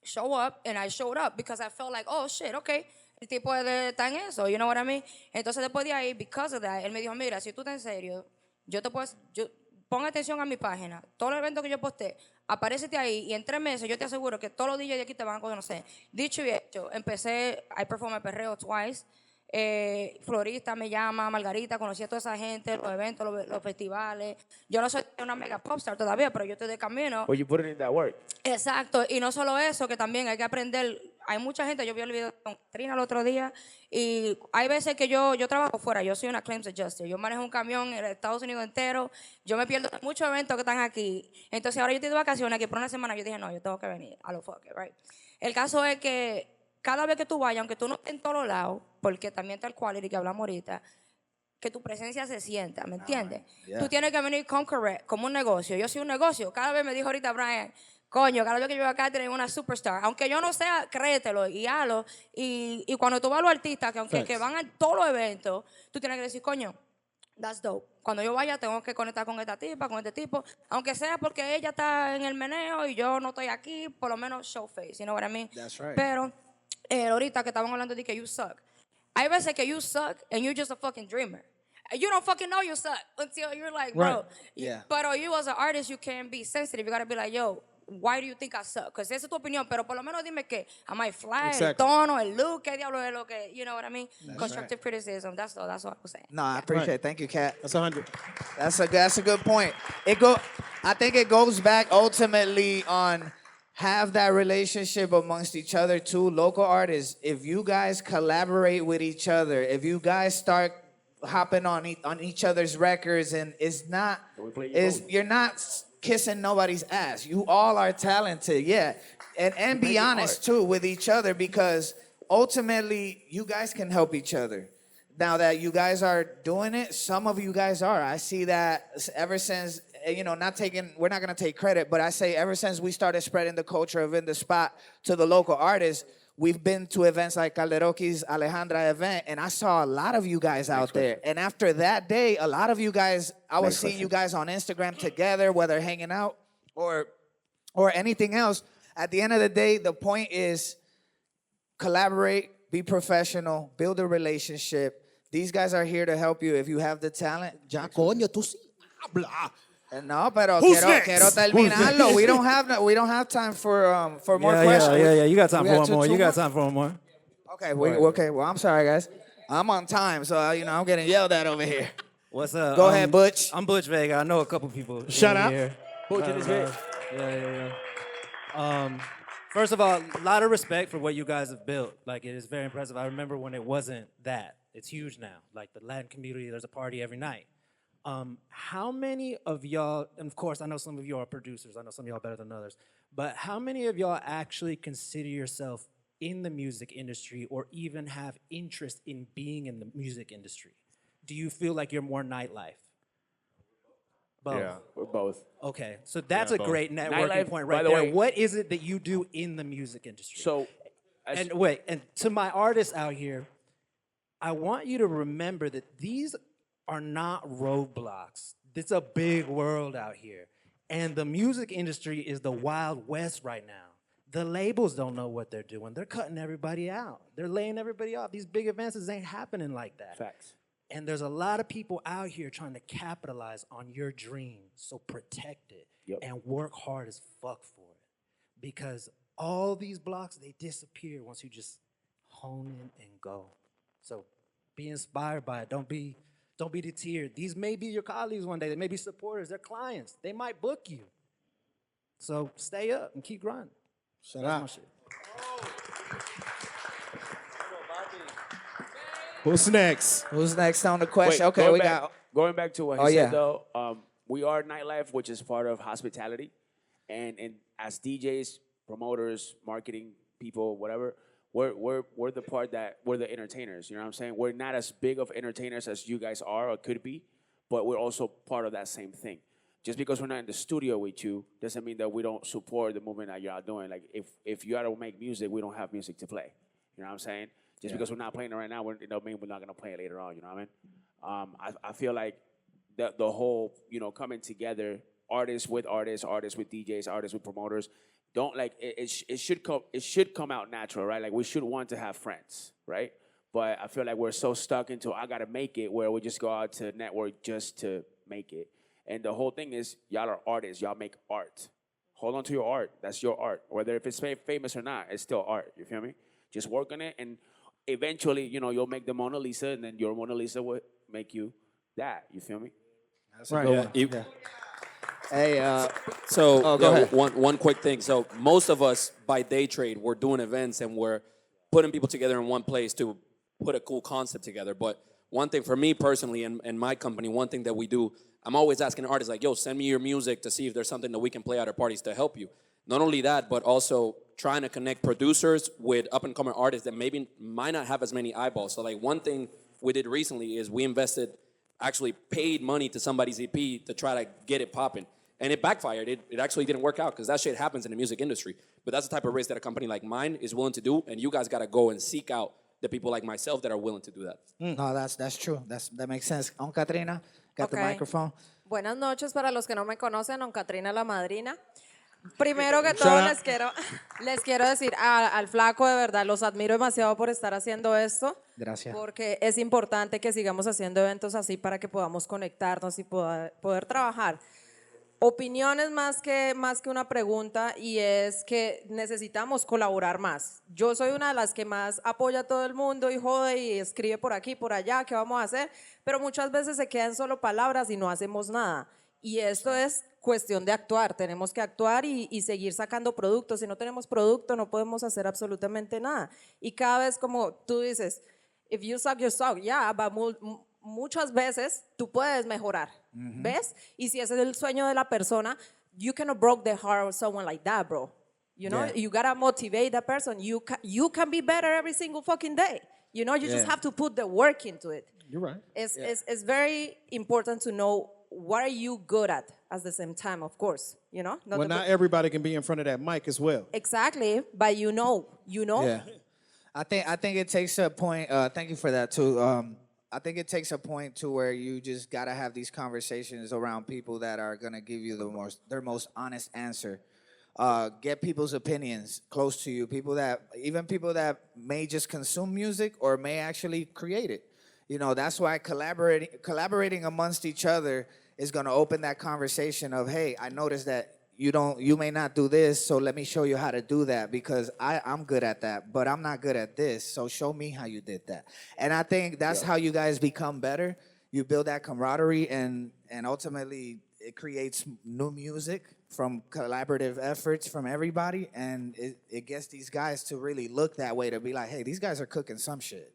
Show up. And I showed up because I felt like, oh, shit, okay. El tipo está en eso, you know what I mean? Entonces, después de ahí, because of that, él me dijo, mira, si tú estás en serio, pon atención a mi página. Todos los eventos que yo posté, apárecete ahí y en 3 meses yo te aseguro que todos los DJs de aquí te van a conocer. Dicho y hecho, empecé, I perform el perreo twice. Florista me llama, Margarita, conocí a toda esa gente, los eventos, los festivales. Yo no soy una mega popstar todavía, pero yo estoy de camino. Well, you put in that work. Exacto, y no solo eso, que también hay que aprender. Hay mucha gente, yo vi el video con Trina el otro día, y hay veces que yo trabajo fuera, yo soy una claims adjuster, yo manejo un camión en Estados Unidos entero, yo me pierdo muchos eventos que están aquí, entonces ahora yo estoy de vacaciones aquí por una semana, yo dije, no, yo tengo que venir a lo fuck it, right? El caso es que cada vez que tú vayas, aunque tú no estés en todos lados, porque también está el quality que hablamos ahorita, que tu presencia se sienta, ¿me entiendes? Tú tienes que venir con correct, como un negocio, yo soy un negocio, cada vez me dijo ahorita Brian, coño, cada vez que yo voy acá tengo una superstar. Aunque yo no sea, créetelo y hazlo. Y cuando tú vas a los artistas, que van a todos los eventos, tú tienes que decir, coño, that's dope. Cuando yo vaya tengo que conectar con esta tipa, con este tipo. Aunque sea porque ella está en el meneo y yo no estoy aquí, por lo menos show face, you know what I mean? That's right. Pero ahorita que estaban hablando de que you suck. Hay veces que you suck and you're just a fucking dreamer. You don't fucking know you suck until you're like, bro. Yeah. But you as an artist, you can be sensitive. You gotta be like, yo, why do you think I suck? Because esa es tu opinión, pero por lo menos dime que am I fly, el tono, el look, qué diablo es lo que, you know what I mean? Constructive criticism, that's all I was saying. No, I appreciate it. Thank you, Kat. That's 100. That's a good point. I think it goes back ultimately on have that relationship amongst each other too. Local artists, if you guys collaborate with each other, if you guys start hopping on each other's records, and you're not kissing nobody's ass. You all are talented, yeah. And be honest too with each other, because ultimately you guys can help each other. Now that you guys are doing it, some of you guys are. I see that ever since, we're not gonna take credit, but I say ever since we started spreading the culture of InDaSpot to the local artists, we've been to events like Calderoki's Alejandra event, and I saw a lot of you guys out there. And after that day, a lot of you guys, I was seeing you guys on Instagram together, whether hanging out or anything else. At the end of the day, the point is collaborate, be professional, build a relationship. These guys are here to help you if you have the talent. Ya, coño, tú sí habla. No, pero quiero terminarlo. We don't have time for more questions. Yeah. You got time We for got one two more. You got more? time for one more. Okay, okay. Well, I'm sorry, guys. I'm on time, so I'm getting yelled at over here. What's up? Go ahead, Butch. I'm Butch Vega. I know a couple people. Shut up. Here. Butch is big. Yeah. First of all, a lot of respect for what you guys have built. Like, it is very impressive. I remember when it wasn't that. It's huge now. Like, the Latin community, there's a party every night. How many of y'all, and of course, I know some of you are producers. I know some of y'all better than others. But how many of y'all actually consider yourself in the music industry or even have interest in being in the music industry? Do you feel like you're more nightlife? Both. Yeah, we're both. Okay, so that's a both. great networking Nightlife, point by right the there. way- What is it that you do in the music industry? So, and to my artists out here, I want you to remember that these are not roadblocks. It's a big world out here. And the music industry is the Wild West right now. The labels don't know what they're doing. They're cutting everybody out. They're laying everybody off. These big events ain't happening like that. Facts. And there's a lot of people out here trying to capitalize on your dream. So protect it and work hard as fuck for it. Because all these blocks, they disappear once you just hone in and go. So be inspired by it. Don't be deterred. These may be your colleagues one day. They may be supporters. They're clients. They might book you. So stay up and keep grinding. Shut That's up. my shit. Who's next? Who's next on the question? Wait, Okay, going we back, got. going back to what he Oh, said yeah. though. We are nightlife, which is part of hospitality, and as DJs, promoters, marketing people, whatever, we're the part that we're the entertainers. You know what I'm saying? We're not as big of entertainers as you guys are or could be, but we're also part of that same thing. Just because we're not in the studio with you doesn't mean that we don't support the movement that y'all doing. Like if you gotta make music, we don't have music to play. You know what I'm saying? Just because we're not playing it right now, it don't mean we're not gonna play it later on. You know what I mean? I feel like the whole coming together, artists with DJs, artists with promoters, don't like it should come out natural, right? Like we should want to have friends, right? But I feel like we're so stuck into I gotta make it where we just go out to network just to make it. And the whole thing is y'all are artists, y'all make art. Hold on to your art. That's your art. Whether if it's famous or not, it's still art. You feel me? Just work on it, and eventually, you'll make the Mona Lisa, and then your Mona Lisa will make you that. You feel me? That's a good one. Hey, So oh, go ahead. one quick thing. So most of us by day trade, we're doing events and we're putting people together in one place to put a cool concept together. But one thing for me personally and my company, one thing that we do, I'm always asking artists like, yo, send me your music to see if there's something that we can play at our parties to help you. Not only that, but also trying to connect producers with up-and-coming artists that maybe might not have as many eyeballs. So like one thing we did recently is we actually paid money to somebody's EP to try to get it popping. And it backfired. It actually didn't work out because that shit happens in the music industry. But that's the type of risk that a company like mine is willing to do, and you guys got to go and seek out the people like myself that are willing to do that. No, that's true. That makes sense. Katrina, got the Okay. microphone. Buenas noches para los que no me conocen, don Catrina la madrina. Primero que todo les quiero decir al flaco, de verdad, los admiro demasiado por estar haciendo esto. Gracias. Porque es importante que sigamos haciendo eventos así para que podamos conectarnos y poder trabajar. Opiniones más que una pregunta, y es que necesitamos colaborar más. Yo soy una de las que más apoya a todo el mundo y jode y escribe por aquí, por allá, ¿qué vamos a hacer? Pero muchas veces se quedan solo palabras y no hacemos nada. Y esto es cuestión de actuar, tenemos que actuar y seguir sacando productos. Si no tenemos producto no podemos hacer absolutamente nada. Y cada vez, como tú dices, if you suck, you suck, yeah, but muchas veces tú puedes mejorar, ¿ves? Y si ese es el sueño de la persona, you cannot break the heart of someone like that, bro. You know, you gotta motivate that person. You can be better every single fucking day. You know, you just have to put the work into it. You're right. It's very important to know what are you good at the same time, of course, you know? Not everybody can be in front of that mic as well. Exactly, but you know. Yeah. I think it takes a point, thank you for that too. I think it takes a point to where you just gotta have these conversations around people that are gonna give you their most honest answer. Get people's opinions close to you, people that may just consume music or may actually create it. You know, that's why collaborating amongst each other is gonna open that conversation of, hey, I noticed that you may not do this, so let me show you how to do that because I'm good at that, but I'm not good at this, so show me how you did that. And I think that's how you guys become better. You build that camaraderie, and ultimately it creates new music from collaborative efforts from everybody, and it gets these guys to really look that way, to be like, hey, these guys are cooking some shit.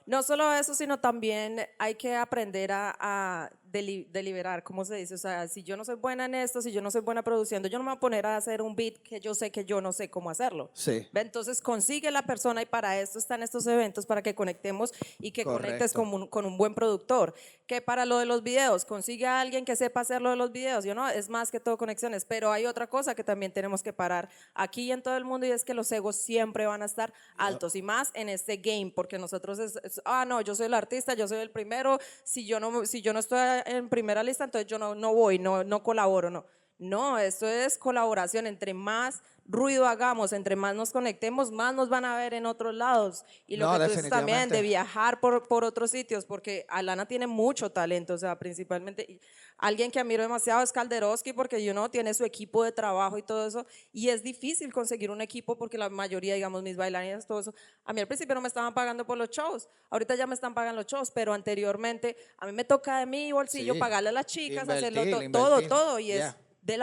No solo eso, sino también hay que aprender a deliberar, ¿cómo se dice? O sea, si yo no soy buena en esto, si yo no soy buena produciendo, yo no me voy a poner a hacer un beat que yo sé que yo no sé cómo hacerlo. Sí. Entonces consigue la persona, y para esto están estos eventos, para que conectemos y que conectes con un buen productor. Que para lo de los videos, consigue a alguien que sepa hacer lo de los videos, ¿yo no? Es más que todo conexiones, pero hay otra cosa que también tenemos que parar aquí y en todo el mundo, y es que los egos siempre van a estar altos, y más en este game, porque nosotros no, yo soy el artista, yo soy el primero, si yo no estoy en primera lista, entonces yo no voy, no colaboro, no. No, esto es colaboración. Entre más ruido hagamos, entre más nos conectemos, más nos van a ver en otros lados. Y lo No, que tú dices también de definitivamente. viajar por otros sitios, porque Alana tiene mucho talento, o sea, principalmente alguien que admiro demasiado es Calderowski, porque tiene su equipo de trabajo y todo eso, y es difícil conseguir un equipo porque la mayoría, digamos, mis bailarinas, todo eso, a mí al principio no me estaban pagando por los shows, ahorita ya me están pagando los shows, pero anteriormente a mí me toca de mi bolsillo Sí. pagarle a las chicas, hacerlo Invertir, todo, invertir. todo, y Yeah.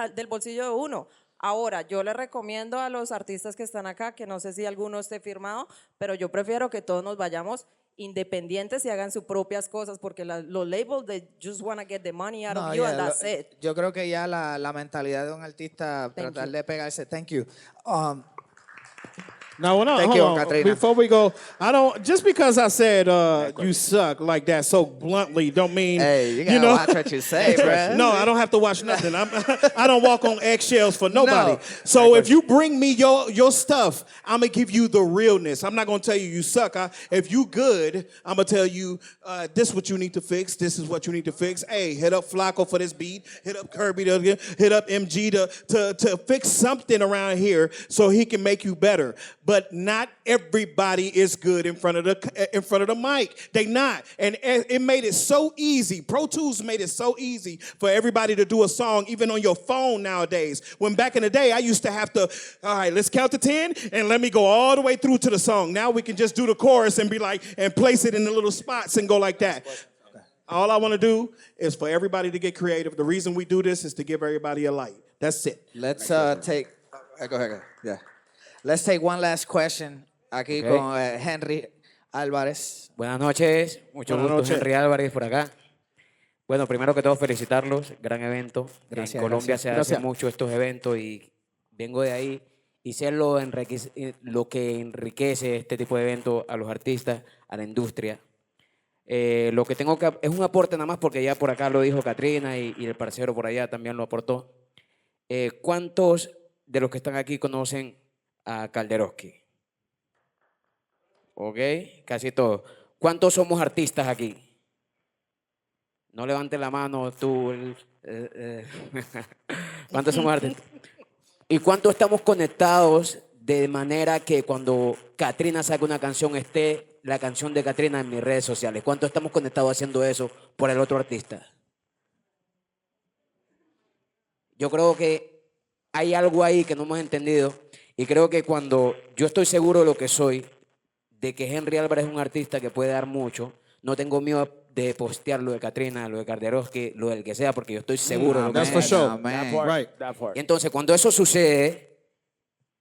es del bolsillo de uno. Ahora, yo le recomiendo a los artistas que están acá, que no sé si alguno esté firmado, pero yo prefiero que todos nos vayamos independientes y hagan sus propias cosas, porque los labels, they just want to get the money out No, of you yeah, and that's it. yo creo que ya la mentalidad de un artista tratar de pegarse. Thank you. No, Thank hold you, on. Katrina. Before we go, I don't just because I said you suck like that so bluntly don't mean Hey, you gotta watch what you say, bruh. No, I don't have to watch nothing. I don't walk on eggshells for nobody. No. So if you bring me your stuff, I'm gonna give you the realness. I'm not gonna tell you you suck. If you good, I'm gonna tell you this is what you need to fix. This is what you need to fix. Hey, hit up Flacco for this beat. Hit up Kirby to hit up MG to fix something around here so he can make you better. But not everybody is good in front of the mic. They not, and it made it so easy. Pro Tools made it so easy for everybody to do a song, even on your phone nowadays. When back in the day, I used to have to, all right, let's count to 10 and let me go all the way through to the song. Now we can just do the chorus and be like, and place it in the little spots and go like that. All I want to do is for everybody to get creative. The reason we do this is to give everybody a light. That's it. Let's take. Go ahead. Yeah. Let's take one last question. Aquí Okay. con Henry Álvarez. Buenas noches, mucho Buenas gusto, noches. Henry Álvarez por acá. Bueno, primero que todo felicitarlos, gran evento. Gracias, En Colombia gracias. se Gracias. hacen mucho estos eventos y vengo de ahí y sé lo que enriquece este tipo de eventos a los artistas, a la industria. Lo que tengo que es un aporte nada más porque ya por acá lo dijo Katrina y el parcero por allá también lo aportó. ¿Cuántos de los que están aquí conocen a Calderowski? Ok, casi todos. ¿Cuántos somos artistas aquí? No levanten la mano tú. ¿Cuántos somos artistas? ¿Y cuántos estamos conectados de manera que cuando Katrina saca una canción esté la canción de Katrina en mis redes sociales? ¿Cuántos estamos conectados haciendo eso por el otro artista? Yo creo que hay algo ahí que no hemos entendido y creo que cuando yo estoy seguro de lo que soy, de que Henry Álvarez es un artista que puede dar mucho, no tengo miedo de postear lo de Katrina, lo de Calderowski, lo del que sea, porque yo estoy seguro de lo que That's for es. sure. Amén. Right. Y entonces, cuando eso sucede,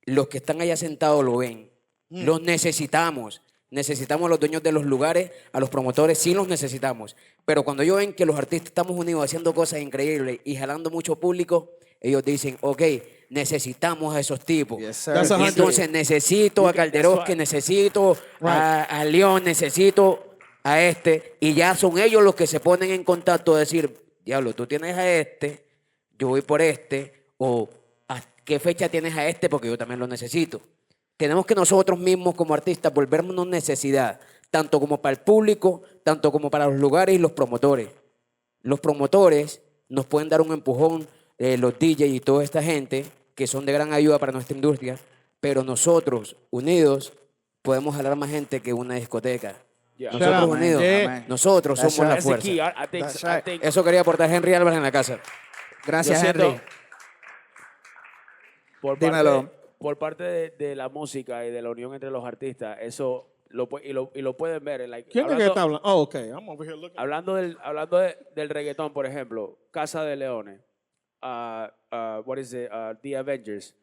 los que están allá sentados lo ven. Los necesitamos. Necesitamos a los dueños de los lugares, a los promotores, sí los necesitamos. Pero cuando ellos ven que los artistas estamos unidos haciendo cosas increíbles y jalando mucho público, ellos dicen, ok, necesitamos a esos tipos. sir. That's Y entonces necesito a Calderowski, necesito a León, necesito a este. Y ya son ellos los que se ponen en contacto a decir, diablo, tú tienes a este, yo voy por este, o ¿a qué fecha tienes a este? Porque yo también lo necesito. Tenemos que nosotros mismos como artistas volvernos necesidad, tanto como para el público, tanto como para los lugares y los promotores. Los promotores nos pueden dar un empujón, los DJs y toda esta gente, que son de gran ayuda para nuestra industria, pero nosotros, unidos, podemos jalar más gente que una discoteca. Nosotros unidos, nosotros somos la fuerza. Eso quería aportar Henry Álvarez en la casa. Gracias, Yo siento- Henry. Dímelo. Por parte de la música y de la unión entre los artistas, eso lo pueden ver. Like, ¿Quién es que está hablando? Oh, okay. I'm over here looking. Hablando del reggaetón, por ejemplo, Casa de Leones, what is it, The Avengers,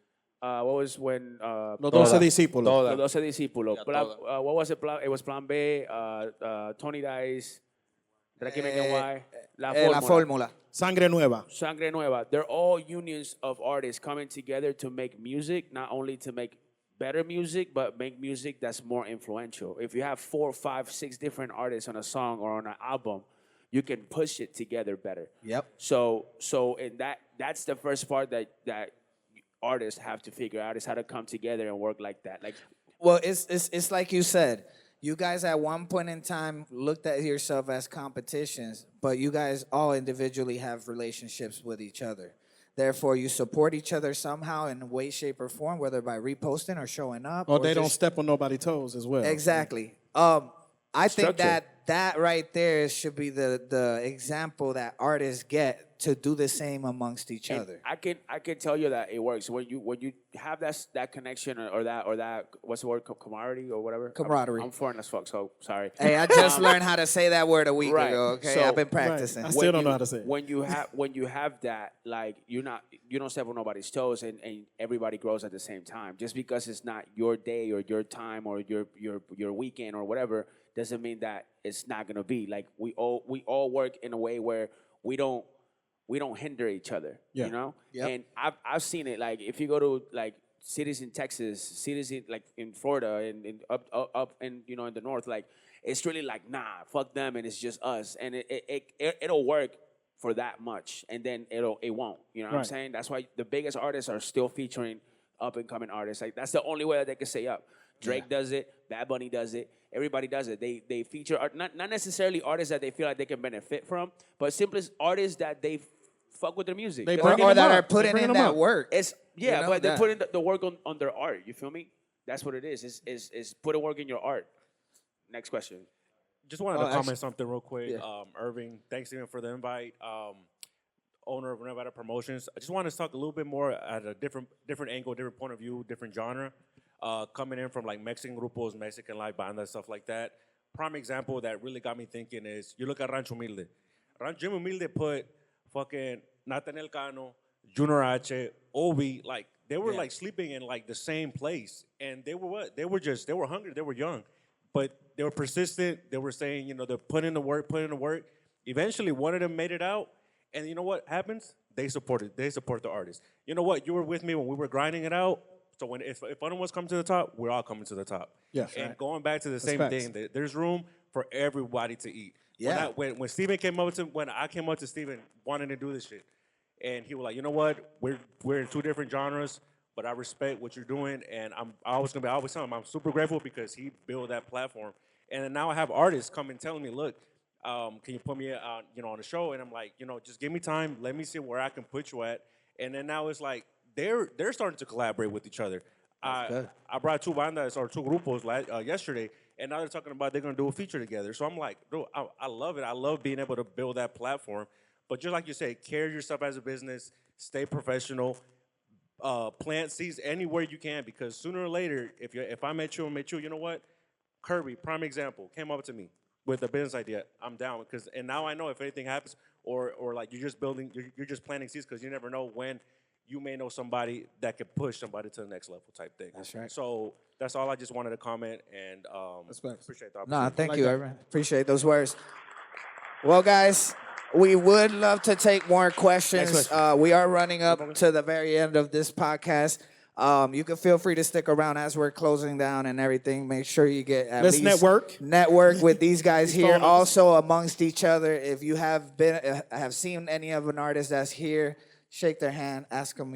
what was when... Los 12 discípulos. Los 12 discípulos. Ya, What was it? It was Plan B, Tony Dice, Ricky Meñawai, La fórmula. Sangre Nueva. Sangre Nueva. They're all unions of artists coming together to make music, not only to make better music, but make music that's more influential. If you have 4, 5, 6 different artists on a song or on an album, you can push it together better. Yep. So in that's the first part that artists have to figure out is how to come together and work like that. Like, Well, it's like you said. You guys at one point in time looked at yourself as competitions, but you guys all individually have relationships with each other. Therefore, you support each other somehow in a way, shape, or form, whether by reposting or showing up. Or they don't just- step on nobody's toes as well. Exactly. I think Structure. that right there should be the example that artists get to do the same amongst each And other. I can tell you that it works when you have that connection or that what's the word, camaraderie or whatever. Camaraderie. I'm foreign as fuck, so sorry. Hey, I just learned how to say that word a week Right. ago. Okay, So- I've been practicing. I still don't know how to say it. When you have that, like you don't step on nobody's toes, and everybody grows at the same time. Just because it's not your day or your time or your weekend or whatever, doesn't mean that it's not gonna be. Like we all work in a way where we don't hinder each other. Yeah. You know? Yep. And I've seen it. Like if you go to like cities in Texas, cities in like in Florida and up and in the north, like it's really like, nah, fuck them, and it's just us. And it'll work for that much, and then it won't. You know what I'm Right. saying? That's why the biggest artists are still featuring up and coming artists. Like that's the only way that they can stay up. Drake does it, Bad Bunny does it, everybody does it. They feature not necessarily artists that they feel like they can benefit from, but simply artists that they fuck with their music. They Just bring Or them that up. are putting They in bring them that up. work. It's You know, but they're that- putting the work on their art. You feel me? That's what it is. It's putting work in your art. Next question. Just wanted Oh, to comment actually- something real quick. Yeah. Irving, thanks even for the invite. Owner of Nevada Promotions. I just wanted to talk a little bit more at a different angle, different point of view, different genre. Coming in from like Mexican grupos, Mexican live banda, stuff like that. Prime example that really got me thinking is you look at Rancho Humilde. Rancho Humilde put fucking Nathaniel Cano, Junior H, Obi, like they were like sleeping in like the same place, and they were what? They were hungry, they were young, but they were persistent. They were saying, they're putting in the work. Eventually, one of them made it out, and you know what happens? They support the artist. You know what? You were with me when we were grinding it out. So if one of us come to the top, we're all coming to the top. Yeah. And going back to the That's same facts. thing, there's room for everybody to eat. Yeah. When I came up to Steven wanting to do this shit, and he was like, you know what, we're in two different genres, but I respect what you're doing, and I always tell him I'm super grateful because he built that platform, and then now I have artists coming telling me, look, can you put me on the show? And I'm like, just give me time, let me see where I can put you at, and then now it's like they're starting to collaborate with each other. I brought two bandas or two grupos yesterday, and now they're talking about they're gonna do a feature together. So I'm like, bro, I love it. I love being able to build that platform. But just like you say, carry yourself as a business, stay professional, plant seeds anywhere you can, because sooner or later, if I met you, you know what? Kirby, prime example, came up to me with a business idea. I'm down and now I know if anything happens or like you're just planting seeds because you never know when you may know somebody that could push somebody to the next level type thing. That's right. So that's all I just wanted to comment and appreciate the opportunity. No, thank you, Irvin. Appreciate those words. Well, guys, we would love to take more questions. We are running up to the very end of this podcast. You can feel free to stick around as we're closing down and everything. Make sure you get at Let's least network with these guys here. phone numbers. Also amongst each other, if you have seen any of an artist that's here, shake their hand, ask them,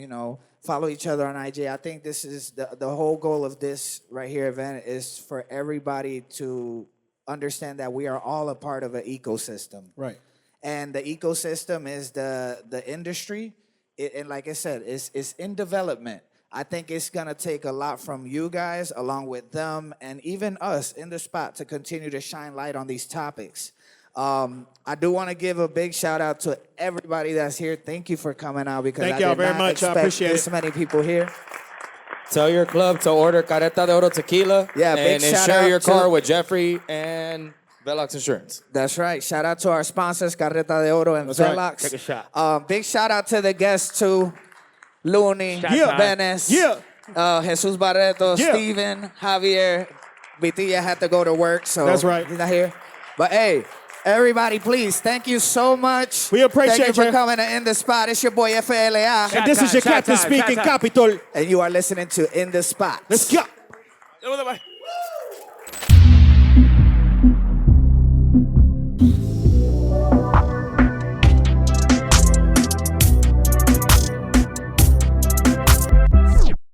follow each other on IG. I think this is the whole goal of this right here event is for everybody to understand that we are all a part of an ecosystem. Right. And the ecosystem is the industry. And like I said, it's in development. I think it's going to take a lot from you guys along with them and even us in the spot to continue to shine light on these topics. I do want to give a big shout out to everybody that's here. Thank you for coming out because Thank I y'all did very not much. I expect appreciate this it. many people here. Tell your club to order Carreta de Oro tequila. Yeah, big and shout insure out your to- car with Jeffrey and Velox Insurance. That's right. Shout out to our sponsors, Carreta de Oro and That's right. Velox. Take a shot. Big shout out to the guests too. Looney, Yeah. Venice, Jesus Barreto, Yeah. Steven, Javier. Vitilla had to go to work, so That's right. he's not here. But hey, everybody, please, thank you so much. We appreciate Thank you for you. coming to In the Spot. It's your boy FLA. And this is your captain speaking, Capitol. And you are listening to In the Spot. Let's go.